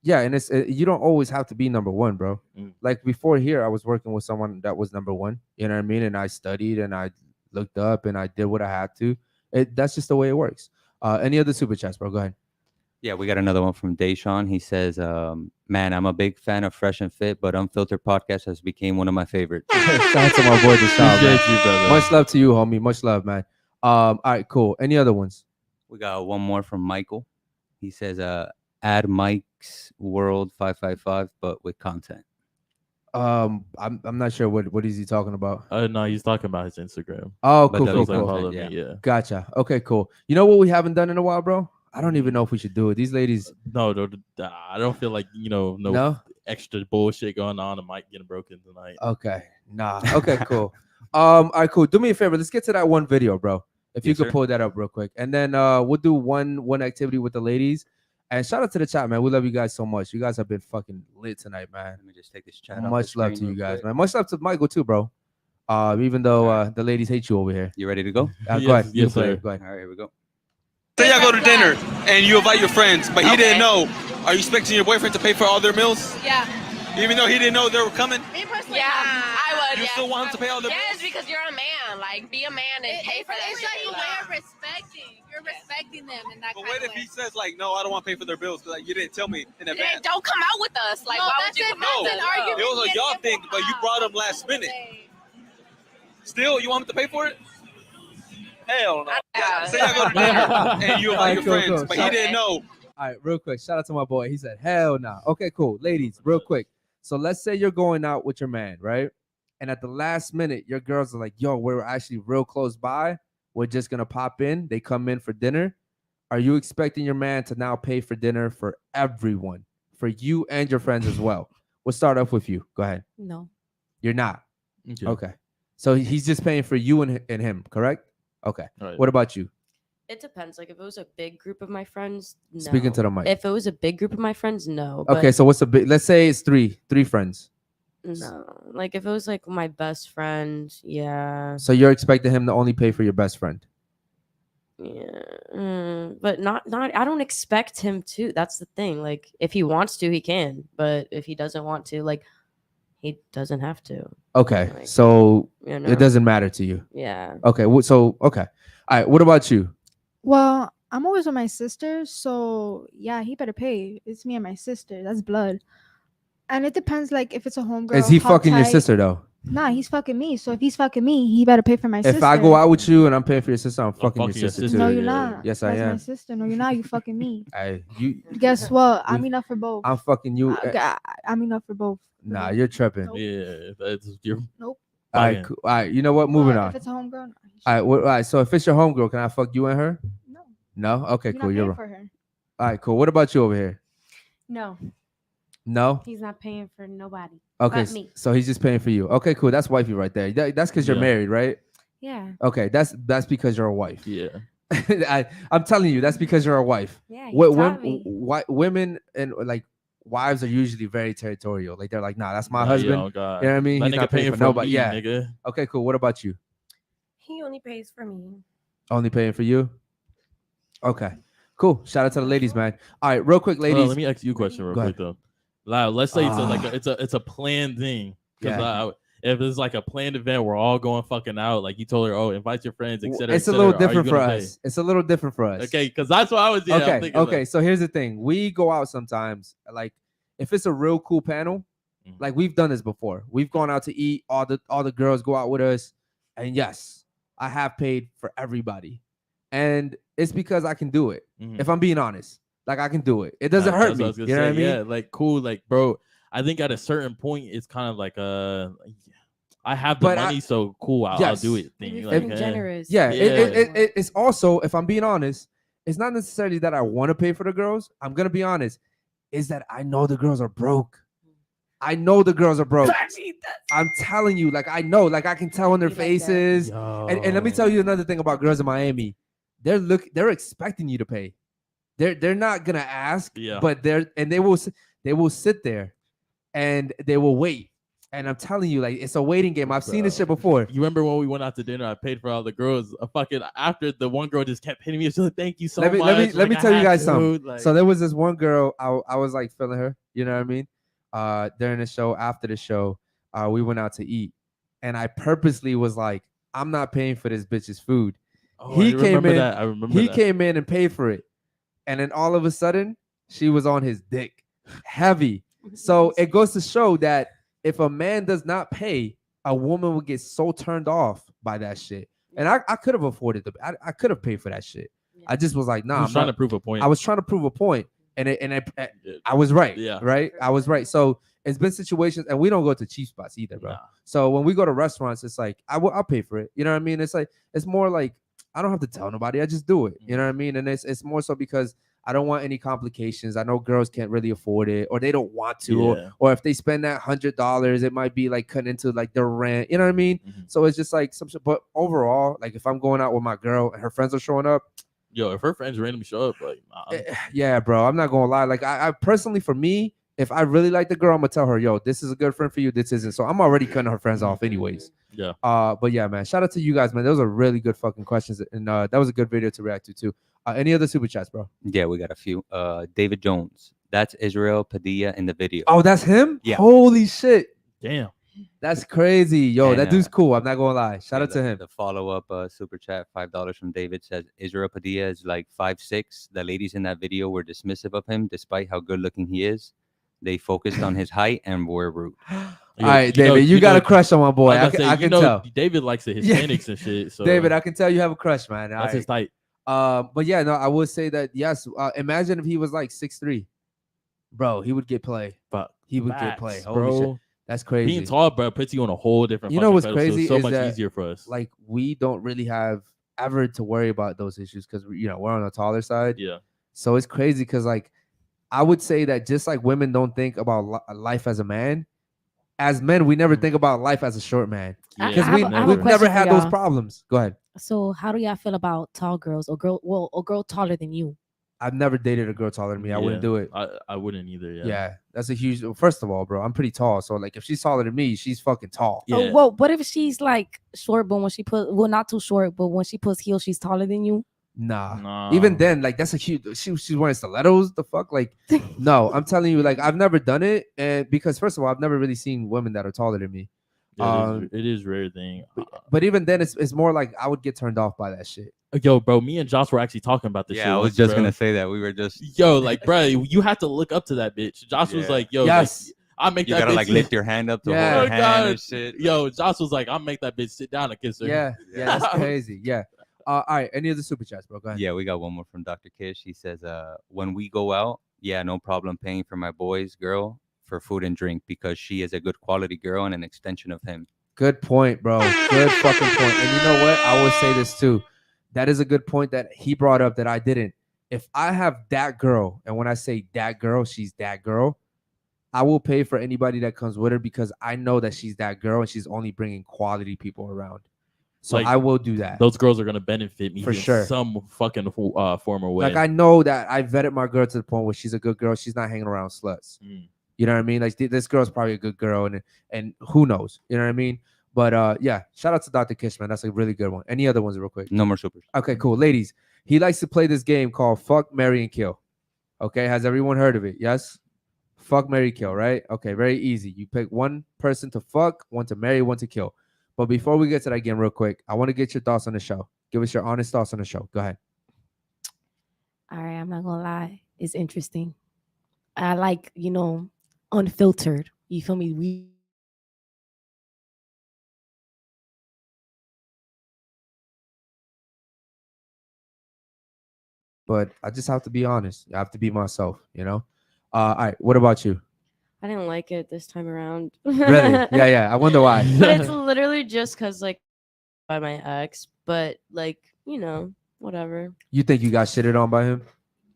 Yeah, and you don't always have to be number one, bro. Like before here, I was working with someone that was number one. You know what I mean? And I studied and I looked up and I did what I had to. That's just the way it works. Any other super chats, bro? Go ahead. Yeah, we got another one from Deshaun. He says, man, I'm a big fan of Fresh and Fit, but Unfiltered Podcast has become one of my favorites. Shout out to my boy Deshaun. Appreciate you, brother. Much love to you, homie. Much love, man. All right, cool. Any other ones? We got one more from Michael. He says, add Mike's World 555, but with content. I'm not sure what is he talking about. No, he's talking about his Instagram. Oh, But cool, that cool, is like cool. Follow yeah. me, yeah. Gotcha. Okay, cool. You know what we haven't done in a while, bro? I don't even know if we should do it. These ladies. No, I don't feel like no extra bullshit going on. The mic getting broken tonight. Okay. Nah. Okay, cool. All right, cool. Do me a favor. Let's get to that one video, bro. If you Yes, could sir. pull that up real quick. And then we'll do one activity with the ladies. And shout out to the chat, man. We love you guys so much. You guys have been fucking lit tonight, man. Let me just take this chat off the Much love to screen you real guys, quick. man. Much love to Michael too, bro. Even though the ladies hate you over here. You ready to go? Go Yes, ahead. yes, Go ahead. sir. Go ahead. All right, here we go. Say y'all go to dinner and you invite your friends, but he didn't know. Are you expecting your boyfriend to pay for all their meals? Yeah. Even though he didn't know they were coming? Me personally, I would. You still want him to pay all their Yes, because you're a man. Like, be a man and pay for that. It's like a way of respecting. You're respecting them in that But kind what of if way. he says, like, no, I don't want to pay for their bills because like, you didn't tell me in advance? Don't come out with us. Like, No, why that's would you it. come out That's with an us? argument. It was a Yes, y'all yes, thing, but you brought him last minute. Still, you want him to pay for it? Hell no. Yeah. Say y'all go to dinner and you invite your Cool, friends, cool. but he didn't know. All right, real quick. Shout out to my boy. He said, hell no. Okay, cool. Ladies, real quick. So let's say you're going out with your man, right? And at the last minute, your girls are like, yo, we're actually real close by. We're just going to pop in. They come in for dinner. Are you expecting your man to now pay for dinner for everyone, for you and your friends as well? We'll start off with you. Go ahead. No. You're not. Okay. Okay. So he's just paying for you and him, correct? Okay. All right. What about you? It depends. Like if it was a big group of my friends, no. Speaking to the mic. If it was a big group of my friends, no. But Okay, so what's a big? Let's say it's three friends. no. Like if it was like my best friend, yeah. So you're expecting him to only pay for your best friend. Yeah. But not I don't expect him to. That's the thing. Like if he wants to, he can. But if he doesn't want to, like he doesn't have to. Okay, Like, so you know? it doesn't matter to you. Yeah. Okay, so okay, all right. What about you? Well, I'm always with my sister, so yeah, he better pay. It's me and my sister. That's blood. And it depends, like if it's a homegirl. Is he how fucking your tight- sister though? Nah, he's fucking me. So if he's fucking me, he better pay for my sister. If I go out with you and I'm paying for your sister, I'm fucking your fucking your sister sister. too. No, you're not. Yes, I That's am. my sister. No, you're not. You fucking me. You. Guess what? I'm we- enough for both. I'm fucking you. I'm enough for both. Nah, you're tripping. Nope. Yeah, that's your. Nope. All right, Fucking- cool. All right. You know what? Moving Well, on. If it's a homegirl, no. All right. All right. So if it's your homegirl, can I fuck you and her? No. No. Okay. You're Cool. not You're paying wrong. for her. All right. Cool. What about you over here? No, No. he's not paying for nobody. Okay. But me. So he's just paying for you. Okay. Cool. That's wifey right there. That's because you're Yeah. married, right? Yeah. Okay. That's because you're a wife. Yeah. I'm telling you, that's because you're a wife. Yeah. He What taught me. women and like wives are usually very territorial. Like they're like, nah, that's my Nah, husband. yo, God. You know what I mean? That He's nigga not paying for nobody. me, Yeah. nigga. Okay, cool. What about you? He only pays for me. Only paying for you? Okay. Cool. Shout out to the ladies, man. All right, real quick, Hold on, ladies. let me ask you a question real Go quick ahead. though. Like, let's say Ah. it's a planned thing. Because Yeah. if it's like a planned event, we're all going fucking out. Like you told her, oh, invite your friends, etc. It's a little different for us. It's a little different for us. Okay, because that's what I was. Yeah, I'm Okay. thinking Okay. So here's the thing. We go out sometimes. Like if it's a real cool panel, Mhm. like we've done this before. We've gone out to eat. All the girls go out with us, and yes, I have paid for everybody, and it's because I can do it. Mhm. If I'm being honest, like I can do it. It doesn't Nah, hurt that's me. what I was You gonna know what I say. mean? Yeah, like cool, like bro. I think at a certain point, it's kind of like I have the But money, so cool. I'll Yes. do it. Thing. You're Like, being generous. Yeah, Yeah. it's also, if I'm being honest, it's not necessarily that I want to pay for the girls. I'm gonna be honest, is that I know the girls are broke. I know the girls are broke. I'm telling you, like I know, like I can tell on their You like that. faces. And let me tell you another thing about girls in Miami. They're expecting you to pay. they're not gonna ask, Yeah. but they will sit there and they will wait. And I'm telling you, like, it's a waiting game. I've seen this shit before. You remember when we went out to dinner? I paid for all the girls. After the one girl just kept hitting me. She's like, "Thank you so much." Let me I tell you had guys to, something. like- So there was this one girl. I was like feeling her. You know what I mean? During the show, after the show, we went out to eat, and I purposely was like, "I'm not paying for this bitch's food." Oh, I remember that. I remember He that. came in and paid for it, and then all of a sudden, she was on his dick, heavy. So it goes to show that if a man does not pay, a woman would get so turned off by that shit. And I could have afforded I could have paid for that shit. I just was like, nah. I was I'm trying not- to prove a point. I was trying to prove a point, and I was right. Yeah. Right. I was right. So it's been situations, and we don't go to cheap spots either, bro. Nah. So when we go to restaurants, it's like I'll pay for it. You know what I mean? It's like it's more like I don't have to tell nobody. I just do it. You know what I mean? And it's more so because I don't want any complications. I know girls can't really afford it, or they don't want to, Yeah. or if they spend that $100, it might be like cutting into like their rent. You know what I mean? So it's just like some. But overall, like if I'm going out with my girl and her friends are showing up, Yo, if her friends randomly show up, like, nah, yeah, bro, I'm not gonna lie. Like I personally, for me, if I really like the girl, I'm gonna tell her, yo, this is a good friend for you. This isn't. So I'm already cutting her friends off anyways. yeah. But yeah, man, shout out to you guys, man. Those are really good fucking questions, and that was a good video to react to too. Any other super chats, bro? Yeah, we got a few. David Jones. That's Israel Padilla in the video. Oh, that's him? Yeah. Holy shit. Damn. That's crazy. Yo, And, that dude's cool. I'm not gonna lie. Shout out to him. The follow-up super chat, $5 from David, says Israel Padilla is like 5'6". The ladies in that video were dismissive of him despite how good looking he is. They focused on his height and were rude. All right, David, you got a crush on my boy. I can tell. David likes the Yeah. Hispanics and shit. So David, I can tell you have a crush, man. that's his type. But yeah, no, I would say that yes. Imagine if he was like 6'3", bro, he would get play. But He would get play. facts, Holy bro. shit, that's crazy. Being tall, bro, puts you on a whole different. You know fucking what's pedestal. crazy? It's so is much that, easier for us. Like we don't really have ever to worry about those issues because we're on the taller side. Yeah. So it's crazy because like I would say that just like women don't think about life as a man, as men we never think about life as a short man Yeah. because I have a we've never question had for those y'all. problems. Go ahead. So how do y'all feel about tall girls or girl taller than you? I've never dated a girl taller than me. I wouldn't do it. I wouldn't either. Yeah. Yeah, that's a huge. First of all, bro, I'm pretty tall, so like if she's taller than me, she's fucking tall. Yeah. Well, what if she's like short, but when she not too short, but when she puts heels, she's taller than you? Nah. Even then, like that's a huge. She's wearing stilettos. The fuck, like, no. I'm telling you, like I've never done it, and because first of all, I've never really seen women that are taller than me. Yeah, it is a rare thing. But even then, it's more like I would get turned off by that shit. Yo, bro, me and Josh were actually talking about this shit. Yeah, I was once, just bro. gonna say that. We were just Yo, like, bro, you have to look up to that bitch. Josh was like, yo, Yes. like, I make you that gotta bitch like sit- lift your hand up to Yeah. hold Oh, her hand God. and shit. Yo, Josh was like, I'll make that bitch sit down and kiss her. Yeah, that's crazy. Yeah. All right. Any other super chats, bro? Go ahead. Yeah, we got one more from Dr. Kish. He says, when we go out, yeah, no problem paying for my boy's girl for food and drink because she is a good quality girl and an extension of him. Good point, bro. Good fucking point. And you know what? I will say this too. That is a good point that he brought up that I didn't. If I have that girl, and when I say that girl, she's that girl, I will pay for anybody that comes with her because I know that she's that girl and she's only bringing quality people around. So Like, I will do that. Those girls are gonna benefit me For in sure. some fucking form or way. Like I know that I vetted my girl to the point where she's a good girl. She's not hanging around sluts. You know what I mean? Like this girl's probably a good girl, and who knows? You know what I mean? But yeah, shout out to Dr. Kish, man. That's a really good one. Any other ones real quick? No more supers. Okay, cool. Ladies, he likes to play this game called Fuck, Marry, and Kill. Okay, has everyone heard of it? Yes? Fuck, marry, kill, right? Okay, very easy. You pick one person to fuck, one to marry, one to kill. But before we get to that game real quick, I want to get your thoughts on the show. Give us your honest thoughts on the show. Go ahead. All right, I'm not gonna lie, it's interesting. I like, unfiltered. You feel me? But I just have to be honest. I have to be myself, All right, what about you? I didn't like it this time around. Really? Yeah. I wonder why. But it's literally just because, like, by my ex, but, like, whatever. You think you got shitted on by him?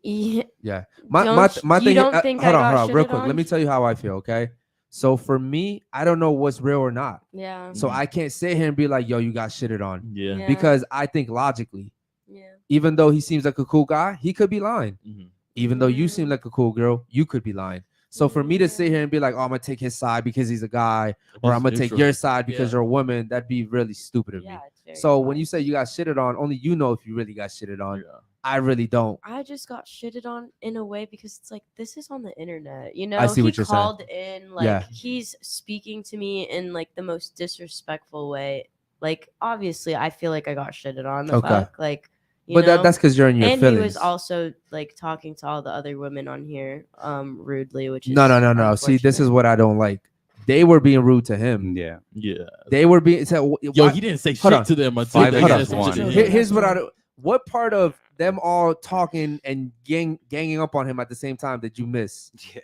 Yeah. Yeah. You My thing. don't think hold I on, got real shitted quick. on? Let me tell you how I feel, okay? So for me, I don't know what's real or not. Yeah. So I can't sit here and be like, yo, you got shitted on. Yeah. Yeah. Because I think logically, Yeah. Even though he seems like a cool guy, he could be lying. Mhm. Even though you seem like a cool girl, you could be lying. So for me to sit here and be like, oh, I'm gonna take his side because he's a guy, or I'm gonna take your side because you're a woman, that'd be really stupid of me. So when you say you got shitted on, only you know if you really got shitted on. I really don't. I just got shitted on in a way because it's like, this is on the internet, you know. I see he what you're saying. called in, like, Yeah. he's speaking to me in like the most disrespectful way. Like, obviously, I feel like I got shitted on. The Okay. fuck, like. But that's because you're in your and feelings. he was also like talking to all the other women on here, rudely, which is No. See, this is what I don't like. They were being rude to him. Yeah. They were being. Yo, he didn't say shit to them until they said some shit to him. Here's what I do. What part of them all talking and ganging up on him at the same time did you miss? Yeah.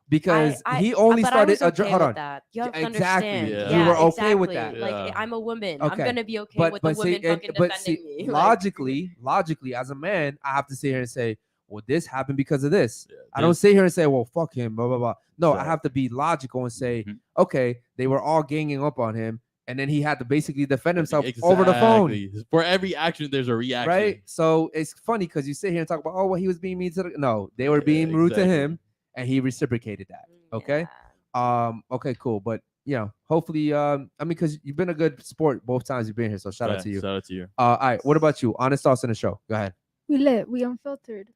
Because he only started. Okay hold on. that. You have to exactly. understand. You were okay with that. Like, I'm a woman. I'm gonna be okay with the woman fucking defending me. Logically, as a man, I have to sit here and say, well, this happened because of this. I don't sit here and say, well, fuck him, blah blah blah. No, I have to be logical and say, okay, they were all ganging up on him, and then he had to basically defend himself over the phone. For every action, there's a reaction. Right? So it's funny because you sit here and talk about, oh, well, he was being mean to the. No, they were being rude to him, and he reciprocated that. Okay. Okay, cool. But hopefully, I mean, because you've been a good sport both times you've been here, so shout out to you. Shout out to you. All right, what about you? Honest thoughts in the show. Go ahead. We lit. We unfiltered.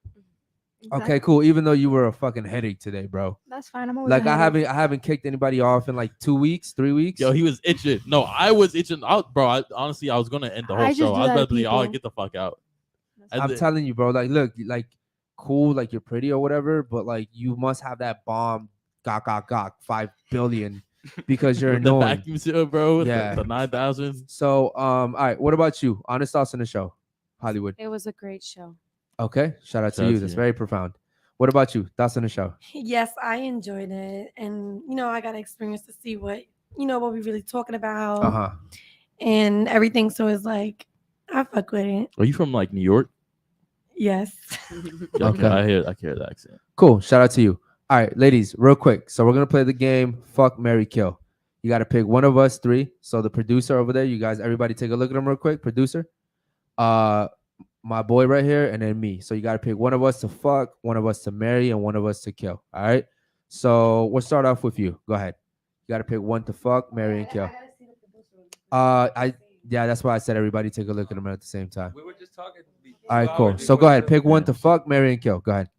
Okay, cool. Even though you were a fucking headache today, bro. That's fine. I'm always like I haven't kicked anybody off in like 2 weeks, 3 weeks. Yo, he was itching. No, I was itching out, bro. Honestly, I was gonna end the whole show. I was about to be, oh, get the fuck out. I'm telling you, bro. Like, look, like, cool, like you're pretty or whatever, but like you must have that bomb, gok 5 billion, because you're the annoying. vacuum seal, bro. Yeah, the 9,000. So, all right. What about you? Honest thoughts on the show, Hollywood. It was a great show. Okay, shout out to you. That's very profound. What about you? Thoughts on the show? Yes, I enjoyed it, and I got experience to see what what we really talking about, and everything. So it's like I fuck with it. Are you from like New York? Yes. Okay, I hear the accent. Cool. Shout out to you. All right, ladies, real quick. So we're gonna play the game. Fuck, marry, kill. You got to pick one of us three. So the producer over there, you guys, everybody, take a look at him real quick. Producer. My boy right here, and then me. So you got to pick one of us to fuck, one of us to marry, and one of us to kill. All right. So we'll start off with you. Go ahead. You got to pick one to fuck, marry, and kill. That's why I said everybody take a look at them at the same time. We were just talking. All right, cool. So go ahead. Pick one to fuck, marry, and kill. Go ahead.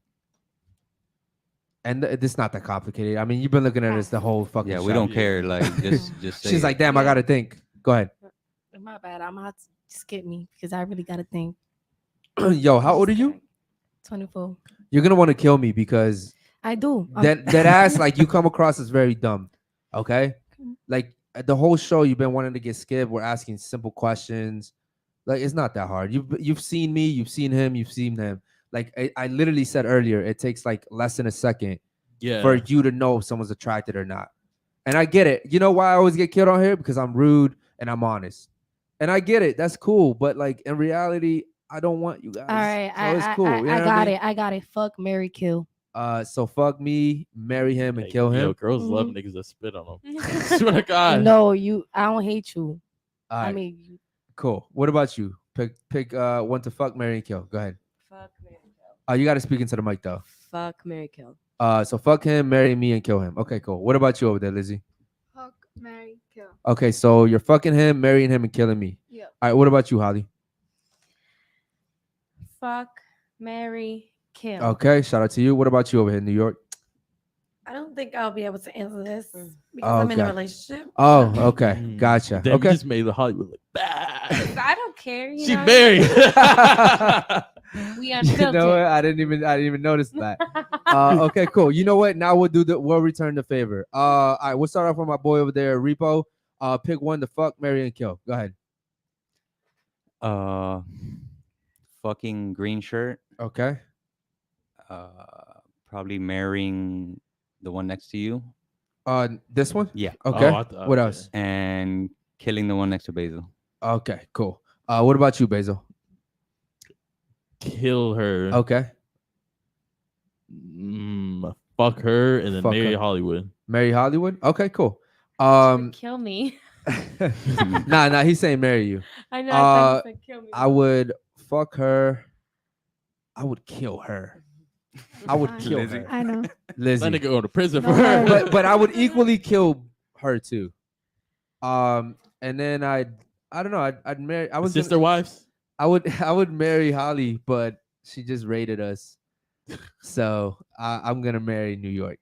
And this is not that complicated. I mean, you've been looking at this the whole fucking. Yeah, show. we don't care. Like, just. Say She's like, damn, I gotta think. Go ahead. My bad. I'm gonna have to skip me because I really gotta think. Yo, how old are you? 24. You're gonna want to kill me because I do. That ass, like, you come across as very dumb. Okay, like the whole show you've been wanting to get skipped. We're asking simple questions. Like, it's not that hard. You've seen me, you've seen him, you've seen them. Like I literally said earlier, it takes like less than a second for you to know if someone's attracted or not. And I get it. You know why I always get killed on here? Because I'm rude and I'm honest. And I get it. That's cool. But like in reality, I don't want you guys. All right, so it's cool. I got it. Fuck, marry, kill. So fuck me, marry him, and kill him. Yo, girls love niggas that spit on them. I swear to God. No, I don't hate you. All right. I mean, cool. What about you? Pick one to fuck, marry, and kill. Go ahead. Fuck, marry, kill. You got to speak into the mic though. Fuck, marry, kill. So fuck him, marry me, and kill him. Okay, cool. What about you over there, Lizzie? Fuck, marry, kill. Okay, so you're fucking him, marrying him, and killing me. Yeah. All right. What about you, Holly? Fuck, marry, kill. Okay, shout out to you. What about you over here in New York? I don't think I'll be able to answer this because I'm in a relationship. Oh, okay. Gotcha. Damn, okay. You just made the Hollywood look bad. I don't care. She married. We unfiltered. You know what? I didn't even notice that. Okay, cool. You know what? Now we'll return the favor. All right, we'll start off with my boy over there, Repo. Pick one to fuck, marry, and kill. Go ahead. Fucking green shirt. Okay. Probably marrying the one next to you. This one? Yeah. Okay. What else? And killing the one next to Basil. Okay, cool. What about you, Basil? Kill her. Okay. Fuck her and then Fuck marry her. Hollywood. Marry Hollywood? Okay, cool. Kill me. Nah, he's saying marry you. I know. I said kill me. I would fuck her. I would kill her. I would I- kill Lizzie. her. I know. That Lizzie. nigga go to prison for No, her. But I would equally kill her too. And then I don't know. I'd marry. I was Sister gonna, wives. I would marry Holly, but she just raided us, so I'm gonna marry New York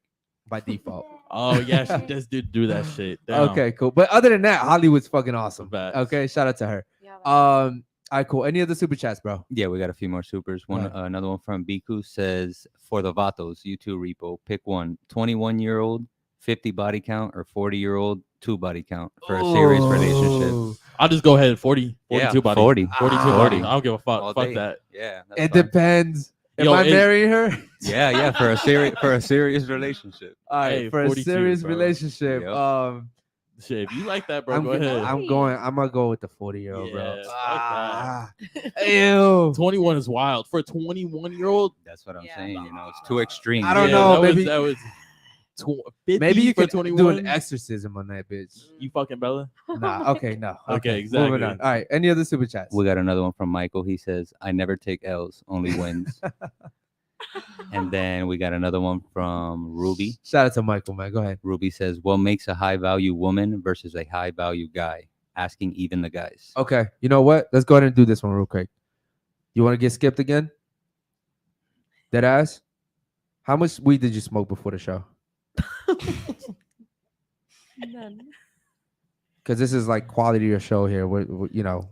by default. Oh yeah, she just did do that shit. Damn. Okay, cool. But other than that, Hollywood's fucking awesome. Facts. Okay, shout out to her. Yeah, All right, cool. Any other super chats, bro? Yeah, we got a few more supers. One, Right. another one from Biku says, for the Vatos, U2 repo, pick one. 21-year-old, 50 body count, or 40-year-old, 2 body count for a serious relationship. I'll just go ahead 40, 42 Yeah, body. 40. 42 Ah. body. I don't give a fuck. All Fuck day. that. Yeah, that's It fine. depends. Am Yo, I it- marrying her? Yeah, for a serious relationship. All right, Hey, for a 42, serious bro. relationship. Yep. Shit, if you like that, bro, I'm go ahead. I'm gonna go with the 40-year-old, bro. Yeah, fuck Ah, ew. 21 is wild. For a 21-year-old, That's what I'm saying. You know, it's too extreme. I don't yeah, know. That Maybe was 50 maybe you for could 21. do an exorcism on that bitch. You fucking Bella. Nah. Okay. No. Okay, Moving exactly. on. All right. Any other super chats? We got another one from Michael. He says, I never take L's, only wins. And then we got another one from Ruby. Shout out to Michael, man. Go ahead. Ruby says, what makes a high value woman versus a high value guy? Asking even the guys. Okay. You know what? Let's go ahead and do this one real quick. You want to get skipped again? Dead ass? How much weed did you smoke before the show? Because this is like quality of your show here. We're you know,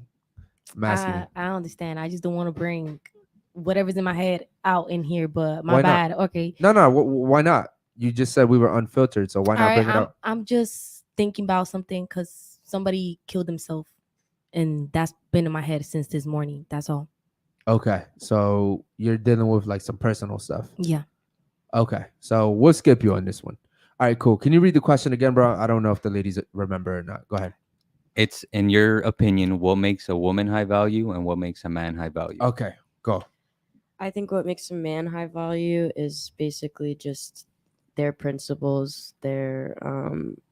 masculine. I understand. I just don't want to bring whatever's in my head out in here, but my Why not? bad. Okay. No. Why not? You just said we were unfiltered, so why not All bring right, it up? I'm just thinking about something because somebody killed himself, and that's been in my head since this morning. That's all. Okay. So you're dealing with like some personal stuff. Yeah. Okay. So we'll skip you on this one. All right, cool. Can you read the question again, bro? I don't know if the ladies remember or not. Go ahead. It's, in your opinion, what makes a woman high value and what makes a man high value? Okay, go. I think what makes a man high value is basically just their principles, their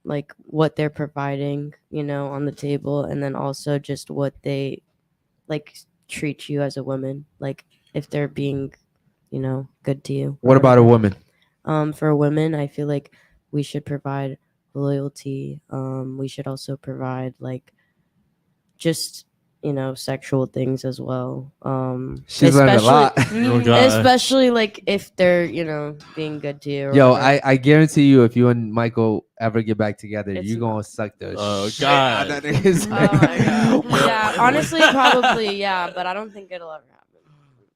like what they're providing, you know, on the table, and then also just what they like treat you as a woman, like if they're being, you know, good to you. What about a woman? For women, I feel like we should provide loyalty. We should also provide like just, you know, sexual things as well. She's learned a lot. Oh, God. Especially like if they're, you know, being good to you. or Yo, whatever. I guarantee you, if you and Michael ever get back together, It's you gonna suck the Oh, shit God. out of that nigga's Oh my head. God. Yeah, honestly, probably, yeah, but I don't think it'll ever happen.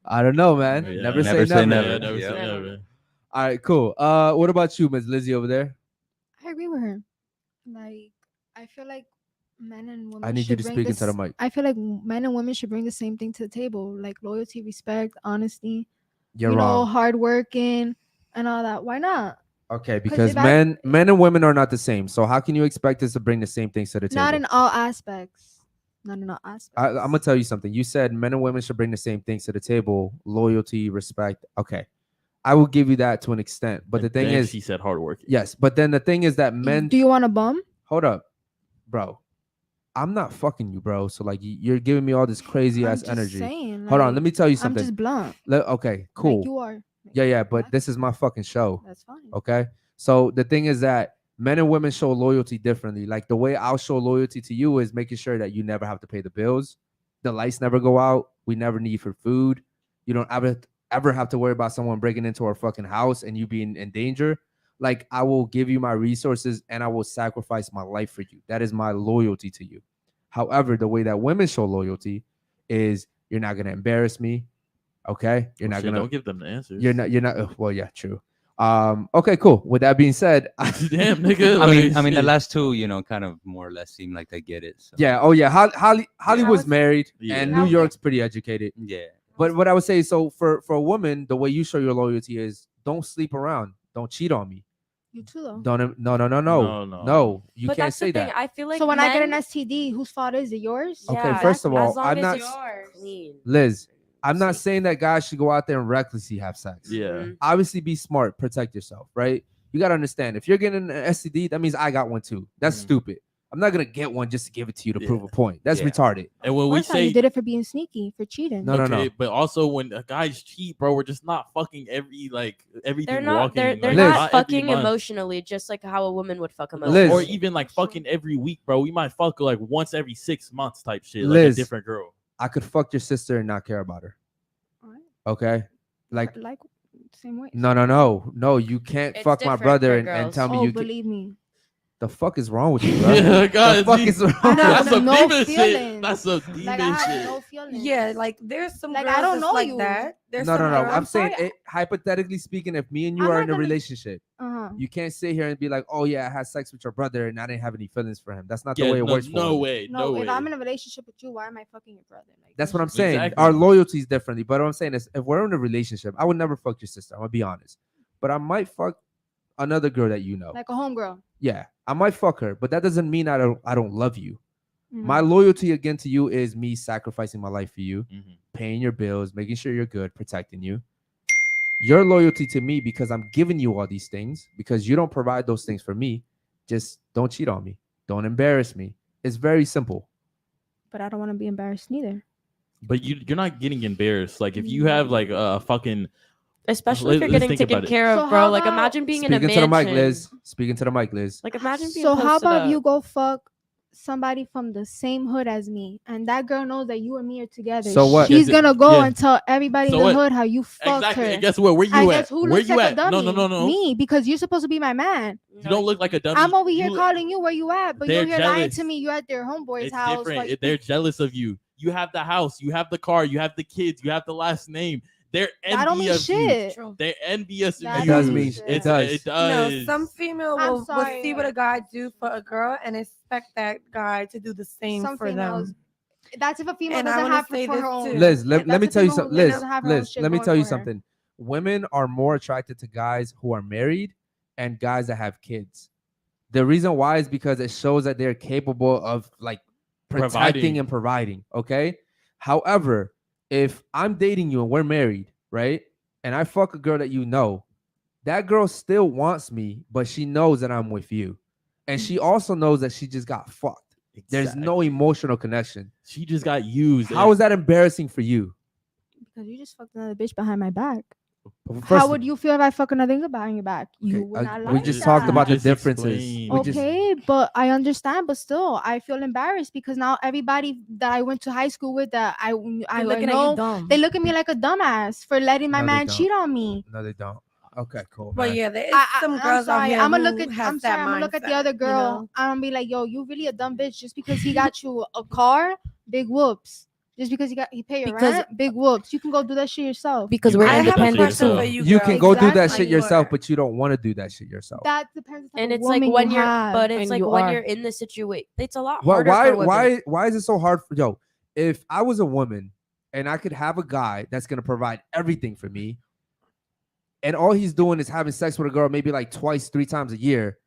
I don't know, man. Yeah. Never, Never say say never. never. Yeah, never Yeah. say never. All right, cool. What about you, Miss Lizzie over there? I agree with her. Like, I feel like men and women. I need you should to bring speak into the this- mic. I feel like men and women should bring the same thing to the table, like loyalty, respect, honesty. You're you know, wrong. hard working and all that. Why not? Okay, because if I- men and women are not the same. So how can you expect us to bring the same things to the table? Not in all aspects. Not in all aspects. I'm gonna tell you something. You said men and women should bring the same things to the table: loyalty, respect. Okay, I will give you that to an extent. But the thing Then is, she said hard work. yes. But then the thing is that men. Do you want a bum? Hold up, bro. I'm not fucking you, bro. So like, you're giving me all this crazy I'm ass just energy. saying, Hold on, like, let me tell you I'm something. just blunt. Okay, cool. Like you are. Yeah, but this is my fucking show. That's fine. Okay. So the thing is that men and women show loyalty differently. Like the way I'll show loyalty to you is making sure that you never have to pay the bills. The lights never go out. We never need for food. You don't ever have to worry about someone breaking into our fucking house and you being in danger. Like I will give you my resources and I will sacrifice my life for you. That is my loyalty to you. However, the way that women show loyalty is you're not gonna embarrass me. Okay. You're not Shit, gonna don't give them the answers. You're not well, yeah, true. Okay, cool. With that being said, Damn, nigga. I mean, the last two, you know, kind of more or less seem like they get it. So. yeah, Holly was married and Yeah. New York's pretty educated. Yeah. But what I would say, so for a woman, the way you show your loyalty is don't sleep around, don't cheat on me. You too, though. Don't no. No. You But can't that's the say thing. that. I feel like So when I get an men- STD, whose fault is it? Yours? Okay, Yeah, first of all, as long I'm as not it's clean. Liz. I'm not saying that guys should go out there and recklessly have sex. Yeah. Obviously, be smart, protect yourself, right? You gotta understand if you're getting an STD, that means I got one too. That's stupid. I'm not gonna get one just to give it to you to prove a point. That's retarded. And when Of we course not, say you did it for being sneaky, for cheating. No. but also when guys cheat, bro, we're just not fucking everything They're not. walking. They're like, not every fucking month. emotionally, just like how a woman would fuck emotionally. Or even like fucking every week, bro. We might fuck like once every 6 months type shit, like Liz, a different girl. I could fuck your sister and not care about her. Okay, like same way. No. You can't It's fuck my different brother for and girls. tell me Oh, you. Can, believe me. the fuck is wrong with you, bro? Yeah, God, the fuck geez. is wrong? That's some no demon shit. feelings. That's some Like demon I have shit. no feelings. Yeah, like there's some Like, girls I don't that's know like you. that. There's No. some girls- I'm saying, sorry. hypothetically speaking, if me and you I'm are not in a gonna- relationship, you can't sit here and be like, "Oh yeah, I had sex with your brother and I didn't have any feelings for him." That's not the way it works. No way. No, No if way. I'm in a relationship with you, why am I fucking your brother? Like, That's what I'm saying. Exactly. Our loyalty is differently. But what I'm saying is, if we're in a relationship, I would never fuck your sister. I'm gonna be honest. But I might fuck another girl that you know. like a homegirl. Yeah, I might fuck her, but that doesn't mean I don't love you. Mm-hmm. My loyalty again to you is me sacrificing my life for you, Mm-hmm. paying your bills, making sure you're good, protecting you. Your loyalty to me because I'm giving you all these things because you don't provide those things for me. Just don't cheat on me. Don't embarrass me. It's very simple. But I don't want to be embarrassed neither. But you're not getting embarrassed. Like if you have like a fucking, Especially if you're let's getting think taken about it. care of, So bro. how Like about- imagine being in a Speaking mansion. to the mic, Liz. Speaking to the mic, Liz. Like imagine being So how posted about up. you go fuck somebody from the same hood as me, and that girl knows that you and me are together. So what? She's Yes, gonna go yeah. and tell everybody So in the what? hood how you fucked Exactly. her. And guess what? Where you I at? guess who Where looks you like at? a dummy? No. Me, because you're supposed to be my man. You don't look like a dummy. I'm over here You look- calling you where you at, but They're you're here lying jealous. to me. You're at their homeboy's It's house. different. Like, They're jealous of you. You have the house. You have the car. You have the kids. You have the last name. They're that don't mean envious of you. shit. They're envious That of It you. does mean shit. it does. It No, does. some female I'm will sorry. see what a guy do for a girl and expect that guy to do the same Some for females. them. That's if a female And I doesn't wanna have say for this her own. too. Liz, let That's me a tell you female something. who Liz, doesn't have her own Liz, shit let me going tell you for her. something. Women are more attracted to guys who are married and guys that have kids. The reason why is because it shows that they're capable of like protecting Providing. and providing. Okay. However, if I'm dating you and we're married, right, and I fuck a girl that you know, that girl still wants me, but she knows that I'm with you, and she also knows that she just got fucked. There's no Exactly. emotional connection. She just got used. How is that embarrassing for you? Because you just fucked another bitch behind my back. First How of- would you feel if I fuck another nigga behind your back? You Okay, would not we like just that. talked about the Just differences. explain. We just- Okay, but I understand, but still, I feel embarrassed because now everybody that I went to high school with, that I looking at know, you dumb. they look at me like a dumbass for letting my No, they man don't. cheat on me. No, they don't. Okay, cool. But man. yeah, there is some I'm girls out sorry. here I'm gonna who look at. has I'm sorry. that I'm gonna look at the mindset, other you girl. know? I'm gonna be like, yo, you really a dumb bitch just because he got you a car, big whoops. Just because he pay your Because- rent, big whoops. You can go do that shit yourself. Because You we're can I have a independent question yourself. for too. you. You can go do that Exactly. shit yourself, but you don't want to do that shit yourself. That depends. On And the it's like woman when you you're, have. but it's And like you when are. you're in the situation, it's a lot Why? harder. Why? for women. Why is it so hard for yo? If I was a woman and I could have a guy that's gonna provide everything for me, and all he's doing is having sex with a girl maybe like twice, 3 times a year,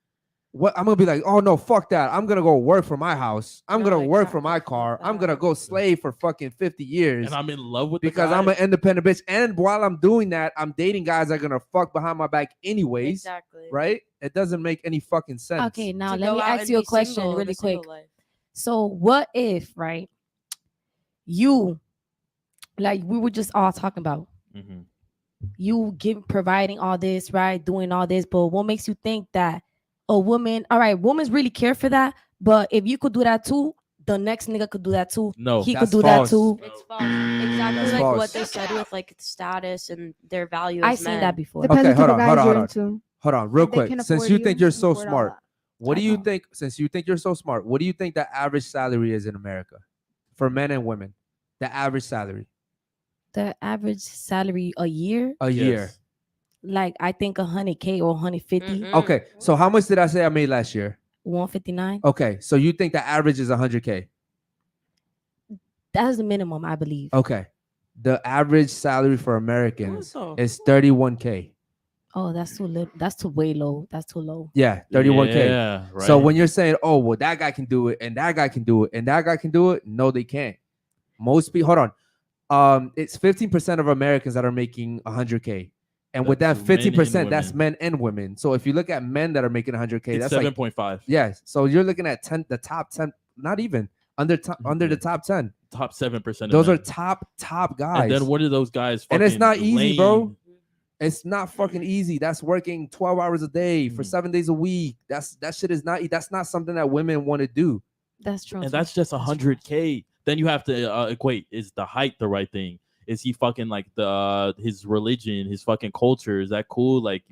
what I'm gonna be like, oh no, fuck that. I'm gonna go work for my house. I'm No, gonna work for exactly, my fuck car. I'm that. gonna go slave for fucking 50 years. And I'm in love with the because guy. I'm an independent bitch. And while I'm doing that, I'm dating guys that are gonna fuck behind my back anyways. Exactly. Right? It doesn't make any fucking sense. Okay, now To let go me out ask and you a be question single, really live a single quick. life. So what if, right? You, like we were just all talking about, Mhm. you providing all this, right? Doing all this, but what makes you think that a woman, all right, women's really care for that, but if you could do that too, the next nigga could do that too. No, he could that's do false. that too. It's false. Exactly That's like false. what they said with like status and their value. I as seen men. that before. Depends Okay, on hold the on, guys hold on, you're hold into. Hold on, real If they quick. can Since afford you think you're so afford all smart, that. what do I you know. think? Since you think you're so smart, what do you think the average salary is in America for men and women? The average salary The average salary a year, a year. Yes. like I think 100K or 150, Mm-mm. Okay, so how much did I say I made last year? 159. Okay, so you think the average is 100K? That's the minimum, I believe. Okay, the average salary for Americans Also. is 31K. Oh, that's too little. That's too way low. That's too low. Yeah, 31K. Yeah, right. So when you're saying, oh, well, that guy can do it, and that guy can do it, and that guy can do it, no, they can't. Most people, hold on. It's 15% of Americans that are making 100K. And with that That's men and 50%, that's women. men and women. So if you look at men that are making 100K, It's that's like 7.5. yes. So you're looking at the top 10, not even under the top 10. Top 7%. Those of are men. top guys. And then what are those guys? And it's not easy, bro. lame? It's not fucking easy. That's working 12 hours a day for 7 days a week. That shit is not. That's not something that women want to do. That's true. And that's just 100K. Then you have to equate: is the height the right thing? Is he fucking like his religion, his fucking culture? Is that cool? Like,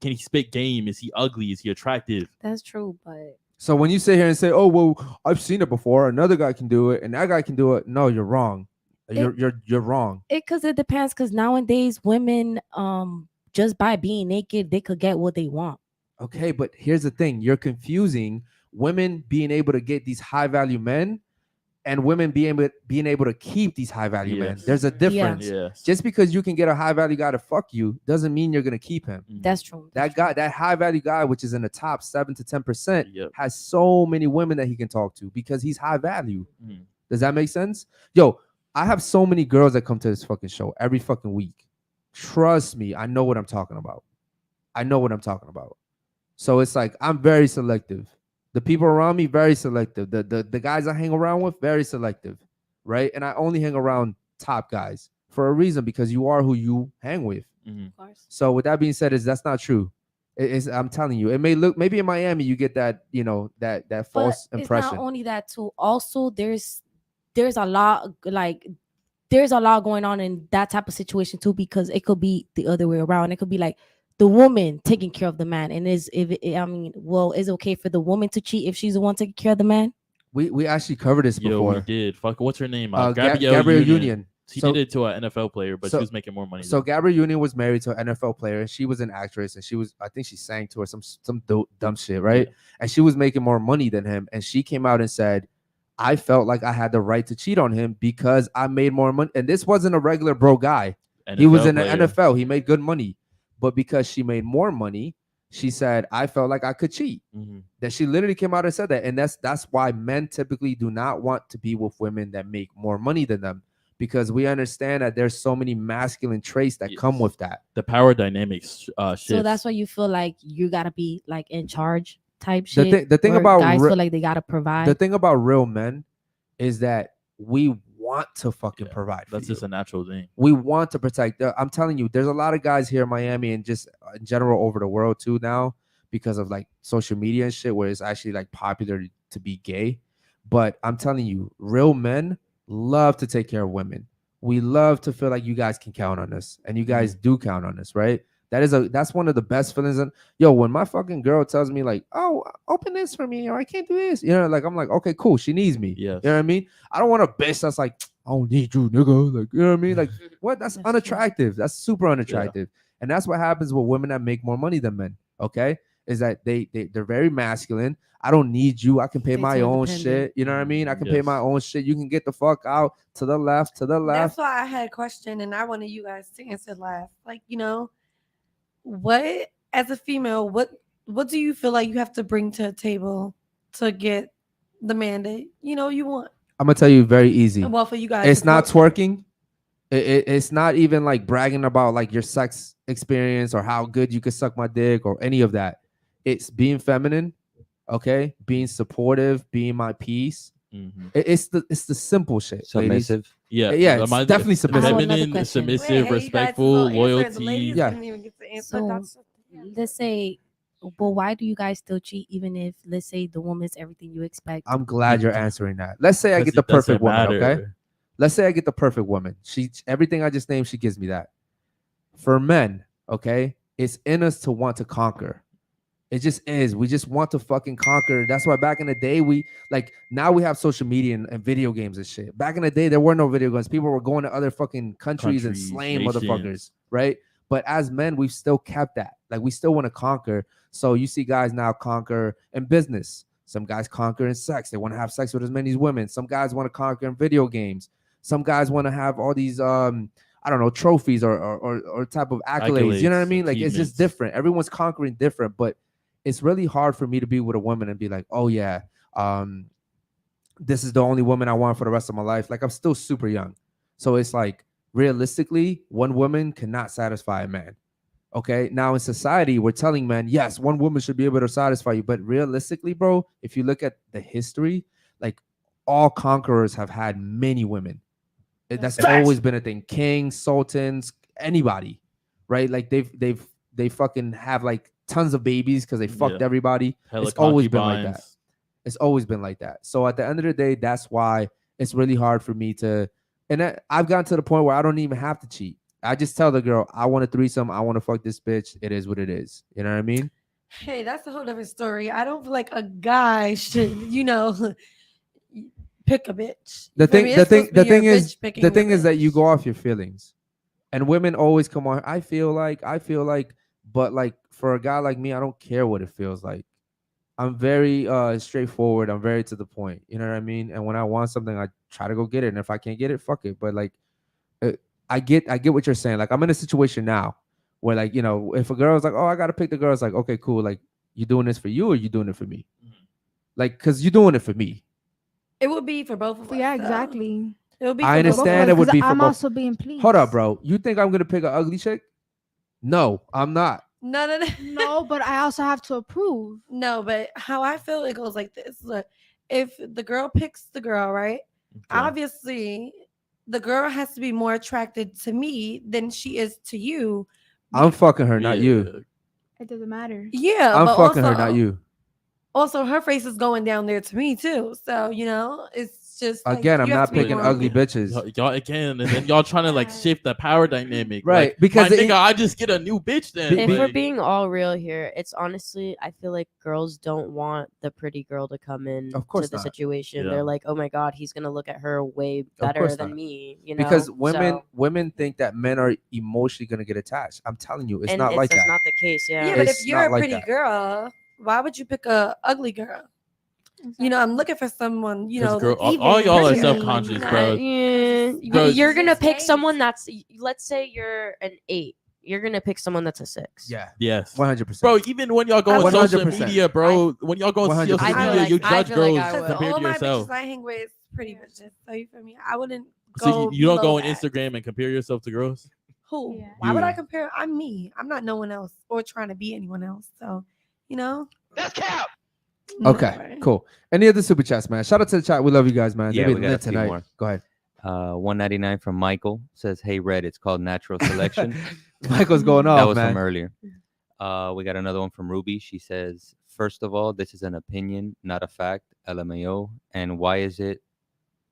can he spit game? Is he ugly? Is he attractive? That's true, but So when you sit here and say, "Oh well, I've seen it before. Another guy can do it, and that guy can do it," no, you're wrong. You're wrong. because it depends. Because nowadays, women, just by being naked, they could get what they want. Okay, but here's the thing: you're confusing women being able to get these high value men, and women being able to keep these high value men. There's a difference. Yes. Just because you can get a high value guy to fuck you doesn't mean you're gonna keep him. That's true. That guy, that high value guy, which is in the top 7 to 10%, has so many women that he can talk to because he's high value. Does that make sense? Yo, I have so many girls that come to this fucking show every fucking week. Trust me, I know what I'm talking about. So it's like I'm very selective. The people around me, very selective. The guys I hang around with, very selective, right? And I only hang around top guys for a reason, because you are who you hang with. Of course. So with that being said, that's not true. I'm telling you, it may look, maybe in Miami you get that, that false impression. It's not only that too. Also, there's a lot there's a lot going on in that type of situation too, because it could be the other way around. It could be like the woman taking care of the man, and is okay for the woman to cheat if she's the one taking care of the man? We actually covered this before. We did. Fuck, what's her name? Gabrielle Union. She did it to an NFL player, but she was making more money. So Gabrielle Union was married to an NFL player, and she was an actress, and I think she sang to her some dumb shit, right? And she was making more money than him, and she came out and said, I felt like I had the right to cheat on him because I made more money. And this wasn't a regular bro guy. He was in the NFL. He made good money. But because she made more money, she said, I felt like I could cheat. That she literally came out and said that. And that's why men typically do not want to be with women that make more money than them, because we understand that there's so many masculine traits that come with that. The power dynamics shift. So that's why you feel like you gotta be like in charge type shit. The thing about guys feel like they gotta provide. The thing about real men is that we want to fucking provide. That's just a natural thing. We want to protect. I'm telling you, there's a lot of guys here in Miami and just in general over the world too now, because of like social media and shit, where it's actually like popular to be gay. But I'm telling you, real men love to take care of women. We love to feel like you guys can count on us, and you guys do count on us, right? That's one of the best feelings. And yo, when my fucking girl tells me like, oh, open this for me, or I can't do this, like I'm like, okay, cool, she needs me. Yes. You know what I mean? I don't want a bitch that's like, I don't need you, nigga. Like, you know what I mean? Like, what? That's unattractive. That's super unattractive. And that's what happens with women that make more money than men. Okay, is that they're very masculine. I don't need you. I can pay my own shit. You know what I mean? I can pay my own shit. You can get the fuck out to the left. That's why I had a question, and I wanted you guys to answer last. Like, what, as a female, what do you feel like you have to bring to a table to get the man that you want? I'm gonna tell you very easy. Well, for you guys, it's not twerking. It's not even like bragging about like your sex experience or how good you could suck my dick or any of that. It's being feminine, okay? Being supportive, being my piece. It's the simple shit. Submissive. Ladies. Yeah, it's definitely submissive. Feminine, submissive, respectful, loyalty. So let's say, but why do you guys still cheat, even if, let's say, the woman's everything you expect? I'm glad you're answering that. Let's say I get the perfect woman, okay? Let's say I get the perfect woman. Everything I just named, she gives me that. For men, okay, it's in us to want to conquer. It just is. We just want to fucking conquer. That's why back in the day, now we have social media and video games and shit. Back in the day, there were no video games. People were going to other fucking countries and slaying motherfuckers, right? But as men, we've still kept that. Like, we still want to conquer. So you see guys now conquer in business. Some guys conquer in sex. They want to have sex with as many women. Some guys want to conquer in video games. Some guys want to have all these I don't know, trophies or type of accolades. You know what I mean? Like, it's just different. Everyone's conquering different, but it's really hard for me to be with a woman and be like, oh yeah, this is the only woman I want for the rest of my life. Like, I'm still super young. So it's like, realistically, one woman cannot satisfy a man. Okay, now in society, we're telling men, yes, one woman should be able to satisfy you. But realistically, bro, if you look at the history, like all conquerors have had many women. That's always been a thing. Kings, sultans, anybody, right? Like they fucking have like tons of babies because they fucked everybody. Hella It's always been like that. concubines. It's always been like that. So at the end of the day, that's why it's really hard for me to. And I've gotten to the point where I don't even have to cheat. I just tell the girl, I want a threesome. I want to fuck this bitch. It is what it is. You know what I mean? Hey, that's a whole different story. I don't feel like a guy should, pick a bitch. The thing is that that you go off your feelings, and women always come on. I feel like, but like for a guy like me, I don't care what it feels like. I'm very straightforward. I'm very to the point. You know what I mean? And when I want something, I try to go get it. And if I can't get it, fuck it. But like, I get what you're saying. Like I'm in a situation now where like, if a girl's like, oh, I got to pick the girl, it's like, okay, cool. Like you doing this for you or you doing it for me? Like, cause you're doing it for me. It would be for both of us. Yeah, though. exactly. It would be. I understand it would be for I'm both. also being pleased. Hold up, bro. You think I'm going to pick an ugly chick? No, I'm not. No. No, but I also have to approve. No, but how I feel, it goes like this. Look, if the girl picks the girl, right? Obviously, the girl has to be more attracted to me than she is to you. I'm fucking her, not you. It doesn't matter. Yeah, I'm but fucking also, her, not you. Also, her face is going down there to me too. So it's just like, Again, I'm you have not to be picking more- ugly bitches. Y'all again, and then y'all trying to like shift the power dynamic, Right, Like, because my it- nigga, I just get a new bitch then. If we're Like, being all real here, it's honestly, I feel like girls don't want the pretty girl to come in Of course to the not. situation. Yeah. They're like, oh my god, he's gonna look at her way better course than not. me, Because So- women think that men are emotionally going to get attached. I'm telling you, it's and not like that's that. not the case. Yeah. Yeah, but if It's you're not a like pretty that. girl, why would you pick a ugly girl? I'm looking for someone, 'Cause girl, that's all even y'all are prettier. self-conscious, bro. Bro, You're gonna pick someone that's. Let's say you're an 8. You're gonna pick someone that's a 6. Yeah. Yes. 100%. Bro, even when y'all go on social 100%. media, bro, when y'all go on social 100%. media, you I judge feel like girls I would. compared all to my yourself. bitches I hang with is pretty bitches. So you feel me? I wouldn't go. So you don't go below on that. Instagram and compare yourself to girls? Who? Yeah. Why would You. I compare? I'm me. I'm not no one else or trying to be anyone else. So, That's cap. Okay, cool. Any other super chats, man? Shout out to the chat. We love you guys, man. Yeah, They we be got a lit few tonight. more. Go ahead. 199 from Michael says, "Hey Red, it's called natural selection." Michael's going off, That was man. from earlier. We got another one from Ruby. She says, "First of all, this is an opinion, not a fact. LMAO. And why is it,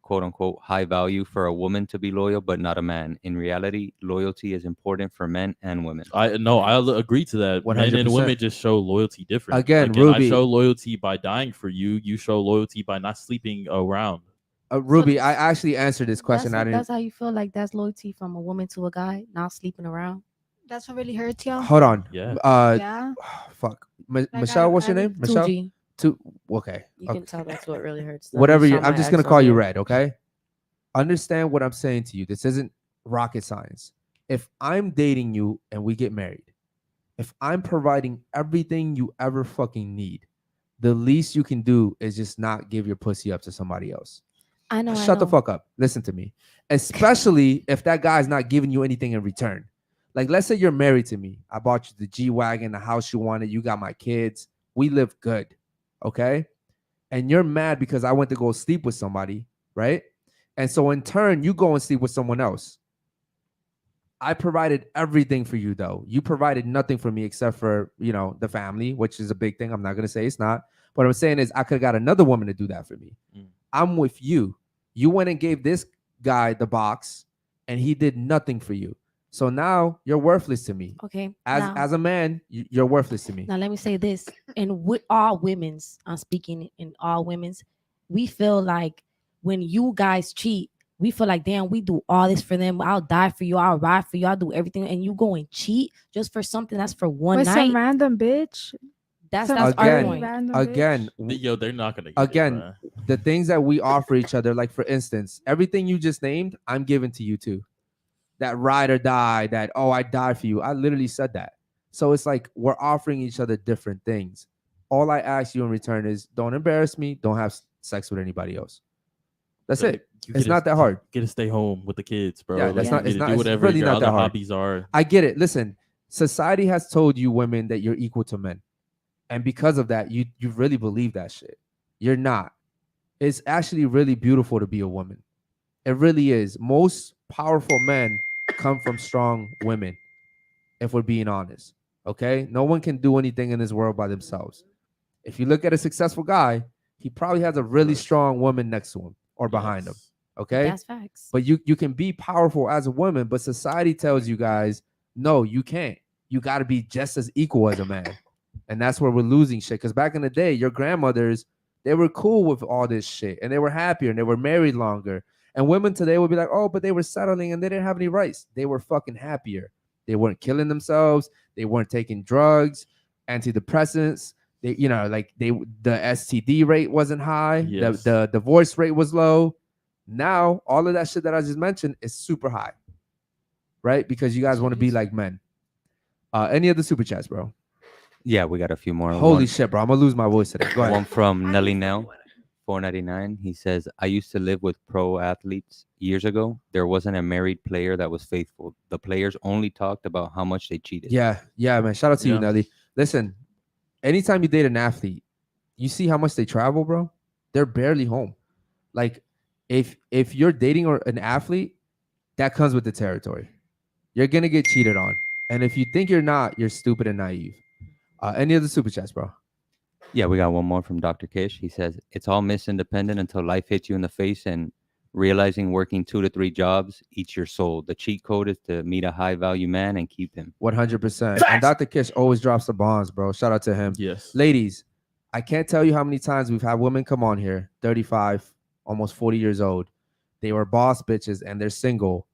quote unquote, high value for a woman to be loyal, but not a man? In reality, loyalty is important for men and women." I agree to that. Men and 100%. women just show loyalty different. Again, I Ruby- show loyalty by dying for you. You show loyalty by not sleeping around. Ruby, I actually answered this question. That's how you feel like that's loyalty from a woman to a guy, not sleeping around. That's what really hurts y'all. Hold on. Yeah. Yeah. Fuck. Like, Michelle, what's your I name? would- Michelle. 2G. Okay. You can tell that's what really hurts. them. Whatever You you. saw I'm my just gonna ex call on you here. Red. Okay. Understand what I'm saying to you. This isn't rocket science. If I'm dating you and we get married, if I'm providing everything you ever fucking need, the least you can do is just not give your pussy up to somebody else. I know. Shut the fuck up. Listen to me. Especially if that guy's not giving you anything in return. Like, let's say you're married to me. I bought you the G-Wagon, the house you wanted. You got my kids. We live good. Okay? And you're mad because I went to go sleep with somebody, right? And so in turn, you go and sleep with someone else. I provided everything for you, though. You provided nothing for me except for, the family, which is a big thing. I'm not going to say it's not. What I'm saying is I could have got another woman to do that for me. I'm with you. You went and gave this guy the box and he did nothing for you. So now you're worthless to me. Okay. As a man, you're worthless to me. Now let me say this, and with all women's, I'm speaking in all women's, we feel like when you guys cheat, we feel like, damn, we do all this for them. I'll die for you. I'll ride for you. I'll do everything, and you go and cheat just for something that's for one With night. some random bitch. That's some our Again, point. random Again, Yo, they're not gonna. Get again, it, bro. the things that we offer each other, like for instance, everything you just named, I'm giving to you too. That ride or die, that, oh, I die for you. I literally said that. So it's like we're offering each other different things. All I ask you in return is don't embarrass me. Don't have sex with anybody else. That's So it. you It's get not to- that hard. Get to stay home with the kids, bro. Yeah, Like, that's you not. get It's to not. do It's whatever really your not other that hard. hobbies are. I get it. Listen, society has told you women that you're equal to men. And because of that, you really believe that shit. You're not. It's actually really beautiful to be a woman. It really is. Most powerful men come from strong women, if we're being honest. Okay? No one can do anything in this world by themselves. If you look at a successful guy, he probably has a really strong woman next to him or behind him. Okay? That's facts. But you can be powerful as a woman, but society tells you guys, no, you can't. You got to be just as equal as a man. And that's where we're losing shit. Because back in the day, your grandmothers, they were cool with all this shit. And they were happier and they were married longer. And women today would be like, oh, but they were settling and they didn't have any rights. They were fucking happier. They weren't killing themselves. They weren't taking drugs, antidepressants. They, you know, like the STD rate wasn't high. Yes. The divorce rate was low. Now, all of that shit that I just mentioned is super high. Right? Because you guys want to be like men. Any other super chats, bro? Yeah, we got a few more. Holy shit, bro. I'm going to lose my voice today. Go ahead. One from Nelly Nell, $4.99. He says, I used to live with pro athletes years ago. There wasn't a married player that was faithful. The players only talked about how much they cheated. Yeah, man. Shout out to you, Nelly. Listen, anytime you date an athlete, you see how much they travel, bro. They're barely home. Like, if you're dating an athlete, that comes with the territory. You're going to get cheated on. And if you think you're not, you're stupid and naive. Any other super chats, bro? Yeah, we got one more from Dr. Kish. He says, it's all Miss Independent until life hits you in the face and realizing working 2 to 3 jobs eats your soul. The cheat code is to meet a high-value man and keep him. 100%. And Dr. Kish always drops the bombs, bro. Shout out to him. Yes. Ladies, I can't tell you how many times we've had women come on here, 35, almost 40 years old. They were boss bitches and they're single.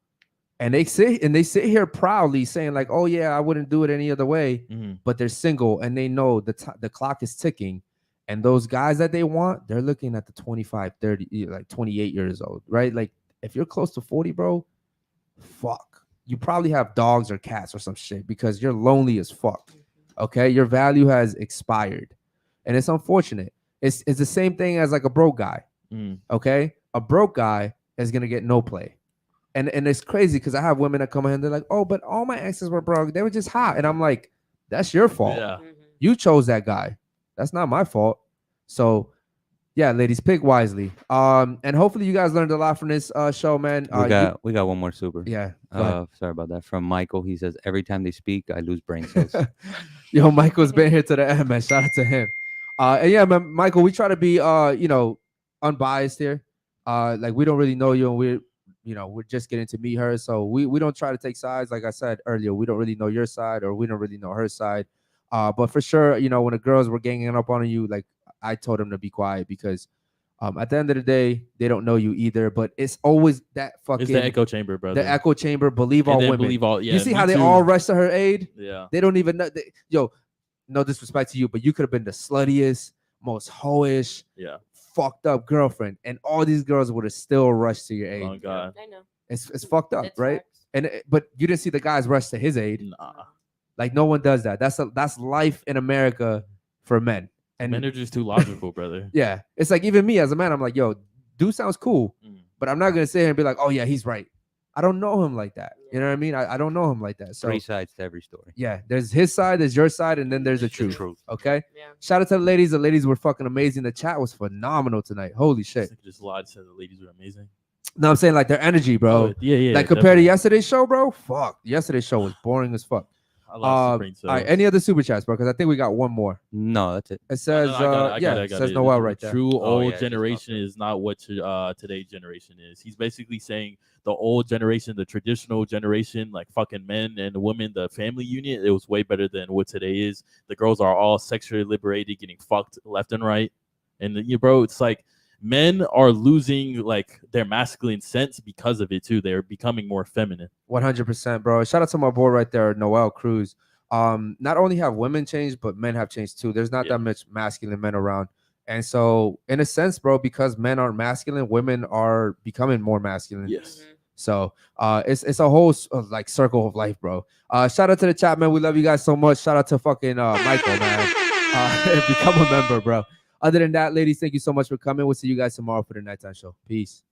And they sit here proudly saying like, oh, yeah, I wouldn't do it any other way. Mm-hmm. But they're single and they know the clock is ticking. And those guys that they want, they're looking at the 25, 30, like 28 years old, right? Like if you're close to 40, bro, fuck. You probably have dogs or cats or some shit because you're lonely as fuck. Okay? Your value has expired. And it's unfortunate. It's the same thing as like a broke guy. Okay? A broke guy is going to get no play. And it's crazy because I have women that come in and they're like, oh, but all my exes were broke. They were just hot. And I'm like, that's your fault. Yeah. You chose that guy. That's not my fault. So, yeah, ladies, pick wisely. And hopefully you guys learned a lot from this show, man. We got one more super. Yeah. Sorry about that. From Michael, he says, every time they speak, I lose brain cells. Yo, Michael's been here to the end, man. Shout out to him. And yeah, man, Michael, we try to be, unbiased here. Like we don't really know you, and we're just getting to meet her. So we don't try to take sides. Like I said earlier, we don't really know your side or we don't really know her side. But for sure, when the girls were ganging up on you, like I told them to be quiet because at the end of the day, they don't know you either. But it's always that fucking... It's the echo chamber, brother. The echo chamber, believe all women. Believe all, yeah, you see how they all rush to her aid? Yeah. They don't even know. Yo, no disrespect to you, but you could have been the sluttiest, most hoish, fucked up girlfriend. And all these girls would have still rushed to your aid. Oh, God. I know. It's fucked up, right? Facts. But you didn't see the guys rush to his aid. Nah. Like no one does that. That's life in America for men. And men are just too logical, brother. Yeah. It's like even me as a man, I'm like, yo, dude sounds cool. But I'm not gonna sit here and be like, oh yeah, he's right. I don't know him like that. You know what I mean? I don't know him like that. So 3 sides to every story. Yeah, there's his side, there's your side, and then there's the truth. Okay. Yeah. Shout out to the ladies. The ladies were fucking amazing. The chat was phenomenal tonight. Holy shit. Just lied to say the ladies were amazing. No, I'm saying like their energy, bro. Oh, yeah. Like compared to yesterday's show, bro. Fuck. Yesterday's show was boring as fuck. All right, any other super chats, bro? Because I think we got one more. No, that's it. It says, it says Noel right there. True old generation is not what today's generation is. He's basically saying the old generation, the traditional generation, like fucking men and women, the family unit, it was way better than what today is. The girls are all sexually liberated, getting fucked left and right. And bro, it's like men are losing like their masculine sense because of it too. They're becoming more feminine. 100%, bro. Shout out to my boy right there, Noel Cruz. Not only have women changed, but men have changed too. There's not that much masculine men around. And so in a sense, bro, because men aren't masculine, women are becoming more masculine. Yes. So it's a whole like circle of life, bro. Shout out to the chat, man. We love you guys so much. Shout out to fucking Michael, man. Become a member, bro. Other than that, ladies, thank you so much for coming. We'll see you guys tomorrow for the nighttime show. Peace.